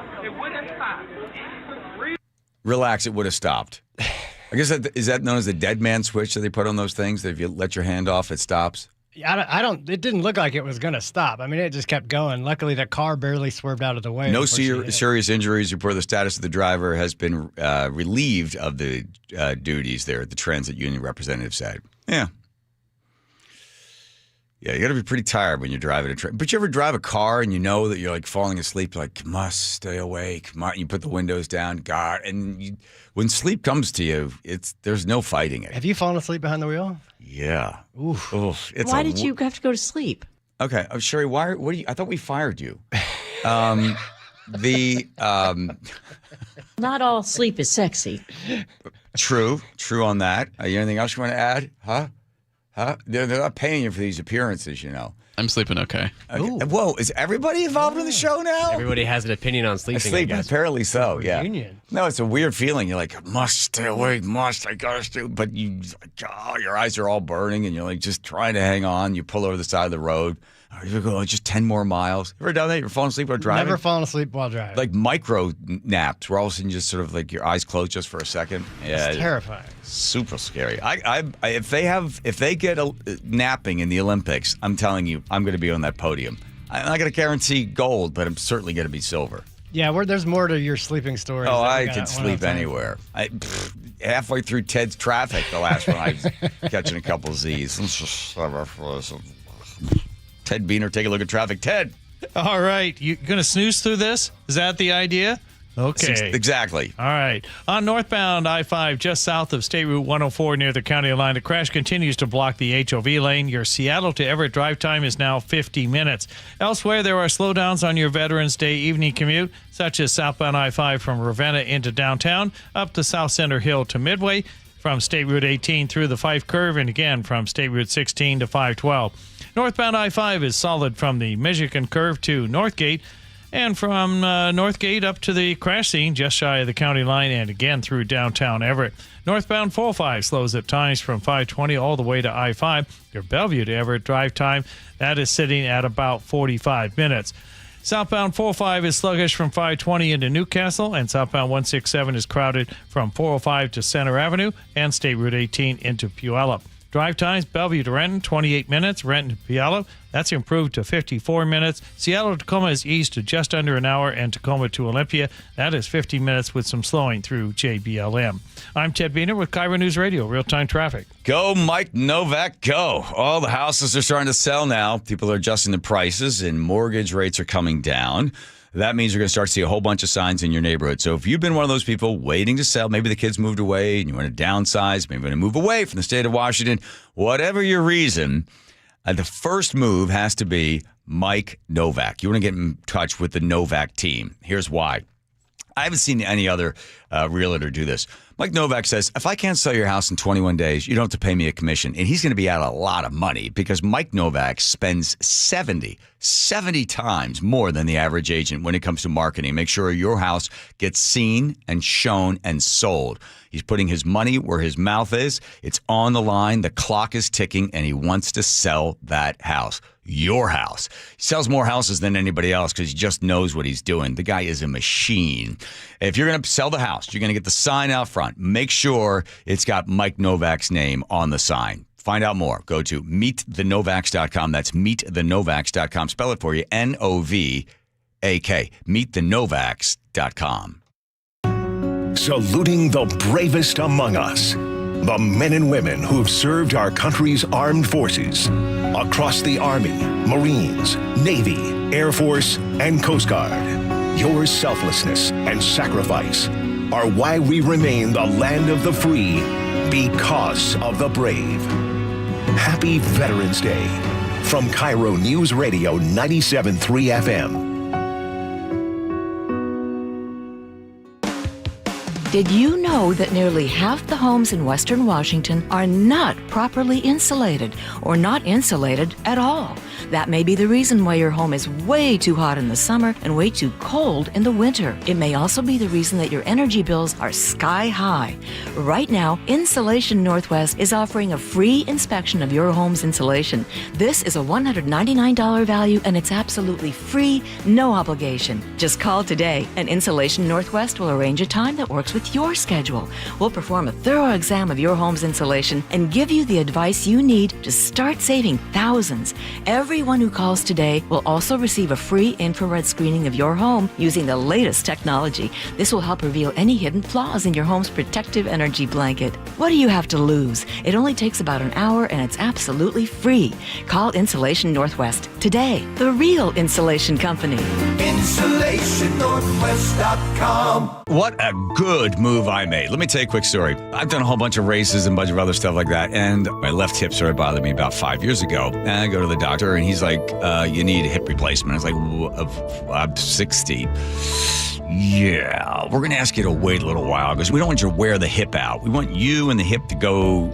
Relax. It would have stopped. I guess is that known as the dead man switch that they put on those things? That if you let your hand off, it stops. I don't. It didn't look like it was going to stop. I mean, it just kept going. Luckily, the car barely swerved out of the way. No serious injuries reported. The status of the driver has been relieved of the duties there. The transit union representative said, "Yeah, you got to be pretty tired when you're driving a train. But you ever drive a car and you know that you're like falling asleep? Like, must stay awake. You put the windows down, God. And when sleep comes to you, there's no fighting it. Have you fallen asleep behind the wheel? Yeah. Oof. Why did you have to go to sleep? Okay, Sherry. What do you? I thought we fired you. Not all sleep is sexy. True on that. Anything else you want to add? Huh? They're not paying you for these appearances, you know. I'm sleeping okay. Whoa, is everybody involved in the show now? Everybody has an opinion on sleeping, I guess. Apparently so, yeah. Reunion. No, it's a weird feeling. You're like, must stay awake, I gotta stay. But your eyes are all burning and you're like just trying to hang on. You pull over the side of the road. You're going just 10 more miles. Ever done that? You're falling asleep while driving? Never fallen asleep while driving. Like micro naps where all of a sudden just sort of like your eyes close just for a second. Yeah, it's terrifying. Super scary. If they get napping in the Olympics, I'm telling you, I'm going to be on that podium. I'm not going to guarantee gold, but I'm certainly going to be silver. Yeah, there's more to your sleeping story. Oh, I could sleep anywhere. Halfway through Ted's Traffic, the last one, I was catching a couple Z's. Ted Beener, take a look at traffic. Ted. All right. You going to snooze through this? Is that the idea? Okay. Exactly. All right. On northbound I-5, just south of State Route 104 near the county line, the crash continues to block the HOV lane. Your Seattle to Everett drive time is now 50 minutes. Elsewhere, there are slowdowns on your Veterans Day evening commute, such as southbound I-5 from Ravenna into downtown, up to South Center Hill to Midway, from State Route 18 through the Fife Curve, and again from State Route 16 to 512. Northbound I-5 is solid from the Michigan Curve to Northgate, and from Northgate up to the crash scene just shy of the county line, and again through downtown Everett. Northbound 405 slows at times from 520 all the way to I-5. Your Bellevue to Everett drive time, that is sitting at about 45 minutes. Southbound 405 is sluggish from 520 into Newcastle, and southbound 167 is crowded from 405 to Center Avenue and State Route 18 into Puyallup. Drive times, Bellevue to Renton, 28 minutes. Renton to Puyallup, that's improved to 54 minutes. Seattle to Tacoma is eased to just under an hour, and Tacoma to Olympia, that is 50 minutes with some slowing through JBLM. I'm Ted Beener with KIRO News Radio, real-time traffic. Go, Mike Novak, go. All the houses are starting to sell now. People are adjusting the prices, and mortgage rates are coming down. That means you're going to start to see a whole bunch of signs in your neighborhood. So if you've been one of those people waiting to sell, maybe the kids moved away and you want to downsize, maybe you want to move away from the state of Washington, whatever your reason, the first move has to be Mike Novak. You want to get in touch with the Novak team. Here's why. I haven't seen any other realtor do this. Mike Novak says, if I can't sell your house in 21 days, you don't have to pay me a commission. And he's going to be out a lot of money because Mike Novak spends 70 times more than the average agent when it comes to marketing. Make sure your house gets seen and shown and sold. He's putting his money where his mouth is. It's on the line. The clock is ticking, and he wants to sell that house. Your house. He sells more houses than anybody else because he just knows what he's doing. The guy is a machine. If you're going to sell the house, you're going to get the sign out front. Make sure it's got Mike Novak's name on the sign. Find out more. Go to meetthenovaks.com. That's meetthenovaks.com. Spell it for you. Novak. Meetthenovaks.com. Saluting the bravest among us. The men and women who have served our country's armed forces across the Army, Marines, Navy, Air Force, and Coast Guard. Your selflessness and sacrifice are why we remain the land of the free because of the brave. Happy Veterans Day from KIRO News Radio 97.3 FM. Did you know that nearly half the homes in Western Washington are not properly insulated or not insulated at all? That may be the reason why your home is way too hot in the summer and way too cold in the winter. It may also be the reason that your energy bills are sky high. Right now, Insulation Northwest is offering a free inspection of your home's insulation. This is a $199 value and it's absolutely free, no obligation. Just call today and Insulation Northwest will arrange a time that works with your schedule. We'll perform a thorough exam of your home's insulation and give you the advice you need to start saving thousands. Everyone who calls today will also receive a free infrared screening of your home using the latest technology. This will help reveal any hidden flaws in your home's protective energy blanket. What do you have to lose? It only takes about an hour and it's absolutely free. Call Insulation Northwest today, the real insulation company. InsulationNorthwest.com. What a good move I made. Let me tell you a quick story. I've done a whole bunch of races and a bunch of other stuff like that, and my left hip started bothering me about 5 years ago. And I go to the doctor, and he's like, you need a hip replacement. I was like, I'm 60. Yeah, we're going to ask you to wait a little while because we don't want you to wear the hip out. We want you and the hip to go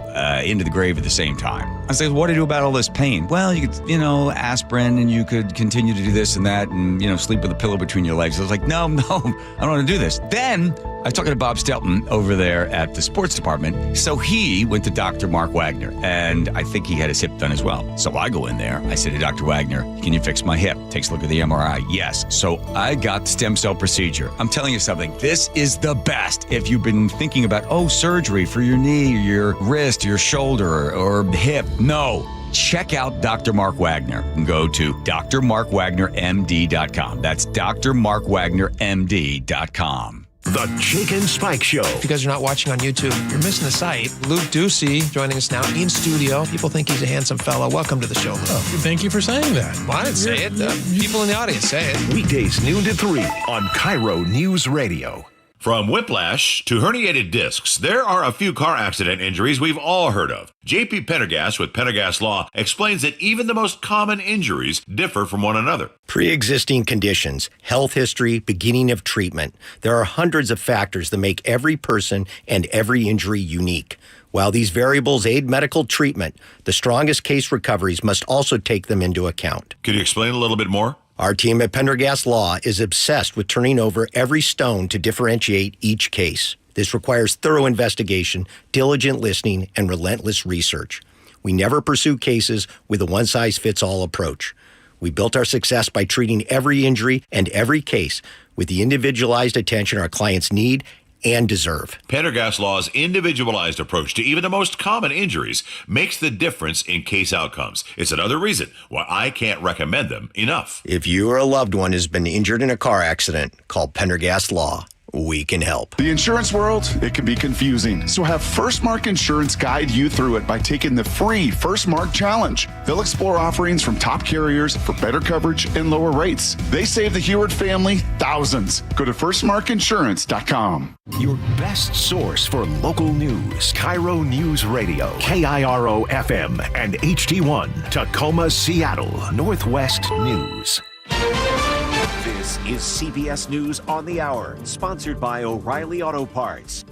into the grave at the same time. I said, what do you do about all this pain? Well, you could, aspirin, and you could continue to do this and that and, sleep with a pillow between your legs. I was like, no, I don't want to do this. Then I was talking to Bob Stelton over there at the sports department. So he went to Dr. Mark Wagner, and I think he had his hip done as well. So I go in there. I said to Dr. Wagner, can you fix my hip? Takes a look at the MRI. Yes. So I got the stem cell procedure. I'm telling you something. This is the best. If you've been thinking about, surgery for your knee, your wrist, your shoulder, or hip, no. Check out Dr. Mark Wagner and go to drmarkwagnermd.com. That's drmarkwagnermd.com. The Jake and Spike Show. If you guys are not watching on YouTube, you're missing the sight. Luke Ducey joining us now in studio. People think he's a handsome fellow. Welcome to the show, Luke. Oh, thank you for saying that. Well, I didn't say it. People in the audience say it. Weekdays noon to 3 on KIRO News Radio. From whiplash to herniated discs, there are a few car accident injuries we've all heard of. JP Pendergast with Pendergast Law explains that even the most common injuries differ from one another. Pre-existing conditions, health history, beginning of treatment. There are hundreds of factors that make every person and every injury unique. While these variables aid medical treatment, the strongest case recoveries must also take them into account. Could you explain a little bit more? Our team at Pendergast Law is obsessed with turning over every stone to differentiate each case. This requires thorough investigation, diligent listening, and relentless research. We never pursue cases with a one-size-fits-all approach. We built our success by treating every injury and every case with the individualized attention our clients need and deserve. Pendergast Law's individualized approach to even the most common injuries makes the difference in case outcomes. It's another reason why I can't recommend them enough. If you or a loved one has been injured in a car accident, call Pendergast Law. We can help. The insurance world, it can be confusing. So have First Mark Insurance guide you through it by taking the free First Mark Challenge. They'll explore offerings from top carriers for better coverage and lower rates. They save the Heward family thousands. Go to firstmarkinsurance.com. Your best source for local news. KIRO News Radio. KIRO FM and HD1. Tacoma, Seattle. Northwest News. This is CBS News on the Hour, sponsored by O'Reilly Auto Parts.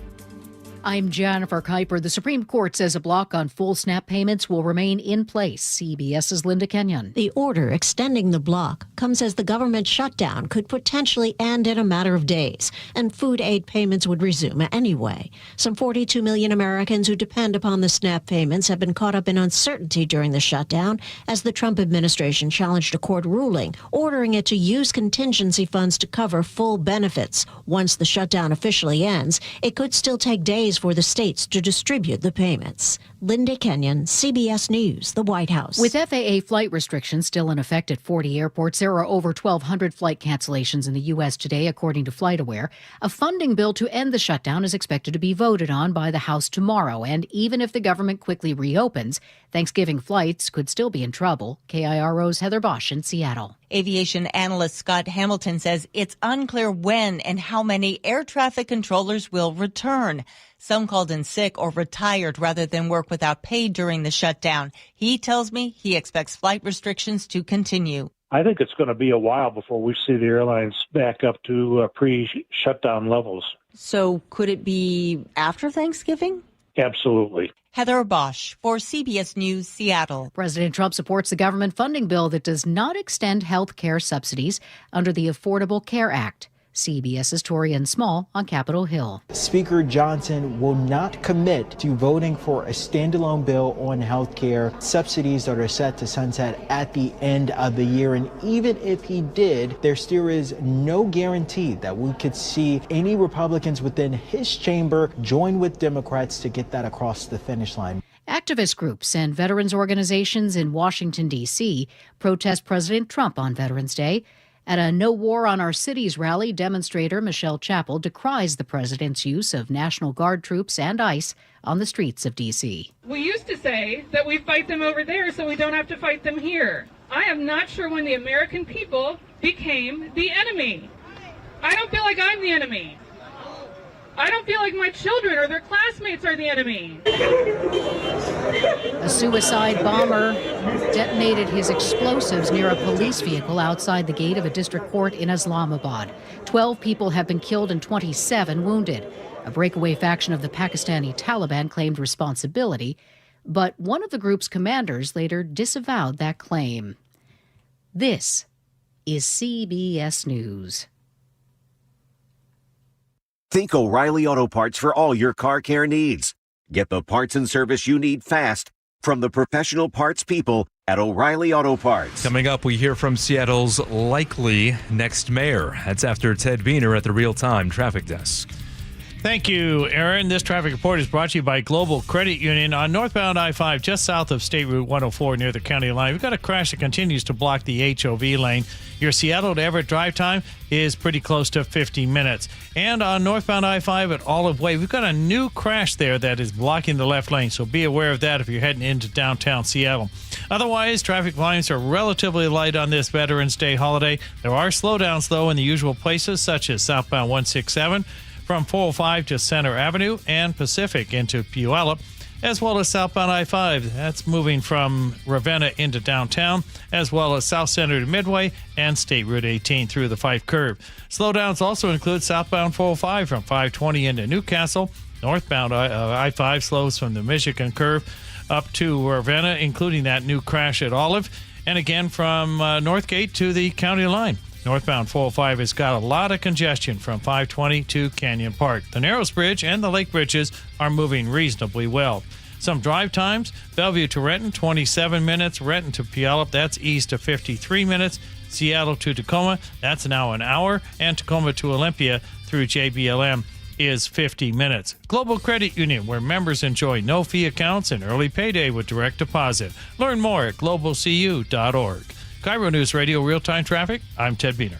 I'm Jennifer Kuiper. The Supreme Court says a block on full SNAP payments will remain in place. CBS's Linda Kenyon. The order extending the block comes as the government shutdown could potentially end in a matter of days, and food aid payments would resume anyway. Some 42 million Americans who depend upon the SNAP payments have been caught up in uncertainty during the shutdown as the Trump administration challenged a court ruling ordering it to use contingency funds to cover full benefits. Once the shutdown officially ends, it could still take days for the states to distribute the payments. Linda Kenyon, CBS News, the White House. With FAA flight restrictions still in effect at 40 airports, there are over 1,200 flight cancellations in the U.S. today, according to FlightAware. A funding bill to end the shutdown is expected to be voted on by the House tomorrow. And even if the government quickly reopens, Thanksgiving flights could still be in trouble. KIRO's Heather Bosch in Seattle. Aviation analyst Scott Hamilton says it's unclear when and how many air traffic controllers will return. Some called in sick or retired rather than work without pay during the shutdown. He tells me he expects flight restrictions to continue. I think it's going to be a while before we see the airlines back up to pre-shutdown levels. So could it be after Thanksgiving? Absolutely. Heather Bosch for CBS News, Seattle. President Trump supports the government funding bill that does not extend health care subsidies under the Affordable Care Act. CBS's Torian Small on Capitol Hill. Speaker Johnson will not commit to voting for a standalone bill on health care subsidies that are set to sunset at the end of the year. And even if he did, there still is no guarantee that we could see any Republicans within his chamber join with Democrats to get that across the finish line. Activist groups and veterans organizations in Washington, D.C. protest President Trump on Veterans Day. At a No War on Our Cities rally, demonstrator Michelle Chappell decries the president's use of National Guard troops and ICE on the streets of D.C. We used to say that we fight them over there so we don't have to fight them here. I am not sure when the American people became the enemy. I don't feel like I'm the enemy. I don't feel like my children or their classmates are the enemy. A suicide bomber detonated his explosives near a police vehicle outside the gate of a district court in Islamabad. 12 people have been killed and 27 wounded. A breakaway faction of the Pakistani Taliban claimed responsibility, but one of the group's commanders later disavowed that claim. This is CBS News. Think O'Reilly Auto Parts for all your car care needs. Get the parts and service you need fast from the professional parts people at O'Reilly Auto Parts. Coming up, we hear from Seattle's likely next mayor. That's after Ted Beener at the Real Time Traffic Desk. Thank you, Aaron. This traffic report is brought to you by Global Credit Union on northbound I-5, just south of State Route 104 near the county line. We've got a crash that continues to block the HOV lane. Your Seattle to Everett drive time is pretty close to 50 minutes. And on northbound I-5 at Olive Way, we've got a new crash there that is blocking the left lane, so be aware of that if you're heading into downtown Seattle. Otherwise, traffic volumes are relatively light on this Veterans Day holiday. There are slowdowns, though, in the usual places, such as southbound 167, from 405 to Center Avenue and Pacific into Puyallup, as well as southbound I-5. That's moving from Ravenna into downtown, as well as South Center to Midway and State Route 18 through the Fife Curve. Slowdowns also include southbound 405 from 520 into Newcastle. Northbound I-5 slows from the Michigan Curve up to Ravenna, including that new crash at Olive, and again from Northgate to the county line. Northbound 405 has got a lot of congestion from 520 to Canyon Park. The Narrows Bridge and the Lake Bridges are moving reasonably well. Some drive times: Bellevue to Renton, 27 minutes. Renton to Puyallup, that's east of 53 minutes. Seattle to Tacoma, that's now an hour. And Tacoma to Olympia through JBLM is 50 minutes. Global Credit Union, where members enjoy no-fee accounts and early payday with direct deposit. Learn more at globalcu.org. KIRO News Radio Real-Time Traffic, I'm Ted Beener.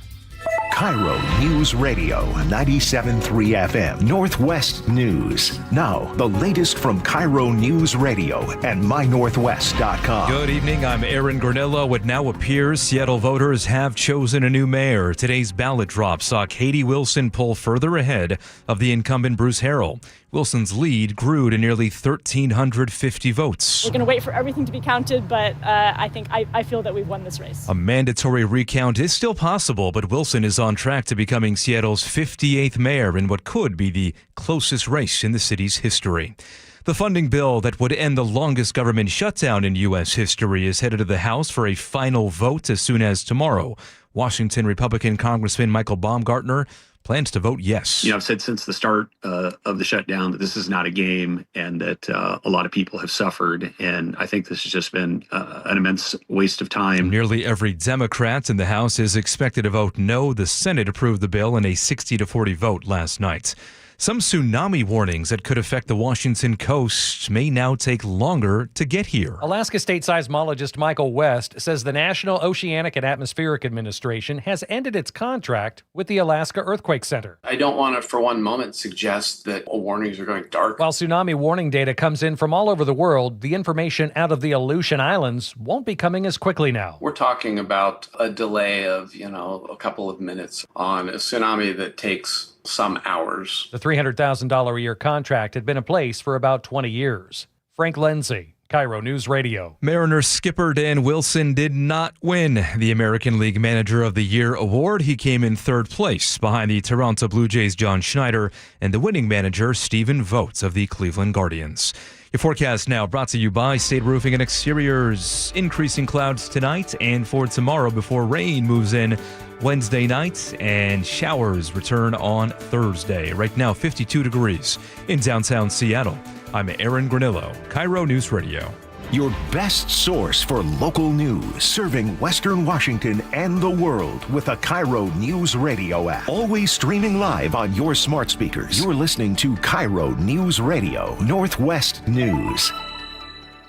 KIRO News Radio 97.3 FM Northwest News. Now, the latest from KIRO News Radio and mynorthwest.com. Good evening. I'm Aaron Granillo. It now appears Seattle voters have chosen a new mayor. Today's ballot drop saw Katie Wilson pull further ahead of the incumbent Bruce Harrell. Wilson's lead grew to nearly 1,350 votes. We're going to wait for everything to be counted, but I feel that we've won this race. A mandatory recount is still possible, but Wilson is on track to becoming Seattle's 58th mayor in what could be the closest race in the city's history. The funding bill that would end the longest government shutdown in U.S. history is headed to the House for a final vote as soon as tomorrow. Washington Republican Congressman Michael Baumgartner plans to vote yes. I've said since the start of the shutdown that this is not a game and that a lot of people have suffered. And I think this has just been an immense waste of time. Nearly every Democrat in the House is expected to vote no. The Senate approved the bill in a 60-40 vote last night. Some tsunami warnings that could affect the Washington coast may now take longer to get here. Alaska state seismologist Michael West says the National Oceanic and Atmospheric Administration has ended its contract with the Alaska Earthquake Center. I don't want to for one moment suggest that warnings are going dark. While tsunami warning data comes in from all over the world, the information out of the Aleutian Islands won't be coming as quickly now. We're talking about a delay of, a couple of minutes on a tsunami that takes some hours. The $300,000 a year contract had been in place for about 20 years. Frank Lindsay, KIRO News Radio. Mariners skipper Dan Wilson did not win the American League Manager of the Year award. He came in third place behind the Toronto Blue Jays' John Schneider and the winning manager Stephen Vogt of the Cleveland Guardians. Your forecast now brought to you by State Roofing and Exteriors. Increasing clouds tonight and for tomorrow before rain moves in Wednesday night and showers return on Thursday. Right now, 52 degrees in downtown Seattle. I'm Aaron Granillo, KIRO News Radio. Your best source for local news, serving Western Washington and the world with a KIRO News Radio app. Always streaming live on your smart speakers. You're listening to KIRO News Radio, Northwest News.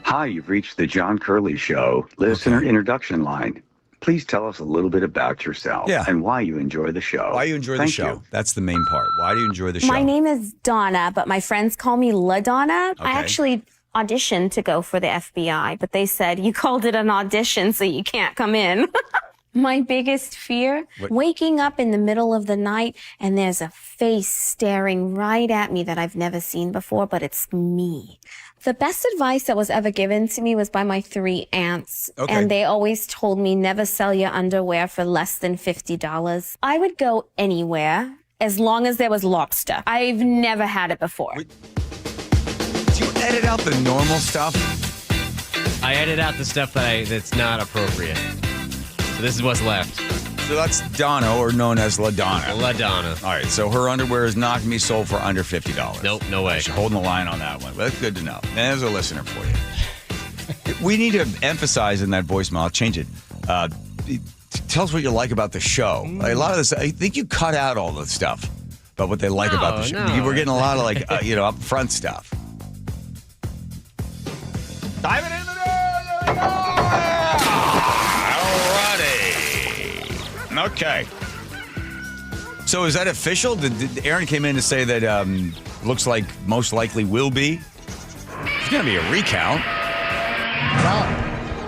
Hi, you've reached the John Curley Show listener introduction line. Please tell us a little bit about yourself and why you enjoy the show. Why you enjoy the show. That's the main part. Why do you enjoy the show? My name is Donna, but my friends call me La Donna. Okay. I actually auditioned to go for the FBI, but they said you called it an audition, so you can't come in. My biggest fear? What? Waking up in the middle of the night and there's a face staring right at me that I've never seen before, but it's me. The best advice that was ever given to me was by my 3 aunts. Okay. And they always told me never sell your underwear for less than $50. I would go anywhere as long as there was lobster. I've never had it before. Do you edit out the normal stuff? I edit out the stuff that's not appropriate. So this is what's left. So that's Donna, or known as LaDonna. LaDonna. All right, so her underwear is not going to be sold for under $50. Nope, no way. She's holding the line on that one. But that's good to know. And there's a listener for you. We need to emphasize in that voicemail, change it. Tell us what you like about the show. Like, a lot of this, I think you cut out all the stuff about what they like about the show. No. We're getting a lot of upfront stuff. Dive it in the door! There we go! Alrighty. Okay. So is that official? Did Aaron came in to say that looks like most likely will be? It's going to be a recount. Well,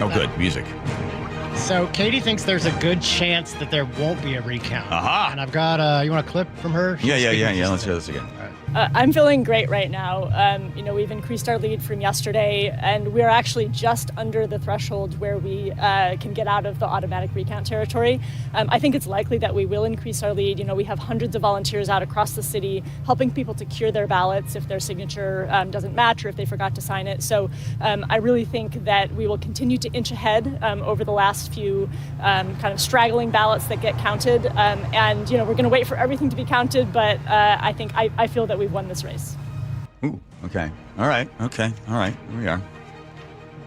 oh, good. Music. So Katie thinks there's a good chance that there won't be a recount. Aha. And I've got, you want a clip from her? Yeah. Let's hear this again. I'm feeling great right now. We've increased our lead from yesterday, and we're actually just under the threshold where we can get out of the automatic recount territory. I think it's likely that we will increase our lead. We have hundreds of volunteers out across the city helping people to cure their ballots if their signature doesn't match or if they forgot to sign it. So I really think that we will continue to inch ahead over the last few kind of straggling ballots that get counted. We're going to wait for everything to be counted, but I feel that we've won this race. Ooh, okay. All right. Okay. All right. Here we are.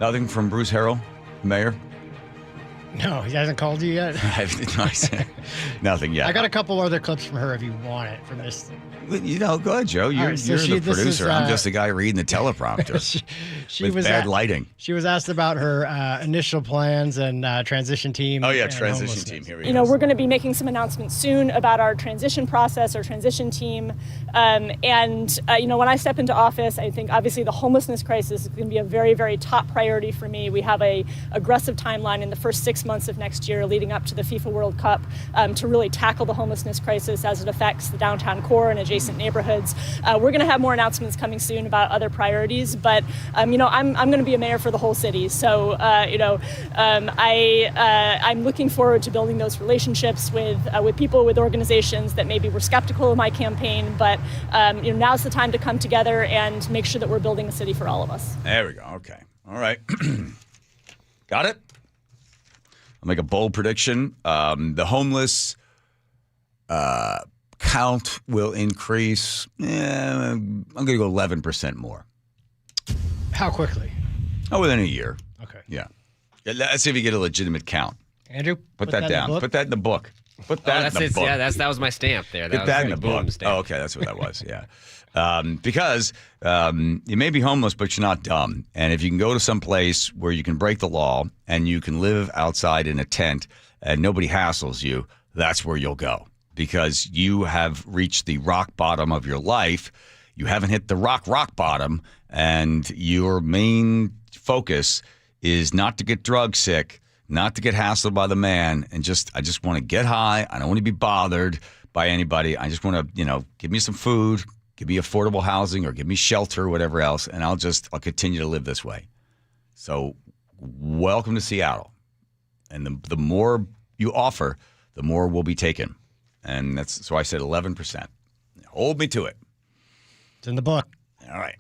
Nothing from Bruce Harrell, mayor? No, he hasn't called you yet. Nothing yet. I got a couple other clips from her if you want it from this. Go ahead, Joe. You're the producer. I'm just the guy reading the teleprompter with bad lighting. She was asked about her initial plans and transition team. Oh, yeah, transition team. Here we go. We're going to be making some announcements soon about our transition process, our transition team. When I step into office, I think obviously the homelessness crisis is going to be a very, very top priority for me. We have a aggressive timeline in the first 6 months of next year leading up to the FIFA World Cup to really tackle the homelessness crisis as it affects the downtown core and adjacent neighborhoods. We're going to have more announcements coming soon about other priorities, but I'm going to be a mayor for the whole city. So I'm looking forward to building those relationships with people, with organizations that maybe were skeptical of my campaign, but now's the time to come together and make sure that we're building a city for all of us. There we go. Okay. All right. Got it? I'll make a bold prediction. The homeless count will increase. I'm going to go 11% more. How quickly? Oh, within a year. Okay. Yeah. Let's see if you get a legitimate count. Andrew, put that down. Put that in the book. Put that in the book. Yeah, that was my stamp there. Get that in the book. Stamp. Oh, okay. That's what that was. Yeah. Because you may be homeless, but you're not dumb. And if you can go to some place where you can break the law and you can live outside in a tent and nobody hassles you, that's where you'll go. Because you have reached the rock bottom of your life. You haven't hit the rock bottom, and your main focus is not to get drug sick, not to get hassled by the man, and I just want to get high. I don't want to be bothered by anybody. I just want to, give me some food, give me affordable housing, or give me shelter, or whatever else, and I'll continue to live this way. So, welcome to Seattle. And the more you offer, the more will be taken. And so I said 11%. Hold me to it. It's in the book. All right.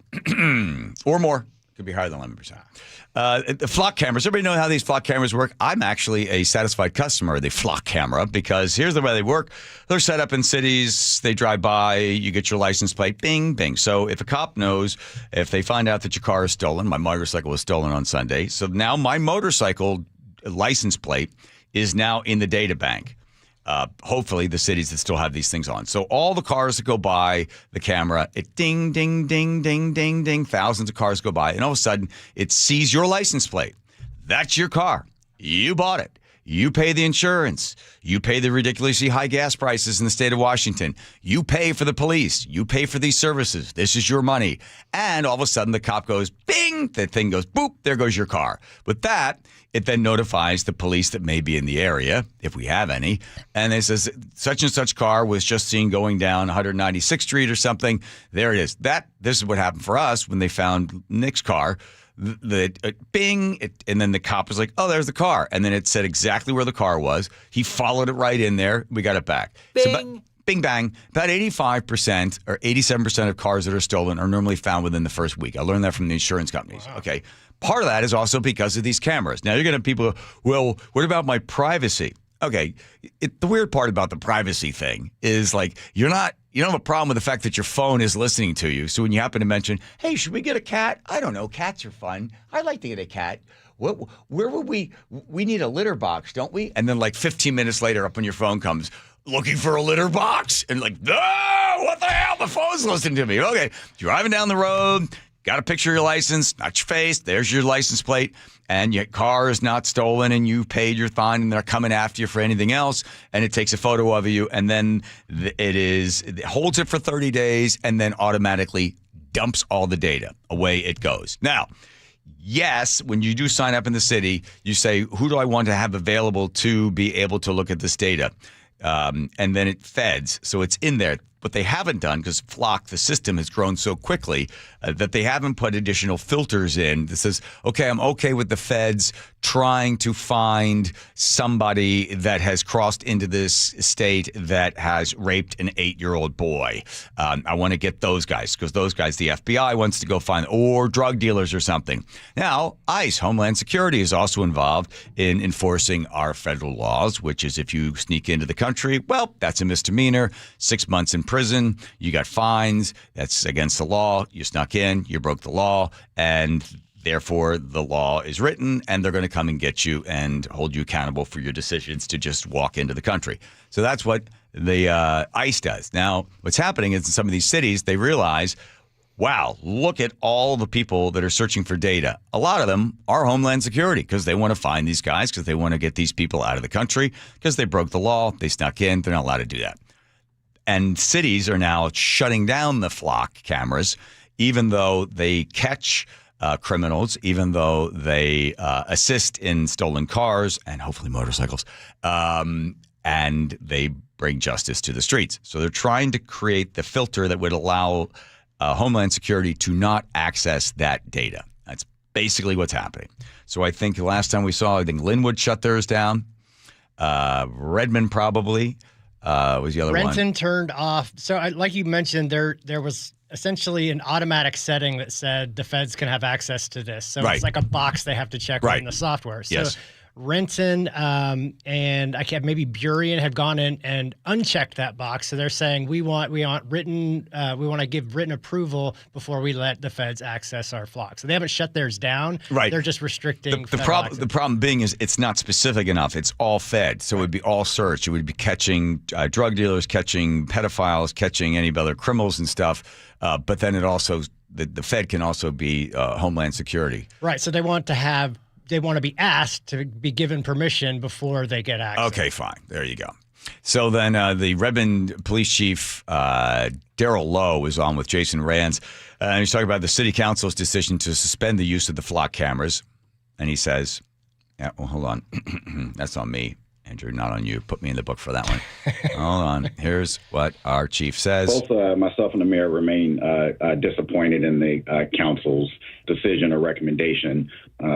Or more. Could be higher than 11%. The flock cameras. Everybody know how these flock cameras work? I'm actually a satisfied customer of the flock camera because here's the way they work. They're set up in cities. They drive by. You get your license plate. Bing, bing. So if a cop knows, if they find out that your car is stolen, my motorcycle was stolen on Sunday. So now my motorcycle license plate is now in the data bank. Hopefully the cities that still have these things on. So all the cars that go by the camera, it ding, ding, ding, ding, ding, ding. Thousands of cars go by. And all of a sudden, it sees your license plate. That's your car. You bought it. You pay the insurance. You pay the ridiculously high gas prices in the state of Washington. You pay for the police. You pay for these services. This is your money. And all of a sudden, the cop goes, bing, the thing goes, boop, there goes your car. With that, it then notifies the police that may be in the area, if we have any, and it says such and such car was just seen going down 196th Street or something. There it is. This is what happened for us when they found Nick's car. Bing, and then the cop was like, oh, there's the car. And then it said exactly where the car was. He followed it right in there. We got it back. Bing. Bing, bang. About 85% or 87% of cars that are stolen are normally found within the first week. I learned that from the insurance companies. Wow. Okay. Part of that is also because of these cameras. Now, you're going to have people go, well, what about my privacy? Okay. The weird part about the privacy thing is like you don't have a problem with the fact that your phone is listening to you. So when you happen to mention, hey, should we get a cat? I don't know. Cats are fun. I'd like to get a cat. Where would we need a litter box, don't we? And then like 15 minutes later, up on your phone comes, looking for a litter box. And like, no, what the hell? The phone's listening to me. Okay. Driving down the road, got a picture of your license, not your face. There's your license plate. And your car is not stolen and you paid your fine and they're coming after you for anything else. And it takes a photo of you and then it holds it for 30 days and then automatically dumps all the data. Away it goes. Now, yes, when you do sign up in the city, you say, who do I want to have available to be able to look at this data? And then it feds. So it's in there. What they haven't done, because Flock, the system, has grown so quickly that they haven't put additional filters in that says, okay, I'm okay with the feds trying to find somebody that has crossed into this state that has raped an 8-year-old boy. I want to get those guys because those guys the FBI wants to go find, or drug dealers or something. Now, ICE, Homeland Security, is also involved in enforcing our federal laws, which is if you sneak into the country, well, that's a misdemeanor, 6 months in prison, you got fines, that's against the law, you snuck in, you broke the law, and therefore the law is written and they're going to come and get you and hold you accountable for your decisions to just walk into the country. So that's what the ICE does. Now, what's happening is in some of these cities, they realize, wow, look at all the people that are searching for data. A lot of them are Homeland Security because they want to find these guys, because they want to get these people out of the country, because they broke the law, they snuck in, they're not allowed to do that. And cities are now shutting down the Flock cameras, even though they catch criminals, even though they assist in stolen cars and hopefully motorcycles, and they bring justice to the streets. So they're trying to create the filter that would allow Homeland Security to not access that data. That's basically what's happening. So I think the last time we saw, I think Linwood shut theirs down. Redmond probably. Was the other one. Renton turned off. So like you mentioned, there was essentially an automatic setting that said the feds can have access to this. So it's like a box they have to check in the software. So Renton and maybe Burien had gone in and unchecked that box. So they're saying we want to give written approval before we let the feds access our Flock. So they haven't shut theirs down. Right. They're just restricting. The problem being is it's not specific enough. It's all fed. So it would be all search. It would be catching drug dealers, catching pedophiles, catching any other criminals and stuff. But then it also the Fed can also be Homeland Security. Right. So they want to be asked to be given permission before they get access. Okay, fine. There you go. So then the Redmond Police Chief, Daryl Lowe, is on with Jason Rands. And he's talking about the city council's decision to suspend the use of the Flock cameras. And he says, hold on. That's on me, Andrew, not on you. Put me in the book for that one. Hold on. Here's what our chief says. Both myself and the mayor remain disappointed in the council's decision or recommendation,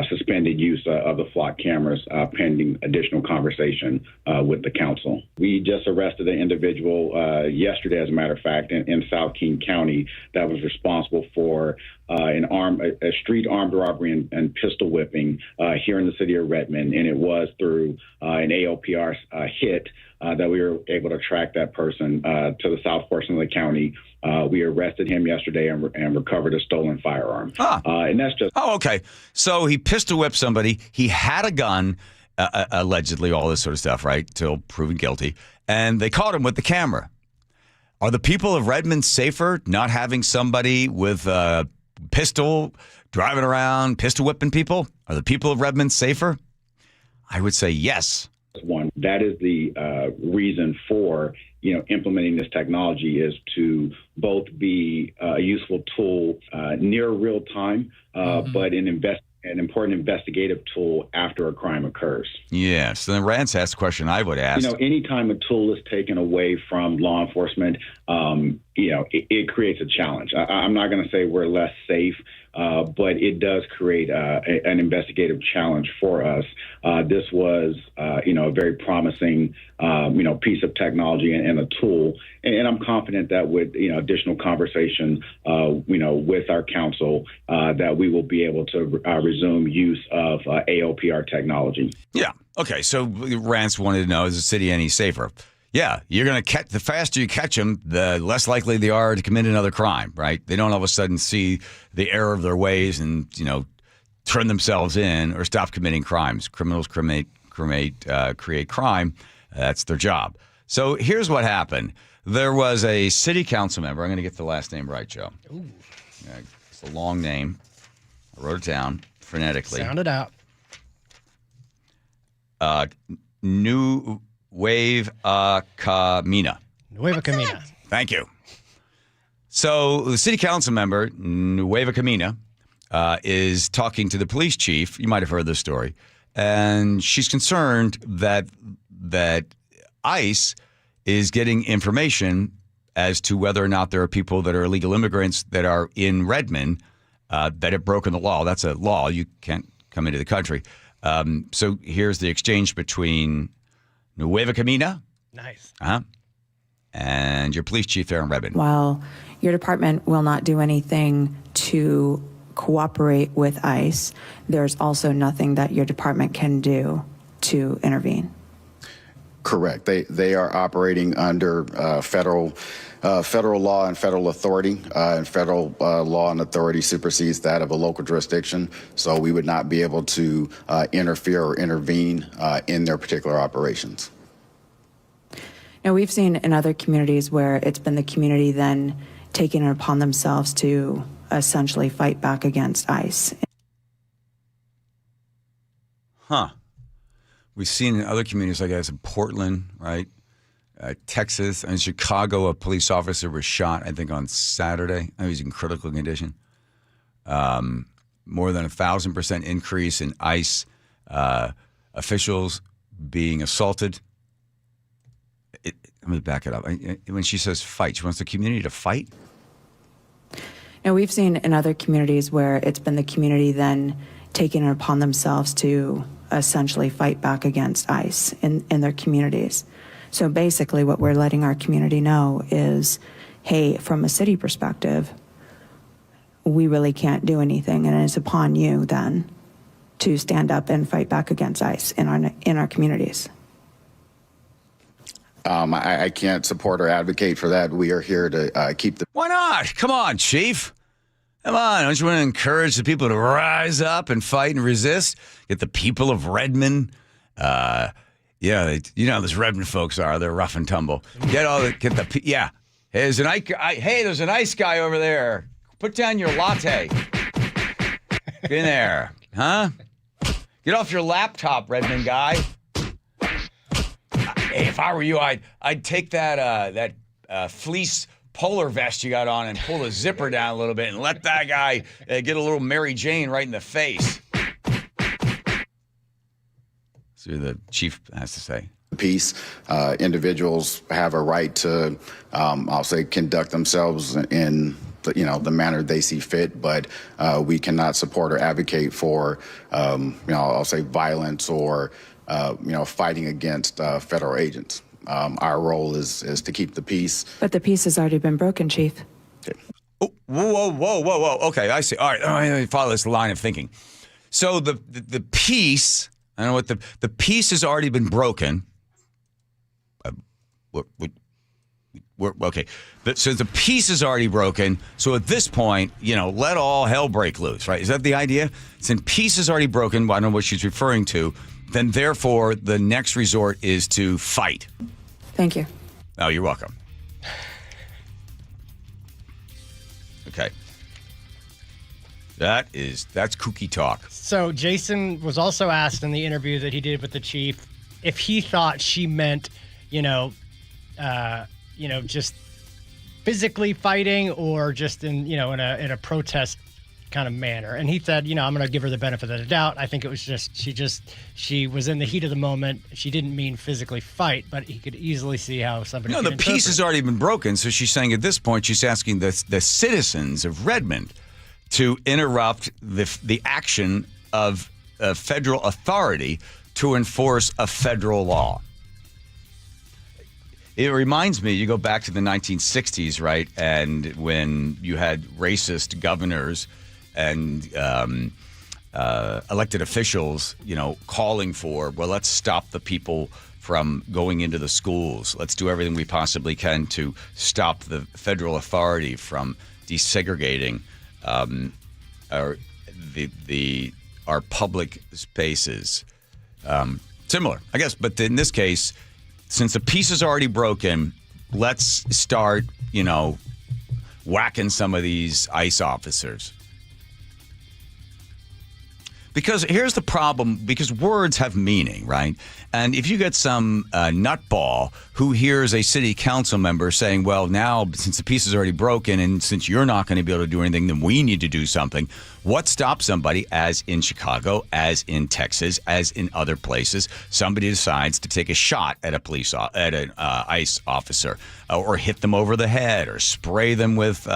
suspended use of the Flock cameras pending additional conversation with the council. We just arrested an individual yesterday, as a matter of fact, in South King County that was responsible for a street armed robbery and pistol whipping here in the city of Redmond. And it was through an AOPR hit that we were able to track that person to the south portion of the county. We arrested him yesterday and recovered a stolen firearm. And that's just... Oh, okay. So he pistol whipped somebody. He had a gun, allegedly, all this sort of stuff, right, till proven guilty. And they caught him with the camera. Are the people of Redmond safer not having somebody with a pistol driving around, pistol whipping people? Are the people of Redmond safer? I would say yes. One, that is the reason for implementing this technology, is to both be a useful tool near real time, but an important investigative tool after a crime occurs. Yeah. So then Rance asked the question I would ask. Anytime a tool is taken away from law enforcement, it creates a challenge. I'm not going to say we're less safe, but it does create an investigative challenge for us. This was, a very promising, piece of technology and a tool. And I'm confident that with, additional conversation, with our council, that we will be able to resume use of AOPR technology. Yeah. Okay. So Rance wanted to know, is the city any safer? Yeah, you're going to catch, the faster you catch them, the less likely they are to commit another crime, right? They don't all of a sudden see the error of their ways and, turn themselves in or stop committing crimes. Criminals create crime. That's their job. So here's what happened. There was a city council member. I'm going to get the last name right, Joe. Ooh. It's a long name. I wrote it down phonetically. Sound it out. Nueva Camina. Thank you. So the city council member, Nueva Camina, is talking to the police chief. You might have heard this story. And she's concerned that ICE is getting information as to whether or not there are people that are illegal immigrants that are in Redmond that have broken the law. That's a law. You can't come into the country. So here's the exchange between Nueva Camina. Nice. And your police chief there in Redmond. While your department will not do anything to cooperate with ICE, there's also nothing that your department can do to intervene. Correct. They are operating under federal law and federal authority, and federal law and authority supersedes that of a local jurisdiction. So we would not be able to interfere or intervene in their particular operations. Now, we've seen in other communities where it's been the community then taking it upon themselves to essentially fight back against ICE. We've seen in other communities, like in Portland, right? Texas, and Chicago, a police officer was shot, I think, on Saturday. He was in critical condition. More than 1,000% increase in ICE officials being assaulted. Let me back it up. When she says fight, she wants the community to fight? Now, we've seen in other communities where it's been the community then taking it upon themselves to essentially fight back against ICE in their communities. So basically what we're letting our community know is, hey, from a city perspective, we really can't do anything, and it's upon you then to stand up and fight back against ICE in our communities. I can't support or advocate for that. We are here to keep the... Why not? Come on, Chief. Come on. Don't you want to encourage the people to rise up and fight and resist? Get the people of Redmond. Yeah, you know how those Redmond folks are. They're rough and tumble. Hey, there's an ice guy over there. Put down your latte. Get in there. Huh? Get off your laptop, Redmond guy. Hey, if I were you, I'd take that fleece polar vest you got on and pull the zipper down a little bit and let that guy get a little Mary Jane right in the face. See what the chief has to say. Peace. Individuals have a right to, I'll say, conduct themselves in the manner they see fit, but we cannot support or advocate for, I'll say, violence or fighting against federal agents. Our role is to keep the peace. But the peace has already been broken, Chief. Oh, whoa. Okay, I see. All right, let me follow this line of thinking. So the peace, I don't know what the peace has already been broken. Okay, so the peace is already broken. So at this point, let all hell break loose, right? Is that the idea? Since peace is already broken, I don't know what she's referring to, then therefore the next resort is to fight. Thank you. Oh, you're welcome. Okay. That's kooky talk. So Jason was also asked in the interview that he did with the chief if he thought she meant, just physically fighting or just in a protest kind of manner. And he said, I'm going to give her the benefit of the doubt. I think it was she was in the heat of the moment. She didn't mean physically fight, but he could easily see how somebody. No, the peace has already been broken. So she's saying at this point, she's asking the citizens of Redmond to interrupt the action of a federal authority to enforce a federal law. It reminds me, you go back to the 1960s, right? And when you had racist governors and elected officials, calling for, well, let's stop the people from going into the schools. Let's do everything we possibly can to stop the federal authority from desegregating our public spaces. Similar, I guess, but in this case, since the peace is already broken, let's start, whacking some of these ICE officers. Because here's the problem, because words have meaning, right? And if you get some nutball who hears a city council member saying, well, now, since the peace is already broken and since you're not going to be able to do anything, then we need to do something. What stops somebody, as in Chicago, as in Texas, as in other places, somebody decides to take a shot at an ICE officer or hit them over the head or spray them with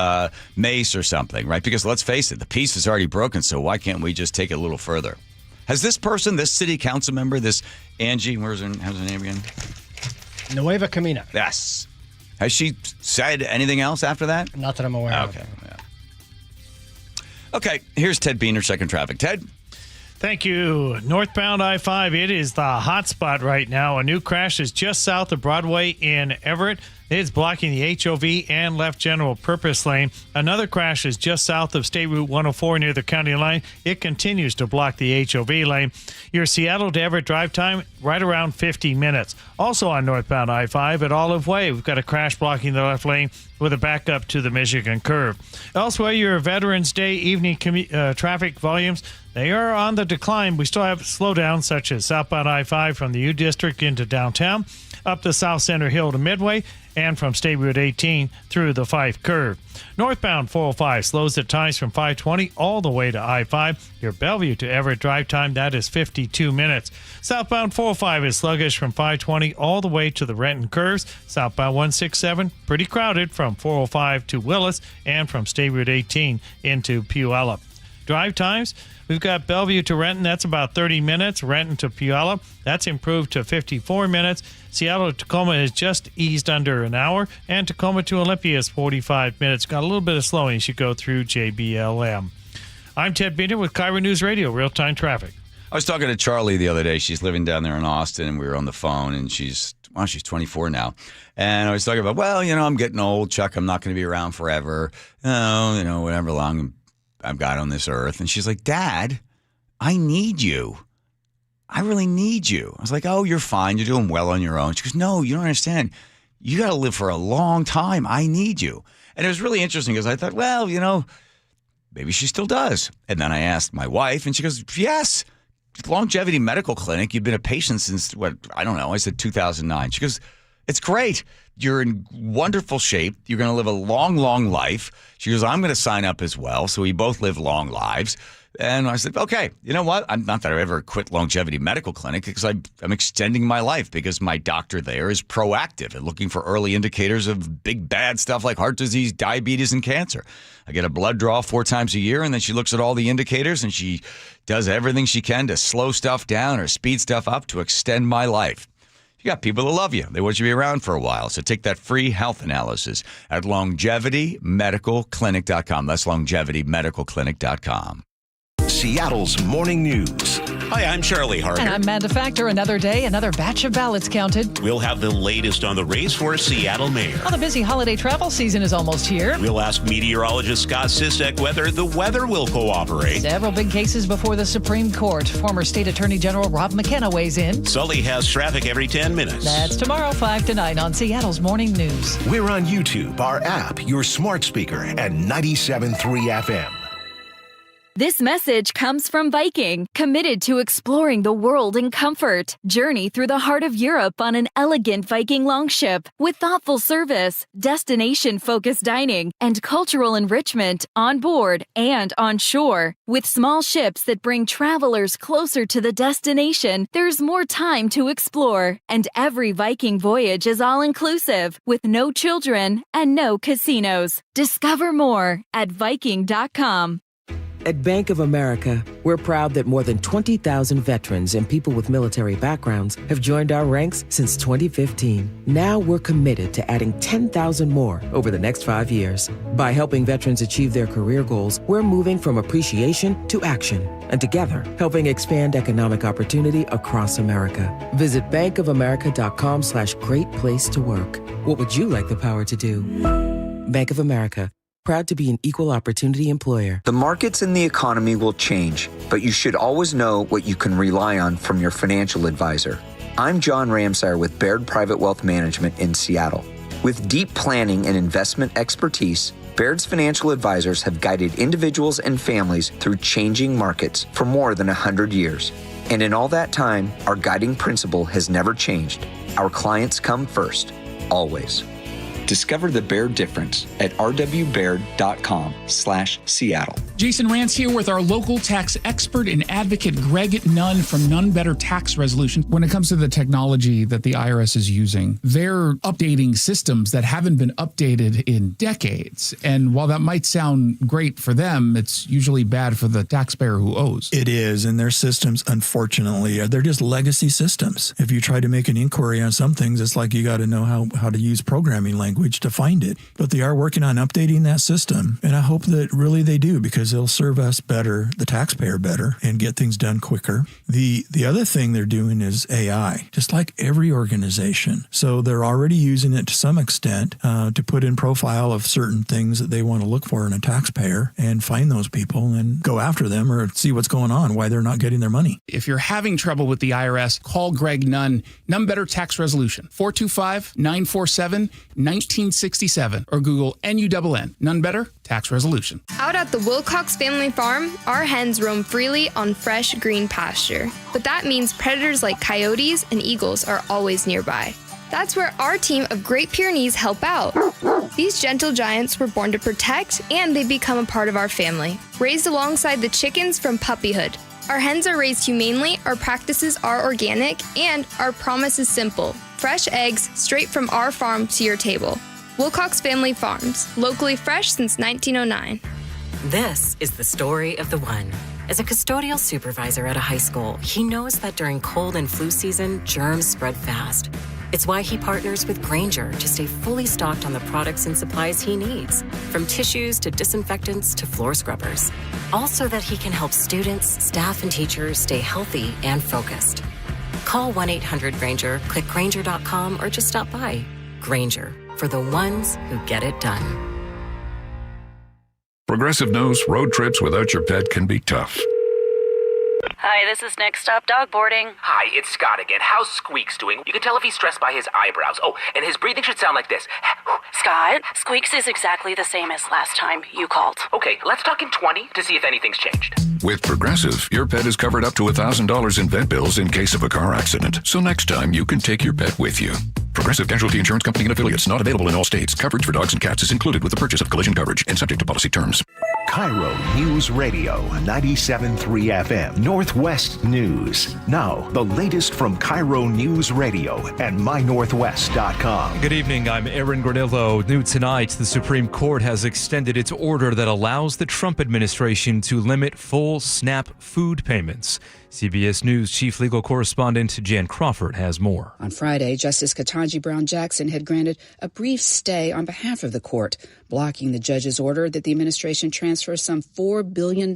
mace or something, right? Because let's face it, the peace is already broken, so why can't we just take it a little further? Has this person, this city council member, this Angie, how's her name again? Nueva Camina. Yes. Has she said anything else after that? Not that I'm aware of. Okay. Yeah. Okay, here's Ted Beener, checking traffic. Ted? Thank you. Northbound I-5, it is the hot spot right now. A new crash is just south of Broadway in Everett. It's blocking the HOV and left general purpose lane. Another crash is just south of State Route 104 near the county line. It continues to block the HOV lane. Your Seattle to Everett drive time, right around 50 minutes. Also on northbound I-5 at Olive Way, we've got a crash blocking the left lane with a backup to the Michigan curve. Elsewhere, your Veterans Day evening traffic volumes, they are on the decline. We still have slowdowns such as southbound I-5 from the U District into downtown, up the South Center Hill to Midway, and from State Route 18 through the Fife curve. Northbound 405 slows at times from 520 all the way to I-5. Your Bellevue to Everett drive time, that is 52 minutes. Southbound 405 is sluggish from 520 all the way to the Renton curves. Southbound 167, pretty crowded from 405 to Willis and from State Route 18 into Puyallup. Drive times, we've got Bellevue to Renton, that's about 30 minutes. Renton to Puyallup, that's improved to 54 minutes. Seattle to Tacoma is just eased under an hour, and Tacoma to Olympia is 45 minutes. Got a little bit of slowing as you go through JBLM. I'm Ted Beener with KIRO News Radio, real-time traffic. I was talking to Charlie the other day. She's living down there in Austin, and we were on the phone, and she's 24 now. And I was talking about, I'm getting old, Chuck. I'm not going to be around forever. Whatever long I've got on this earth. And she's like, Dad, I need you. I really need you. I was like, oh, you're fine. You're doing well on your own. She goes, no, you don't understand. You got to live for a long time. I need you. And it was really interesting because I thought, well, maybe she still does. And then I asked my wife, and she goes, yes, Longevity Medical Clinic. You've been a patient since, I said 2009. She goes, it's great. You're in wonderful shape. You're going to live a long, long life. She goes, I'm going to sign up as well. So we both live long lives. And I said, okay, you know what? I'm not that I ever quit Longevity Medical Clinic because I'm extending my life because my doctor there is proactive and looking for early indicators of big bad stuff like heart disease, diabetes, and cancer. I get a blood draw 4 times a year, and then she looks at all the indicators and she does everything she can to slow stuff down or speed stuff up to extend my life. You got people that love you. They want you to be around for a while. So take that free health analysis at longevitymedicalclinic.com. That's longevitymedicalclinic.com. Seattle's morning news. Hi, I'm Charlie Harder. And I'm Amanda Factor. Another day, another batch of ballots counted. We'll have the latest on the race for Seattle mayor. Well, the busy holiday travel season is almost here. We'll ask meteorologist Scott Sistek whether the weather will cooperate. Several big cases before the Supreme Court. Former State Attorney General Rob McKenna weighs in. Sully has traffic every 10 minutes. That's tomorrow, 5 to 9 on Seattle's Morning News. We're on YouTube, our app, your smart speaker, and 97.3 FM. This message comes from Viking, committed to exploring the world in comfort. Journey through the heart of Europe on an elegant Viking longship with thoughtful service, destination-focused dining, and cultural enrichment on board and on shore. With small ships that bring travelers closer to the destination, there's more time to explore. And every Viking voyage is all-inclusive, with no children and no casinos. Discover more at Viking.com. At Bank of America, we're proud that more than 20,000 veterans and people with military backgrounds have joined our ranks since 2015. Now we're committed to adding 10,000 more over the next 5 years. By helping veterans achieve their career goals, we're moving from appreciation to action. And together, helping expand economic opportunity across America. Visit bankofamerica.com/great place to work. What would you like the power to do? Bank of America. Proud to be an equal opportunity employer. The markets and the economy will change, but you should always know what you can rely on from your financial advisor. I'm John Ramsire with Baird Private Wealth Management in Seattle. With deep planning and investment expertise, Baird's financial advisors have guided individuals and families through changing markets for more than 100 years. And in all that time, our guiding principle has never changed. Our clients come first, always. Discover the Baird difference at rwbaird.com/Seattle. Jason Rance here with our local tax expert and advocate Greg Nunn from Nunn Better Tax Resolution. When it comes to the technology that the IRS is using, they're updating systems that haven't been updated in decades. And while that might sound great for them, it's usually bad for the taxpayer who owes. It is, and their systems, unfortunately, they're just legacy systems. If you try to make an inquiry on some things, it's like you got to know how to use programming language to find it. But they are working on updating that system, and I hope that really they do, because it'll serve us better, the taxpayer better, and get things done quicker. The other thing they're doing is AI, just like every organization. So they're already using it to some extent to put in profile of certain things that they want to look for in a taxpayer and find those people and go after them or see what's going on, why they're not getting their money. If you're having trouble with the IRS, call Greg Nunn, Nunn Better Tax Resolution, 425-947-1967, or Google NUNN, Nunn Better Tax Resolution. Out at the Wilcox family farm, our hens roam freely on fresh green pasture. But that means predators like coyotes and eagles are always nearby. That's where our team of Great Pyrenees help out. These gentle giants were born to protect, and they become a part of our family. Raised alongside the chickens from puppyhood. Our hens are raised humanely, our practices are organic, and our promise is simple. Fresh eggs straight from our farm to your table. Wilcox Family Farms, locally fresh since 1909. This is the story of the one. As a custodial supervisor at a high school, he knows that during cold and flu season, germs spread fast. It's why he partners with Grainger to stay fully stocked on the products and supplies he needs, from tissues to disinfectants to floor scrubbers. All so that he can help students, staff, and teachers stay healthy and focused. Call 1-800-GRAINGER, click Grainger.com, or just stop by. Grainger, for the ones who get it done. Progressive knows road trips without your pet can be tough. Hi, this is Next Stop Dog Boarding. Hi, it's Scott again. How's Squeaks doing? You can tell if he's stressed by his eyebrows. Oh, and his breathing should sound like this. Scott, Squeaks is exactly the same as last time you called. Okay, let's talk in 20 to see if anything's changed. With Progressive, your pet is covered up to $1,000 in vet bills in case of a car accident. So next time, you can take your pet with you. Progressive Casualty Insurance Company and affiliates. Not available in all states. Coverage for dogs and cats is included with the purchase of collision coverage and subject to policy terms. KIRO News Radio 97.3 FM Northwest News. Now, the latest from KIRO News Radio and mynorthwest.com. Good evening. I'm Aaron Granillo. New tonight, the Supreme Court has extended its order that allows the Trump administration to limit full SNAP food payments. CBS News chief legal correspondent Jan Crawford has more. On Friday, Justice Ketanji Brown Jackson had granted a brief stay on behalf of the court, blocking the judge's order that the administration transfer some $4 billion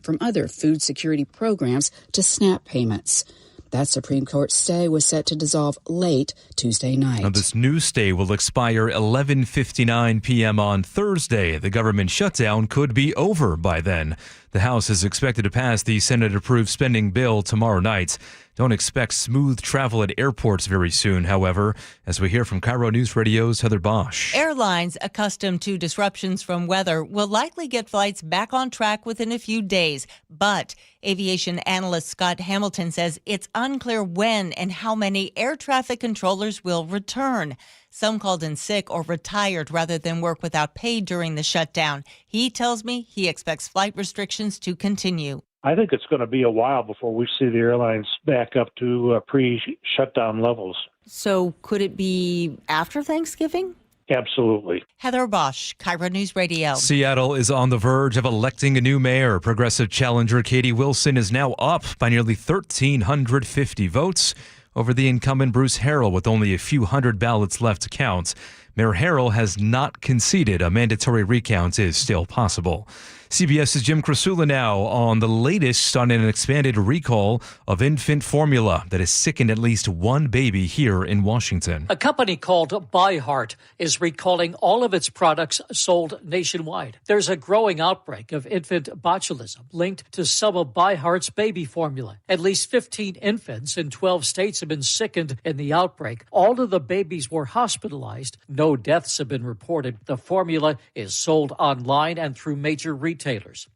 from other food security programs to SNAP payments. That Supreme Court stay was set to dissolve late Tuesday night. Now, this new stay will expire 11:59 p.m. on Thursday. The government shutdown could be over by then. The House is expected to pass the Senate-approved spending bill tomorrow night. Don't expect smooth travel at airports very soon, however, as we hear from KIRO News Radio's Heather Bosch. Airlines accustomed to disruptions from weather will likely get flights back on track within a few days. But aviation analyst Scott Hamilton says it's unclear when and how many air traffic controllers will return. Some called in sick or retired rather than work without pay during the shutdown. He tells me he expects flight restrictions to continue. I think it's going to be a while before we see the airlines back up to pre-shutdown levels. So could it be after Thanksgiving? Absolutely. Heather Bosch, KIRO News Radio. Seattle is on the verge of electing a new mayor. Progressive challenger Katie Wilson is now up by nearly 1,350 votes over the incumbent Bruce Harrell, with only a few hundred ballots left to count. Mayor Harrell has not conceded a mandatory recount is still possible. CBS's Jim Krasula now on the latest on an expanded recall of infant formula that has sickened at least one baby here in Washington. A company called ByHeart is recalling all of its products sold nationwide. There's a growing outbreak of infant botulism linked to some of ByHeart's baby formula. At least 15 infants in 12 states have been sickened in the outbreak. All of the babies were hospitalized. No deaths have been reported. The formula is sold online and through major retailers.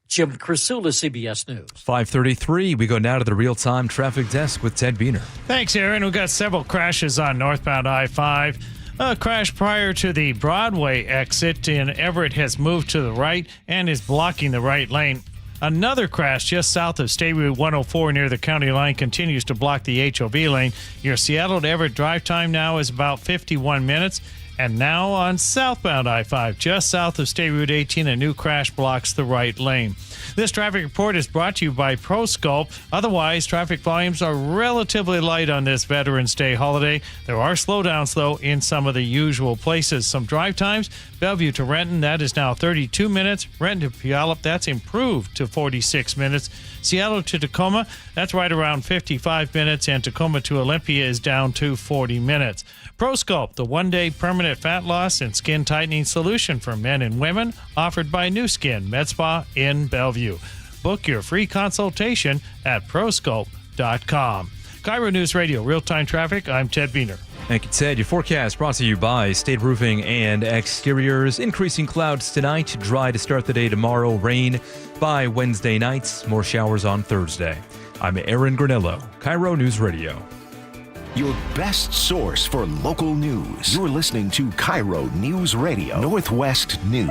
Jim Krasula, CBS News. 5:33. We go now to the real-time traffic desk with Ted Biener. Thanks, Aaron. We've got several crashes on northbound I-5. A crash prior to the Broadway exit in Everett has moved to the right and is blocking the right lane. Another crash just south of State Route 104 near the county line continues to block the HOV lane. Your Seattle to Everett drive time now is about 51 minutes. And now on southbound I-5, just south of State Route 18, a new crash blocks the right lane. This traffic report is brought to you by ProSculpt. Otherwise, traffic volumes are relatively light on this Veterans Day holiday. There are slowdowns, though, in some of the usual places. Some drive times, Bellevue to Renton, that is now 32 minutes. Renton to Puyallup, that's improved to 46 minutes. Seattle to Tacoma, that's right around 55 minutes. And Tacoma to Olympia is down to 40 minutes. ProSculpt, the one-day permanent fat loss and skin tightening solution for men and women, offered by New Skin Med Spa in Bellevue. Book your free consultation at prosculpt.com. KIRO News Radio, real-time traffic. I'm Ted Biener. Thank you, Ted. Your forecast brought to you by State Roofing and Exteriors. Increasing clouds tonight, dry to start the day tomorrow, rain by Wednesday nights, more showers on Thursday. I'm Aaron Granillo, KIRO News Radio. Your best source for local news. You're listening to KIRO News Radio, Northwest News.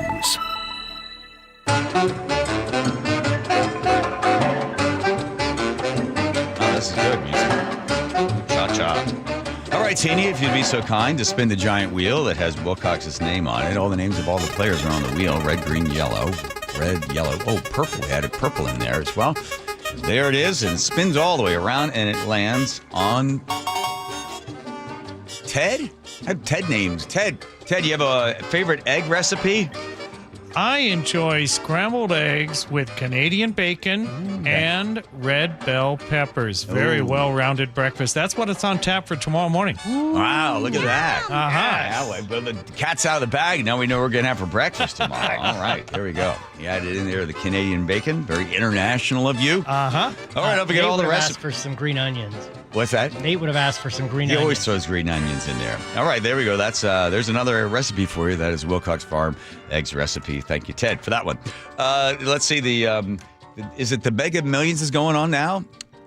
Oh, this is good music. Cha-cha. All right, Tini, if you'd be so kind to spin the giant wheel that has Wilcox's name on it. All the names of all the players are on the wheel. Red, green, yellow. Red, yellow. Oh, purple. We added purple in there as well. There it is, and it spins all the way around, and it lands on Ted? I have Ted names. Ted, you have a favorite egg recipe? I enjoy scrambled eggs with Canadian bacon and red bell peppers. Very well-rounded breakfast. That's what it's on tap for tomorrow morning. Wow, look at that. Uh-huh. Yeah, well, the cat's out of the bag. Now we know what we're going to have for breakfast tomorrow. All right, there we go. You added in there the Canadian bacon. Very international of you. Uh-huh. All right, I'll get all the rest for some green onions. What's that? Nate would have asked for some green onions. He always throws green onions in there. All right, there we go. That's there's another recipe for you. That is Wilcox Farm Eggs recipe. Thank you, Ted, for that one. Let's see, is it the Mega Millions is going on now?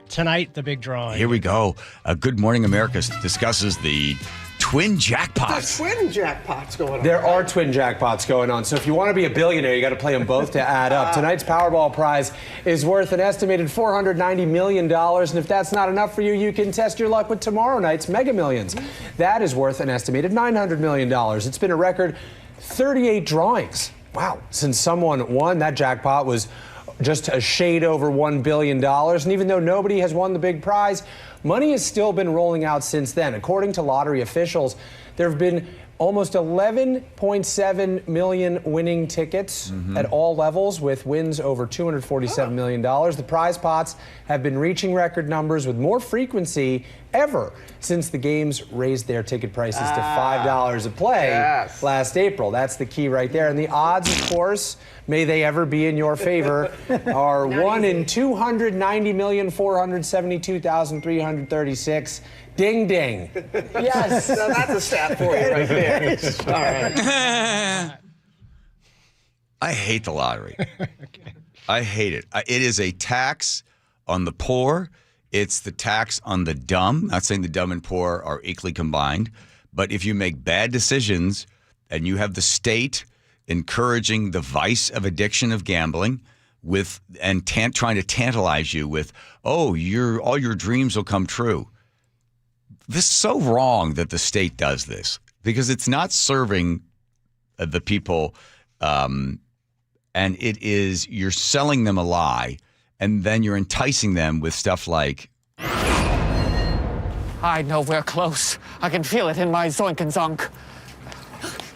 Tonight, the big drawing. Here we go. Good Morning America discusses the twin jackpots. There's twin jackpots going on. There are twin jackpots going on. So if you want to be a billionaire, you got to play them both to add up. Tonight's Powerball prize is worth an estimated $490 million. And if that's not enough for you, you can test your luck with tomorrow night's Mega Millions. That is worth an estimated $900 million. It's been a record 38 drawings. Wow. Since someone won, that jackpot was just a shade over $1 billion. And even though nobody has won the big prize, money has still been rolling out since then. According to lottery officials, there have been almost 11.7 million winning tickets at all levels, with wins over $247 million. The prize pots have been reaching record numbers with more frequency ever since the games raised their ticket prices to $5 a play last April. That's the key right there. And the odds, of course, may they ever be in your favor, are 1 in 290,472,336. Ding, ding. Yes. So that's a stat for you right there. All right. I hate the lottery. I hate it. It is a tax on the poor. It's the tax on the dumb. Not saying the dumb and poor are equally combined, but if you make bad decisions and you have the state encouraging the vice of addiction of gambling trying to tantalize you with, all your dreams will come true. This is so wrong that the state does this because it's not serving the people, and you're selling them a lie, and then you're enticing them with stuff like, I know we're close. I can feel it in my zoink and zonk.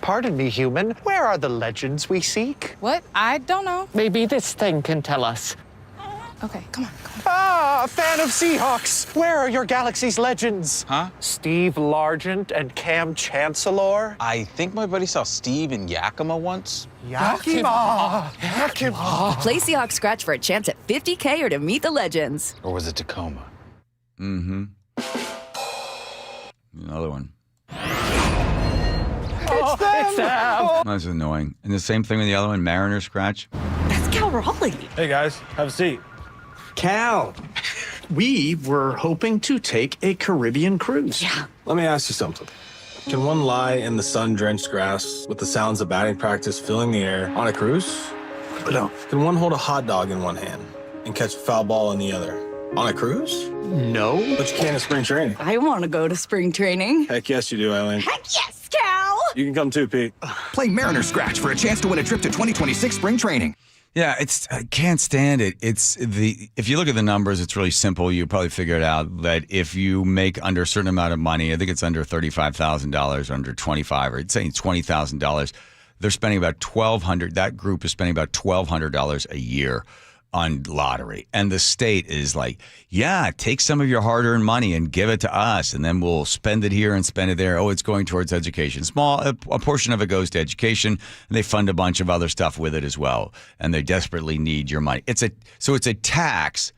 Pardon me, human. Where are the legends we seek? What? I don't know. Maybe this thing can tell us. Okay, come on. Ah, fan of Seahawks. Where are your galaxy's legends? Huh? Steve Largent and Cam Chancellor? I think my buddy saw Steve in Yakima once. Yakima! Play Seahawks Scratch for a chance at $50K or to meet the legends. Or was it Tacoma? Mm-hmm. Another one. It's them! That's annoying. And the same thing with the other one, Mariner Scratch. That's Cal Raleigh. Hey, guys. Have a seat. Cal, we were hoping to take a Caribbean cruise. Yeah. Let me ask you something. Can one lie in the sun-drenched grass with the sounds of batting practice filling the air on a cruise? No. Can one hold a hot dog in one hand and catch a foul ball in the other on a cruise? No. But you can in spring training. I want to go to spring training. Heck yes, you do, Eileen. Heck yes, Cal! You can come too, Pete. Play Mariner Scratch for a chance to win a trip to 2026 spring training. Yeah, I can't stand it. If you look at the numbers, it's really simple. You probably figure it out that if you make under a certain amount of money, I think it's under $35,000, under $25,000, or it's saying $20,000, they're spending about $1,200. That group is spending about $1,200 a year on lottery. And the state is like, yeah, take some of your hard-earned money and give it to us, and then we'll spend it here and spend it there. Oh, it's going towards education. A portion of it goes to education, and they fund a bunch of other stuff with it as well. And they desperately need your money. It's a tax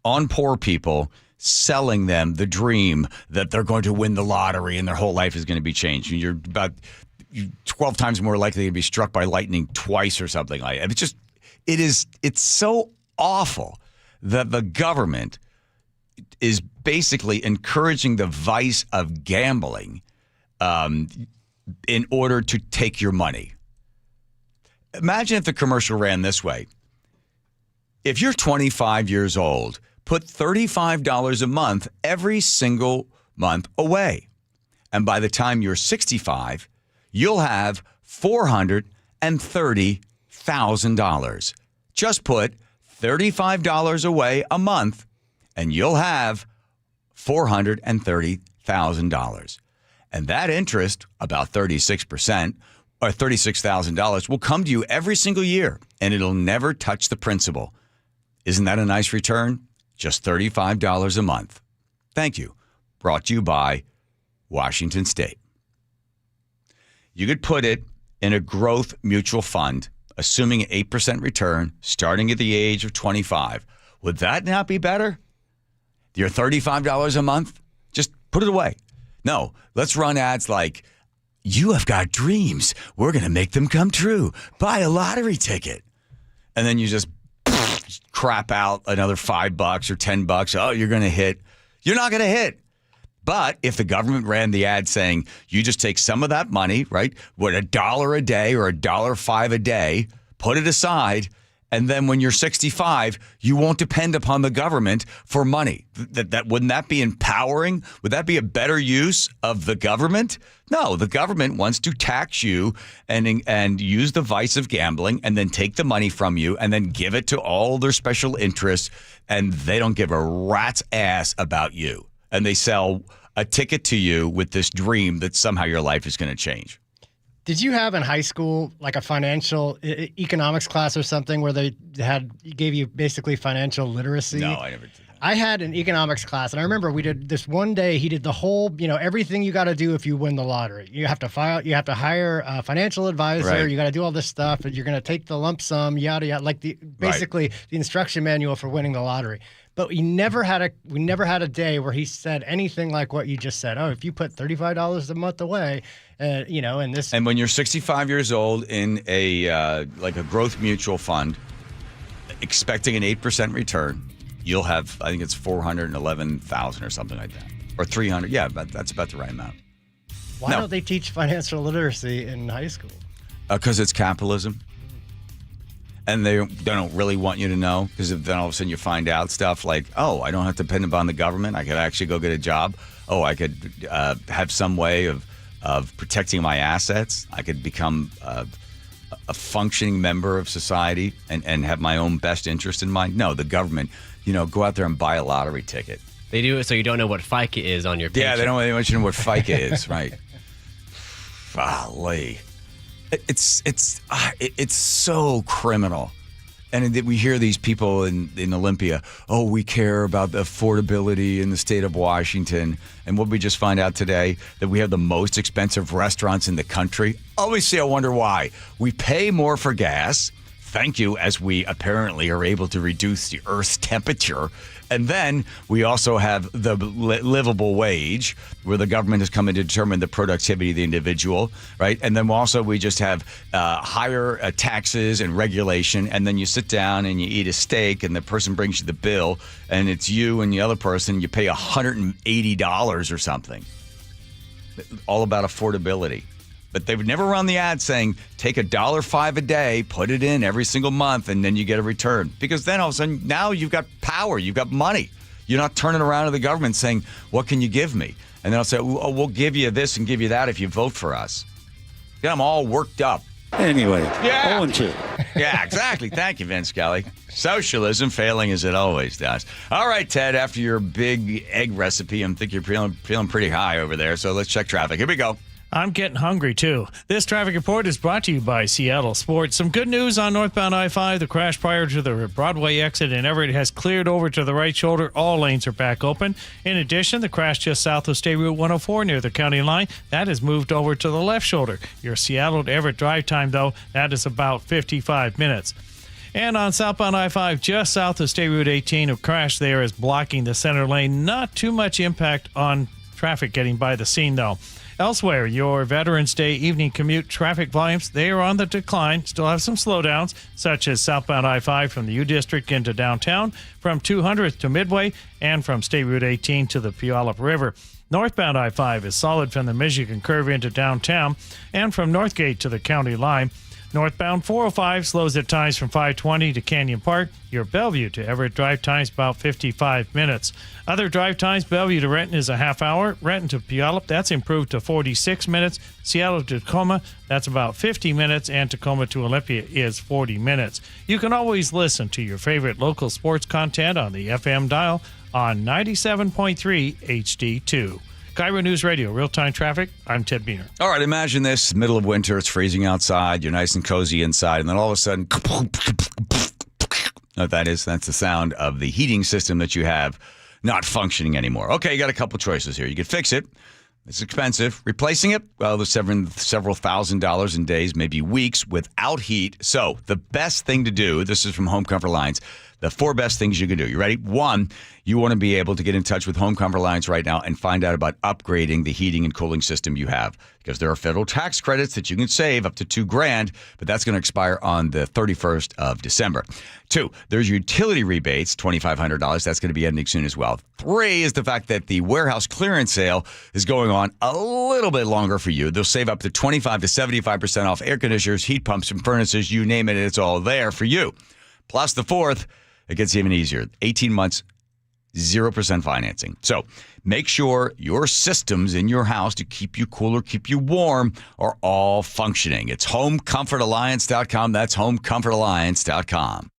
on poor people, selling them the dream that they're going to win the lottery and their whole life is going to be changed. And you're about 12 times more likely to be struck by lightning twice or something like that. It's so awful that the government is basically encouraging the vice of gambling in order to take your money. Imagine if the commercial ran this way. If you're 25 years old, put $35 a month every single month away. And by the time you're 65, you'll have $430,000. Just put $35 away a month, and you'll have $430,000. And that interest, about 36%, or $36,000, will come to you every single year, and it'll never touch the principal. Isn't that a nice return? Just $35 a month. Thank you. Brought to you by Washington State. You could put it in a growth mutual fund, assuming an 8% return, starting at the age of 25. Would that not be better? Your $35 a month? Just put it away. No, let's run ads like, you have got dreams. We're going to make them come true. Buy a lottery ticket. And then you just crap out another $5 or $10. Oh, you're going to hit. You're not going to hit. But if the government ran the ad saying you just take some of that money, right, what, $1 a day or $1.05 a day, put it aside, and then when you're 65, you won't depend upon the government for money. That wouldn't that be empowering? Would that be a better use of the government? No, the government wants to tax you and use the vice of gambling and then take the money from you and then give it to all their special interests, and they don't give a rat's ass about you. And they sell a ticket to you with this dream that somehow your life is going to change. Did you have in high school like a financial economics class or something where they gave you basically financial literacy? No, I never did that. I had an economics class, and I remember we did this one day. He did the whole, everything you got to do if you win the lottery. You have to hire a financial advisor. Right. You got to do all this stuff, and you're going to take the lump sum, yada yada, like basically the instruction manual for winning the lottery. But we never had a day where he said anything like what you just said. Oh, if you put $35 a month away, and this. And when you're 65 years old in a like a growth mutual fund, expecting an 8% return, you'll have, I think it's 411,000 or something like that, or 300. Yeah, but that's about the right amount. Why don't they teach financial literacy in high school? Because it's capitalism. And they don't really want you to know, because then all of a sudden you find out stuff like, oh, I don't have to depend upon the government. I could actually go get a job. Oh, I could have some way of protecting my assets. I could become a functioning member of society and have my own best interest in mind. No, the government, go out there and buy a lottery ticket. They do it so you don't know what FICA is on your paycheck. Yeah, they don't want you to know what FICA is, right? Golly. It's so criminal. And we hear these people in Olympia, oh, we care about the affordability in the state of Washington. And what we just find out today, that we have the most expensive restaurants in the country. Obviously, I wonder why. We pay more for gas. Thank you, as we apparently are able to reduce the Earth's temperature. And then we also have the livable wage, where the government has come in to determine the productivity of the individual, right? And then also we just have higher taxes and regulation. And then you sit down and you eat a steak, and the person brings you the bill, and it's you and the other person. You pay $180 or something. All about affordability. But they would never run the ad saying, take $1.05 a day, put it in every single month, and then you get a return. Because then all of a sudden, now you've got power, you've got money. You're not turning around to the government saying, what can you give me? And then I'll say, oh, we'll give you this and give you that if you vote for us. Get them all worked up. Anyway, yeah. 0-2. Yeah, exactly. Thank you, Vince Kelly. Socialism failing as it always does. All right, Ted, after your big egg recipe, I think you're feeling pretty high over there. So let's check traffic. Here we go. I'm getting hungry, too. This traffic report is brought to you by Seattle Sports. Some good news on northbound I-5. The crash prior to the Broadway exit in Everett has cleared over to the right shoulder. All lanes are back open. In addition, the crash just south of State Route 104 near the county line, that has moved over to the left shoulder. Your Seattle to Everett drive time, though, that is about 55 minutes. And on southbound I-5, just south of State Route 18, a crash there is blocking the center lane. Not too much impact on traffic getting by the scene, though. Elsewhere, your Veterans Day evening commute traffic volumes, they are on the decline. Still have some slowdowns, such as southbound I-5 from the U District into downtown, from 200th to Midway, and from State Route 18 to the Puyallup River. Northbound I-5 is solid from the Michigan Curve into downtown, and from Northgate to the county line. Northbound 405 slows at times from 520 to Canyon Park. Your Bellevue to Everett drive times about 55 minutes. Other drive times, Bellevue to Renton is a half hour. Renton to Puyallup, that's improved to 46 minutes. Seattle to Tacoma, that's about 50 minutes. And Tacoma to Olympia is 40 minutes. You can always listen to your favorite local sports content on the FM dial on 97.3 HD2. KIRO News Radio, real-time traffic. I'm Ted Beener. All right, imagine this. Middle of winter, it's freezing outside. You're nice and cozy inside. And then all of a sudden, what that is, that's the sound of the heating system that you have not functioning anymore. Okay, you got a couple choices here. You could fix it. It's expensive. Replacing it, well, there's several $1,000s in days, maybe weeks, without heat. So the best thing to do, this is from Home Comfort Alliance, the 4 best things you can do. You ready? 1, you want to be able to get in touch with Home Comfort Alliance right now and find out about upgrading the heating and cooling system you have, because there are federal tax credits that you can save up to $2,000, but that's going to expire on the 31st of December. 2, there's utility rebates, $2,500. That's going to be ending soon as well. 3 is the fact that the warehouse clearance sale is going on a little bit longer for you. They'll save up to 25 to 75% off air conditioners, heat pumps, and furnaces. You name it, it's all there for you. Plus the 4th, it gets even easier. 18 months, 0% financing. So make sure your systems in your house to keep you cooler, keep you warm, are all functioning. It's HomeComfortAlliance.com. That's HomeComfortAlliance.com.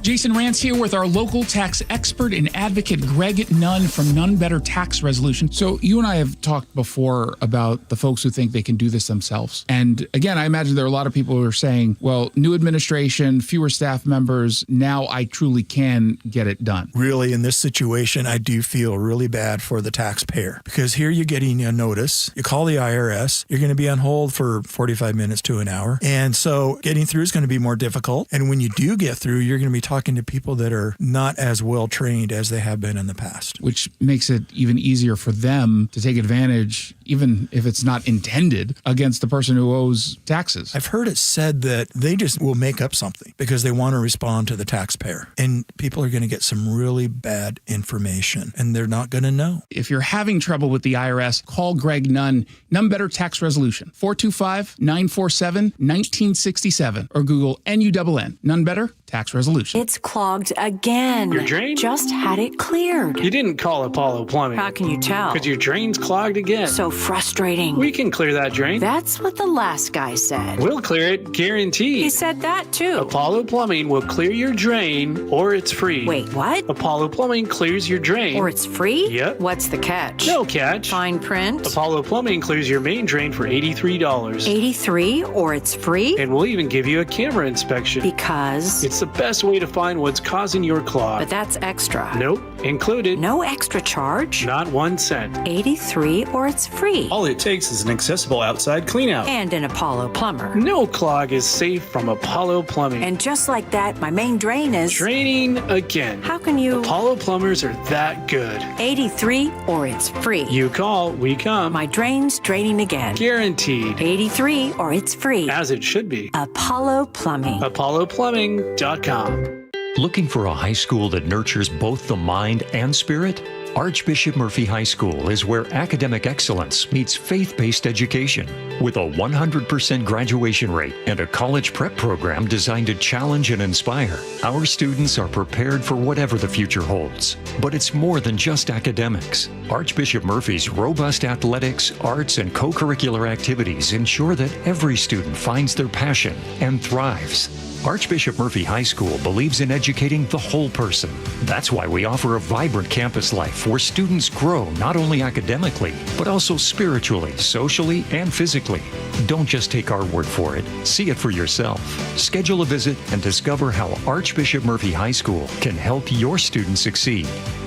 Jason Rance here with our local tax expert and advocate, Greg Nunn from None Better Tax Resolution. So you and I have talked before about the folks who think they can do this themselves. And again, I imagine there are a lot of people who are saying, well, new administration, fewer staff members, now I truly can get it done. Really, in this situation, I do feel really bad for the taxpayer because here you're getting a notice. You call the IRS, you're going to be on hold for 45 minutes to an hour. And so getting through is going to be more difficult. And when you do get through, you're going to be talking to people that are not as well trained as they have been in the past. Which makes it even easier for them to take advantage, even if it's not intended, against the person who owes taxes. I've heard it said that they just will make up something because they want to respond to the taxpayer. And people are going to get some really bad information and they're not going to know. If you're having trouble with the IRS, call Greg Nunn. None Better Tax Resolution, 425-947-1967 or Google NUNN. None Better Tax Resolution. It's clogged again. Your drain? Just had it cleared. You didn't call Apollo Plumbing. How can you tell? Because your drain's clogged again. So frustrating. We can clear that drain. That's what the last guy said. We'll clear it, guaranteed. He said that too. Apollo Plumbing will clear your drain or it's free. Wait, what? Apollo Plumbing clears your drain. Or it's free? Yep. What's the catch? No catch. Fine print? Apollo Plumbing clears your main drain for $83. $83 or it's free? And we'll even give you a camera inspection. Because? It's the best way to find what's causing your clog. But that's extra. Nope. Included. No extra charge? Not 1 cent. $83 or it's free. All it takes is an accessible outside cleanout. And an Apollo plumber. No clog is safe from Apollo Plumbing. And just like that, my main drain is... draining again. How can you... Apollo plumbers are that good. $83 or it's free. You call, we come. My drain's draining again. Guaranteed. $83 or it's free. As it should be. Apollo Plumbing. ApolloPlumbing.com. Looking for a high school that nurtures both the mind and spirit? Archbishop Murphy High School is where academic excellence meets faith-based education. With a 100% graduation rate and a college prep program designed to challenge and inspire, our students are prepared for whatever the future holds. But it's more than just academics. Archbishop Murphy's robust athletics, arts, and co-curricular activities ensure that every student finds their passion and thrives. Archbishop Murphy High School believes in educating the whole person. That's why we offer a vibrant campus life where students grow not only academically, but also spiritually, socially, and physically. Don't just take our word for it. See it for yourself. Schedule a visit and discover how Archbishop Murphy High School can help your students succeed.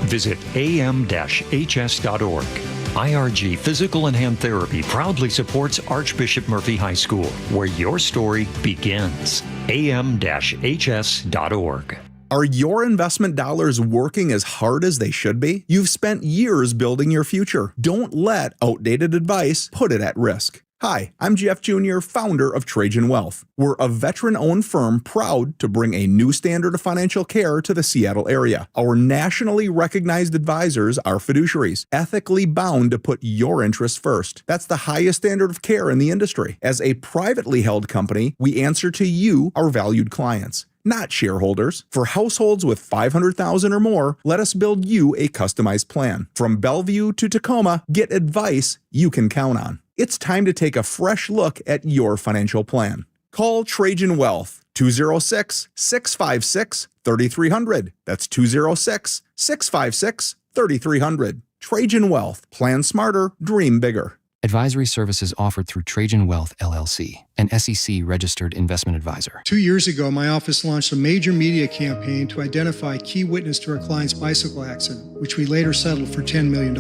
Visit am-hs.org. IRG Physical and Hand Therapy proudly supports Archbishop Murphy High School, where your story begins. am-hs.org. Are your investment dollars working as hard as they should be? You've spent years building your future. Don't let outdated advice put it at risk. Hi, I'm Jeff Jr., founder of Trajan Wealth. We're a veteran-owned firm proud to bring a new standard of financial care to the Seattle area. Our nationally recognized advisors are fiduciaries, ethically bound to put your interests first. That's the highest standard of care in the industry. As a privately held company, we answer to you, our valued clients, not shareholders. For households with $500,000 or more, let us build you a customized plan. From Bellevue to Tacoma, get advice you can count on. It's time to take a fresh look at your financial plan. Call Trajan Wealth, 206-656-3300. That's 206-656-3300. Trajan Wealth. Plan smarter, dream bigger. Advisory services offered through Trajan Wealth, LLC, an SEC-registered investment advisor. 2 years ago, my office launched a major media campaign to identify a key witness to our client's bicycle accident, which we later settled for $10 million.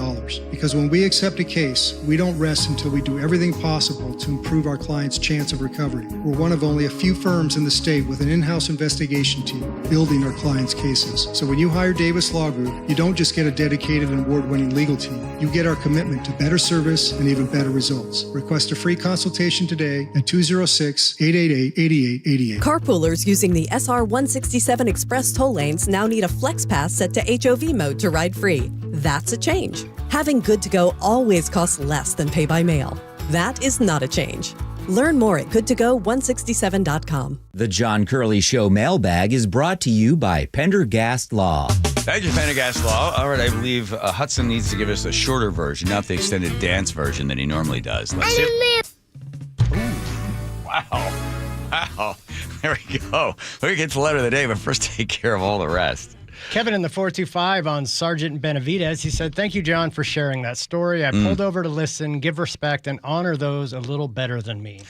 Because when we accept a case, we don't rest until we do everything possible to improve our client's chance of recovery. We're one of only a few firms in the state with an in-house investigation team building our clients' cases. So when you hire Davis Law Group, you don't just get a dedicated and award-winning legal team. You get our commitment to better service and even better results. Request a free consultation today at 206-888-8888. Carpoolers using the SR-167 Express toll lanes now need a Flex Pass set to HOV mode to ride free. That's a change. Having Good to Go always costs less than pay by mail. That is not a change. Learn more at goodtogo167.com. The John Curley Show mailbag is brought to you by Pendergast Law. Thank you, Pendergast Law. All right, I believe Hudson needs to give us a shorter version, not the extended dance version that he normally does. Let's hear. Wow. There we go. We get to the letter of the day, but first take care of all the rest. Kevin in the 425 on Sergeant Benavidez. He said, "Thank you, John, for sharing that story. I pulled over to listen, give respect, and honor those a little better than me."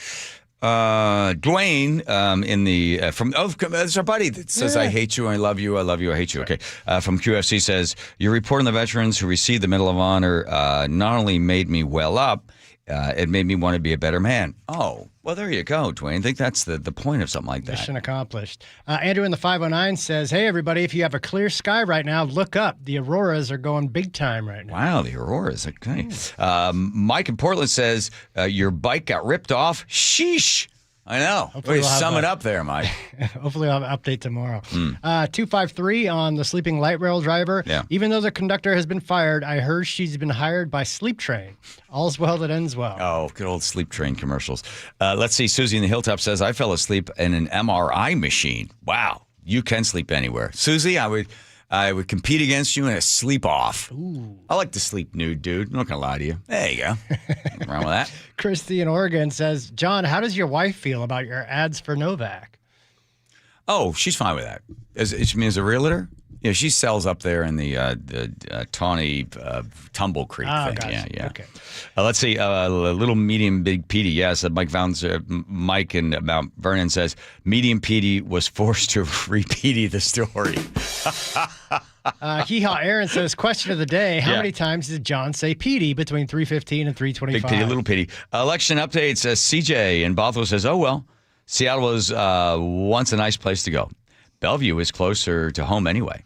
Dwayne in the it's our buddy that says, "I hate you, I love you, I love you, I hate you." Okay, from QFC says, "Your report on the veterans who received the Medal of Honor not only made me well up, it made me want to be a better man." Oh, well, there you go, Dwayne. I think that's the point of something like that. Mission accomplished. Andrew in the 509 says, "Hey, everybody, if you have a clear sky right now, look up. The auroras are going big time right now." Wow, the auroras. Okay. Mike in Portland says, "Your bike got ripped off. Sheesh." I know. Way to sum it up there, Mike. Hopefully I'll have an update tomorrow. 253 on the sleeping light rail driver. Yeah. Even though the conductor has been fired, I heard she's been hired by Sleep Train. All's well that ends well. Oh, good old Sleep Train commercials. Let's see. Susie in the Hilltop says, "I fell asleep in an MRI machine." Wow. You can sleep anywhere. Susie, I would compete against you in a sleep off. Ooh. I like to sleep nude, dude. I'm not going to lie to you. There you go. Nothing wrong with that. Christy in Oregon says, "John, how does your wife feel about your ads for Novak?" Oh, she's fine with that. She means a realtor? Yeah, she sells up there in the Tawny Tumble Creek thing. Gotcha. Yeah. Okay. Let's see. Little, medium, big Petey. Yes, Mike in Mount Vernon says, "Medium Petey was forced to repeat the story." Hee-haw Aaron says, "Question of the day. How many times did John say Petey between 3:15 and 3:25? Big Petey, little Petey. Election updates. CJ in Bothell says, "Oh, well, Seattle was once a nice place to go. Bellevue is closer to home anyway."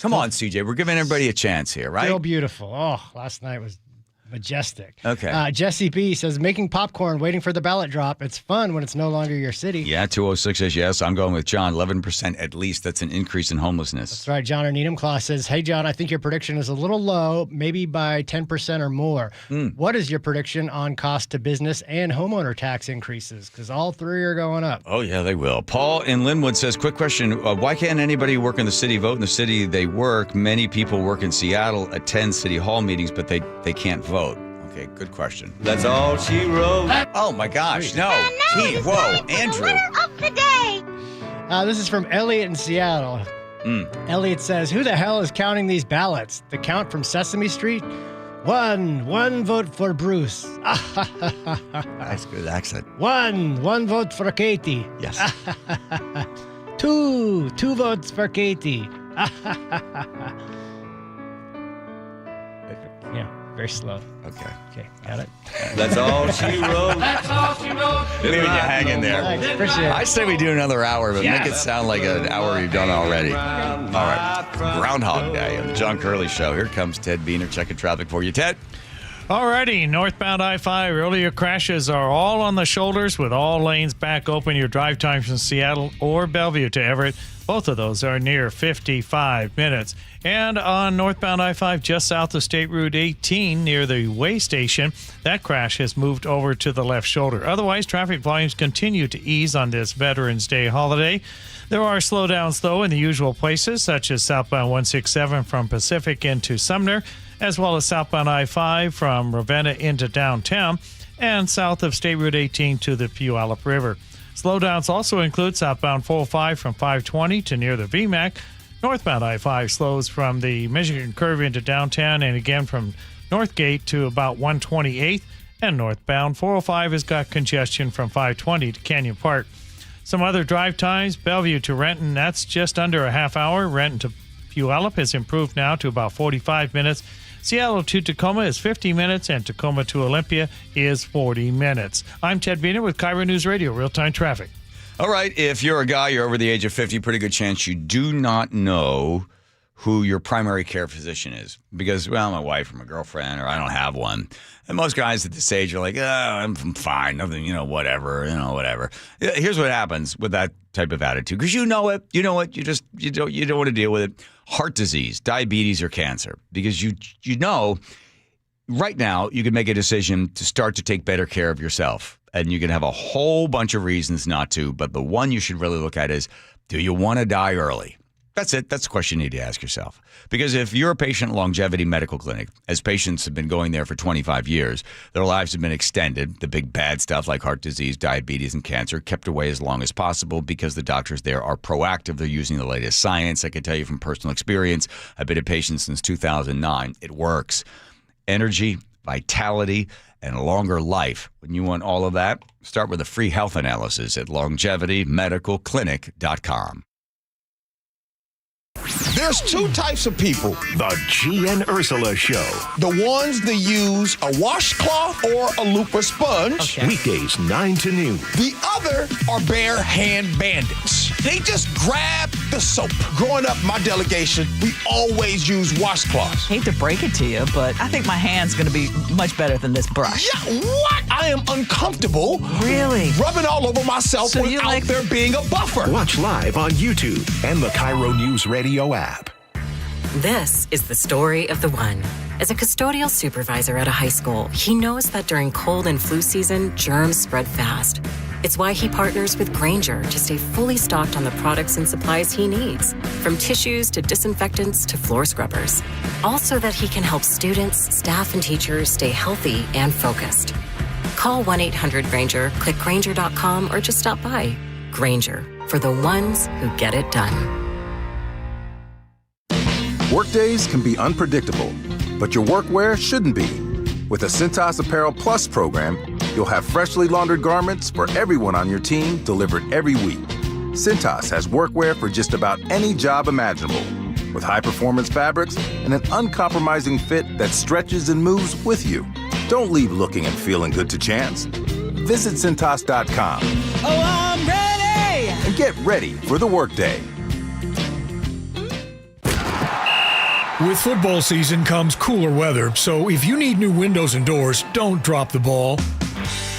Come on, CJ. We're giving everybody a chance here, right? Still beautiful. Oh, last night was majestic. Okay. Jesse B says, "Making popcorn, waiting for the ballot drop. It's fun when it's no longer your city." Yeah, 206 says yes. I'm going with John. 11% at least. That's an increase in homelessness. That's right. John or Needham Claw says, "Hey, John, I think your prediction is a little low, maybe by 10% or more. What is your prediction on cost to business and homeowner tax increases? Because all three are going up." Oh, yeah, they will. Paul in Linwood says, "Quick question. Why can't anybody work in the city vote in the city they work? Many people work in Seattle, attend city hall meetings, but they can't vote." Okay, good question. That's all she wrote. Oh, my gosh. No. Whoa, Andrew. Of the day. This is from Elliot in Seattle. Elliot says, "Who the hell is counting these ballots? The count from Sesame Street? One vote for Bruce." That's good accent. One vote for Katie. Yes. Two votes for Katie. Yeah, very slow. Okay, got it. That's all she wrote. That's all she wrote. Leaving you hanging there. Thanks, appreciate it. I say we do another hour, but make it sound like an hour you've done already. All right. Groundhog Day on the John Curley Show. Here comes Ted Biener checking traffic for you. Ted? Alrighty, northbound I-5, earlier crashes are all on the shoulders with all lanes back open. Your drive time from Seattle or Bellevue to Everett, both of those are near 55 minutes. And on northbound I-5, just south of State Route 18 near the way station, that crash has moved over to the left shoulder. Otherwise, traffic volumes continue to ease on this Veterans Day holiday. There are slowdowns, though, in the usual places, such as southbound 167 from Pacific into Sumner, as well as southbound I-5 from Ravenna into downtown, and south of State Route 18 to the Puyallup River. Slowdowns also include southbound 405 from 520 to near the VMAC. Northbound I-5 slows from the Michigan Curve into downtown and again from Northgate to about 128th. And northbound 405 has got congestion from 520 to Canyon Park. Some other drive times, Bellevue to Renton, that's just under a half hour. Renton to Puyallup has improved now to about 45 minutes. Seattle to Tacoma is 50 minutes, and Tacoma to Olympia is 40 minutes. I'm Ted Biener with KIRO Newsradio Real-Time Traffic. All right, if you're a guy, you're over the age of 50, pretty good chance you do not know who your primary care physician is. Because, well, my wife or my girlfriend, or I don't have one. And most guys at this age are like, I'm fine, nothing, whatever. Here's what happens with that type of attitude. Because you know it, you don't want to deal with it. Heart disease, diabetes, or cancer. Because you know right now you can make a decision to start to take better care of yourself. And you can have a whole bunch of reasons not to. But the one you should really look at is, do you want to die early? That's it. That's the question you need to ask yourself. Because if you're a patient at Longevity Medical Clinic, as patients have been going there for 25 years, their lives have been extended. The big bad stuff like heart disease, diabetes, and cancer kept away as long as possible because the doctors there are proactive. They're using the latest science. I can tell you from personal experience, I've been a patient since 2009. It works. Energy, vitality, and a longer life. When you want all of that, start with a free health analysis at longevitymedicalclinic.com. There's two types of people. The G and Ursula Show. The ones that use a washcloth or a loofah sponge. Okay. Weekdays 9 to noon. The other are bare hand bandits. They just grab the soap. Growing up, my delegation, we always use washcloths. Hate to break it to you, but I think my hand's going to be much better than this brush. Yeah, what? I am uncomfortable. Really? Rubbing all over myself without there being a buffer. Watch live on YouTube and the KIRO Newsradio app. This is the story of the one. As a custodial supervisor at a high school, he knows that during cold and flu season, germs spread fast. It's why he partners with Grainger to stay fully stocked on the products and supplies he needs, from tissues to disinfectants to floor scrubbers. All so that he can help students, staff, and teachers stay healthy and focused. Call 1-800-GRAINGER, click Grainger.com, or just stop by. Grainger, for the ones who get it done. Workdays can be unpredictable, but your workwear shouldn't be. With the Cintas Apparel Plus program, you'll have freshly laundered garments for everyone on your team delivered every week. Cintas has workwear for just about any job imaginable, with high-performance fabrics and an uncompromising fit that stretches and moves with you. Don't leave looking and feeling good to chance. Visit Cintas.com. Oh, I'm ready! And get ready for the workday. With football season comes cooler weather, so if you need new windows and doors, don't drop the ball.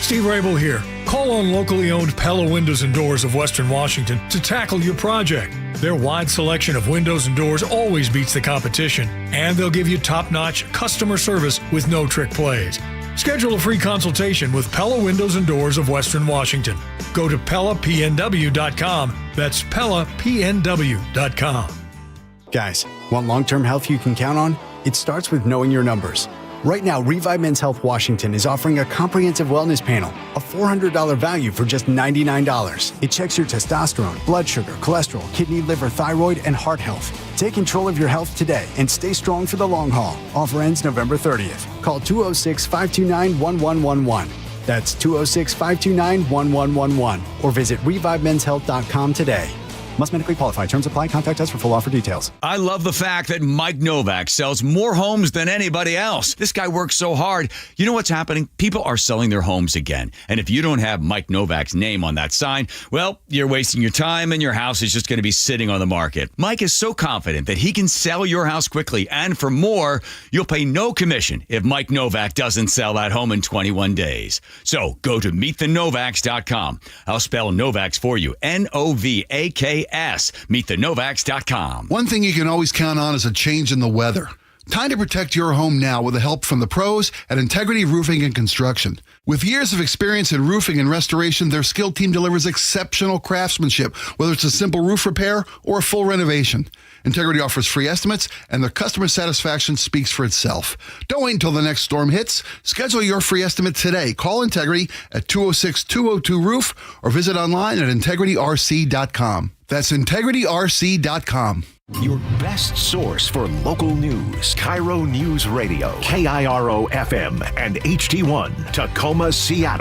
Steve Rabel here. Call on locally owned Pella Windows and Doors of Western Washington to tackle your project. Their wide selection of windows and doors always beats the competition, and they'll give you top-notch customer service with no trick plays. Schedule a free consultation with Pella Windows and Doors of Western Washington. Go to PellaPNW.com. That's PellaPNW.com. Guys, want long-term health you can count on? It starts with knowing your numbers. Right now, Revive Men's Health Washington is offering a comprehensive wellness panel, a $400 value for just $99. It checks your testosterone, blood sugar, cholesterol, kidney, liver, thyroid, and heart health. Take control of your health today and stay strong for the long haul. Offer ends November 30th. Call 206-529-1111. That's 206-529-1111. Or visit ReviveMen'sHealth.com today. Must medically qualify. Terms apply. Contact us for full offer details. I love the fact that Mike Novak sells more homes than anybody else. This guy works so hard. You know what's happening? People are selling their homes again. And if you don't have Mike Novak's name on that sign, well, you're wasting your time and your house is just going to be sitting on the market. Mike is so confident that he can sell your house quickly. And for more, you'll pay no commission if Mike Novak doesn't sell that home in 21 days. So go to meetthenovaks.com. I'll spell Novaks for you. Novaks. meetthenovaks.com. One thing you can always count on is a change in the weather. Time to protect your home now with the help from the pros at Integrity Roofing and Construction. With years of experience in roofing and restoration, their skilled team delivers exceptional craftsmanship, whether it's a simple roof repair or a full renovation. Integrity offers free estimates, and their customer satisfaction speaks for itself. Don't wait until the next storm hits. Schedule your free estimate today. Call Integrity at 206-202-ROOF or visit online at integrityrc.com. That's integrityrc.com. Your best source for local news. KIRO News Radio, KIRO FM and HD1, Tacoma, Seattle.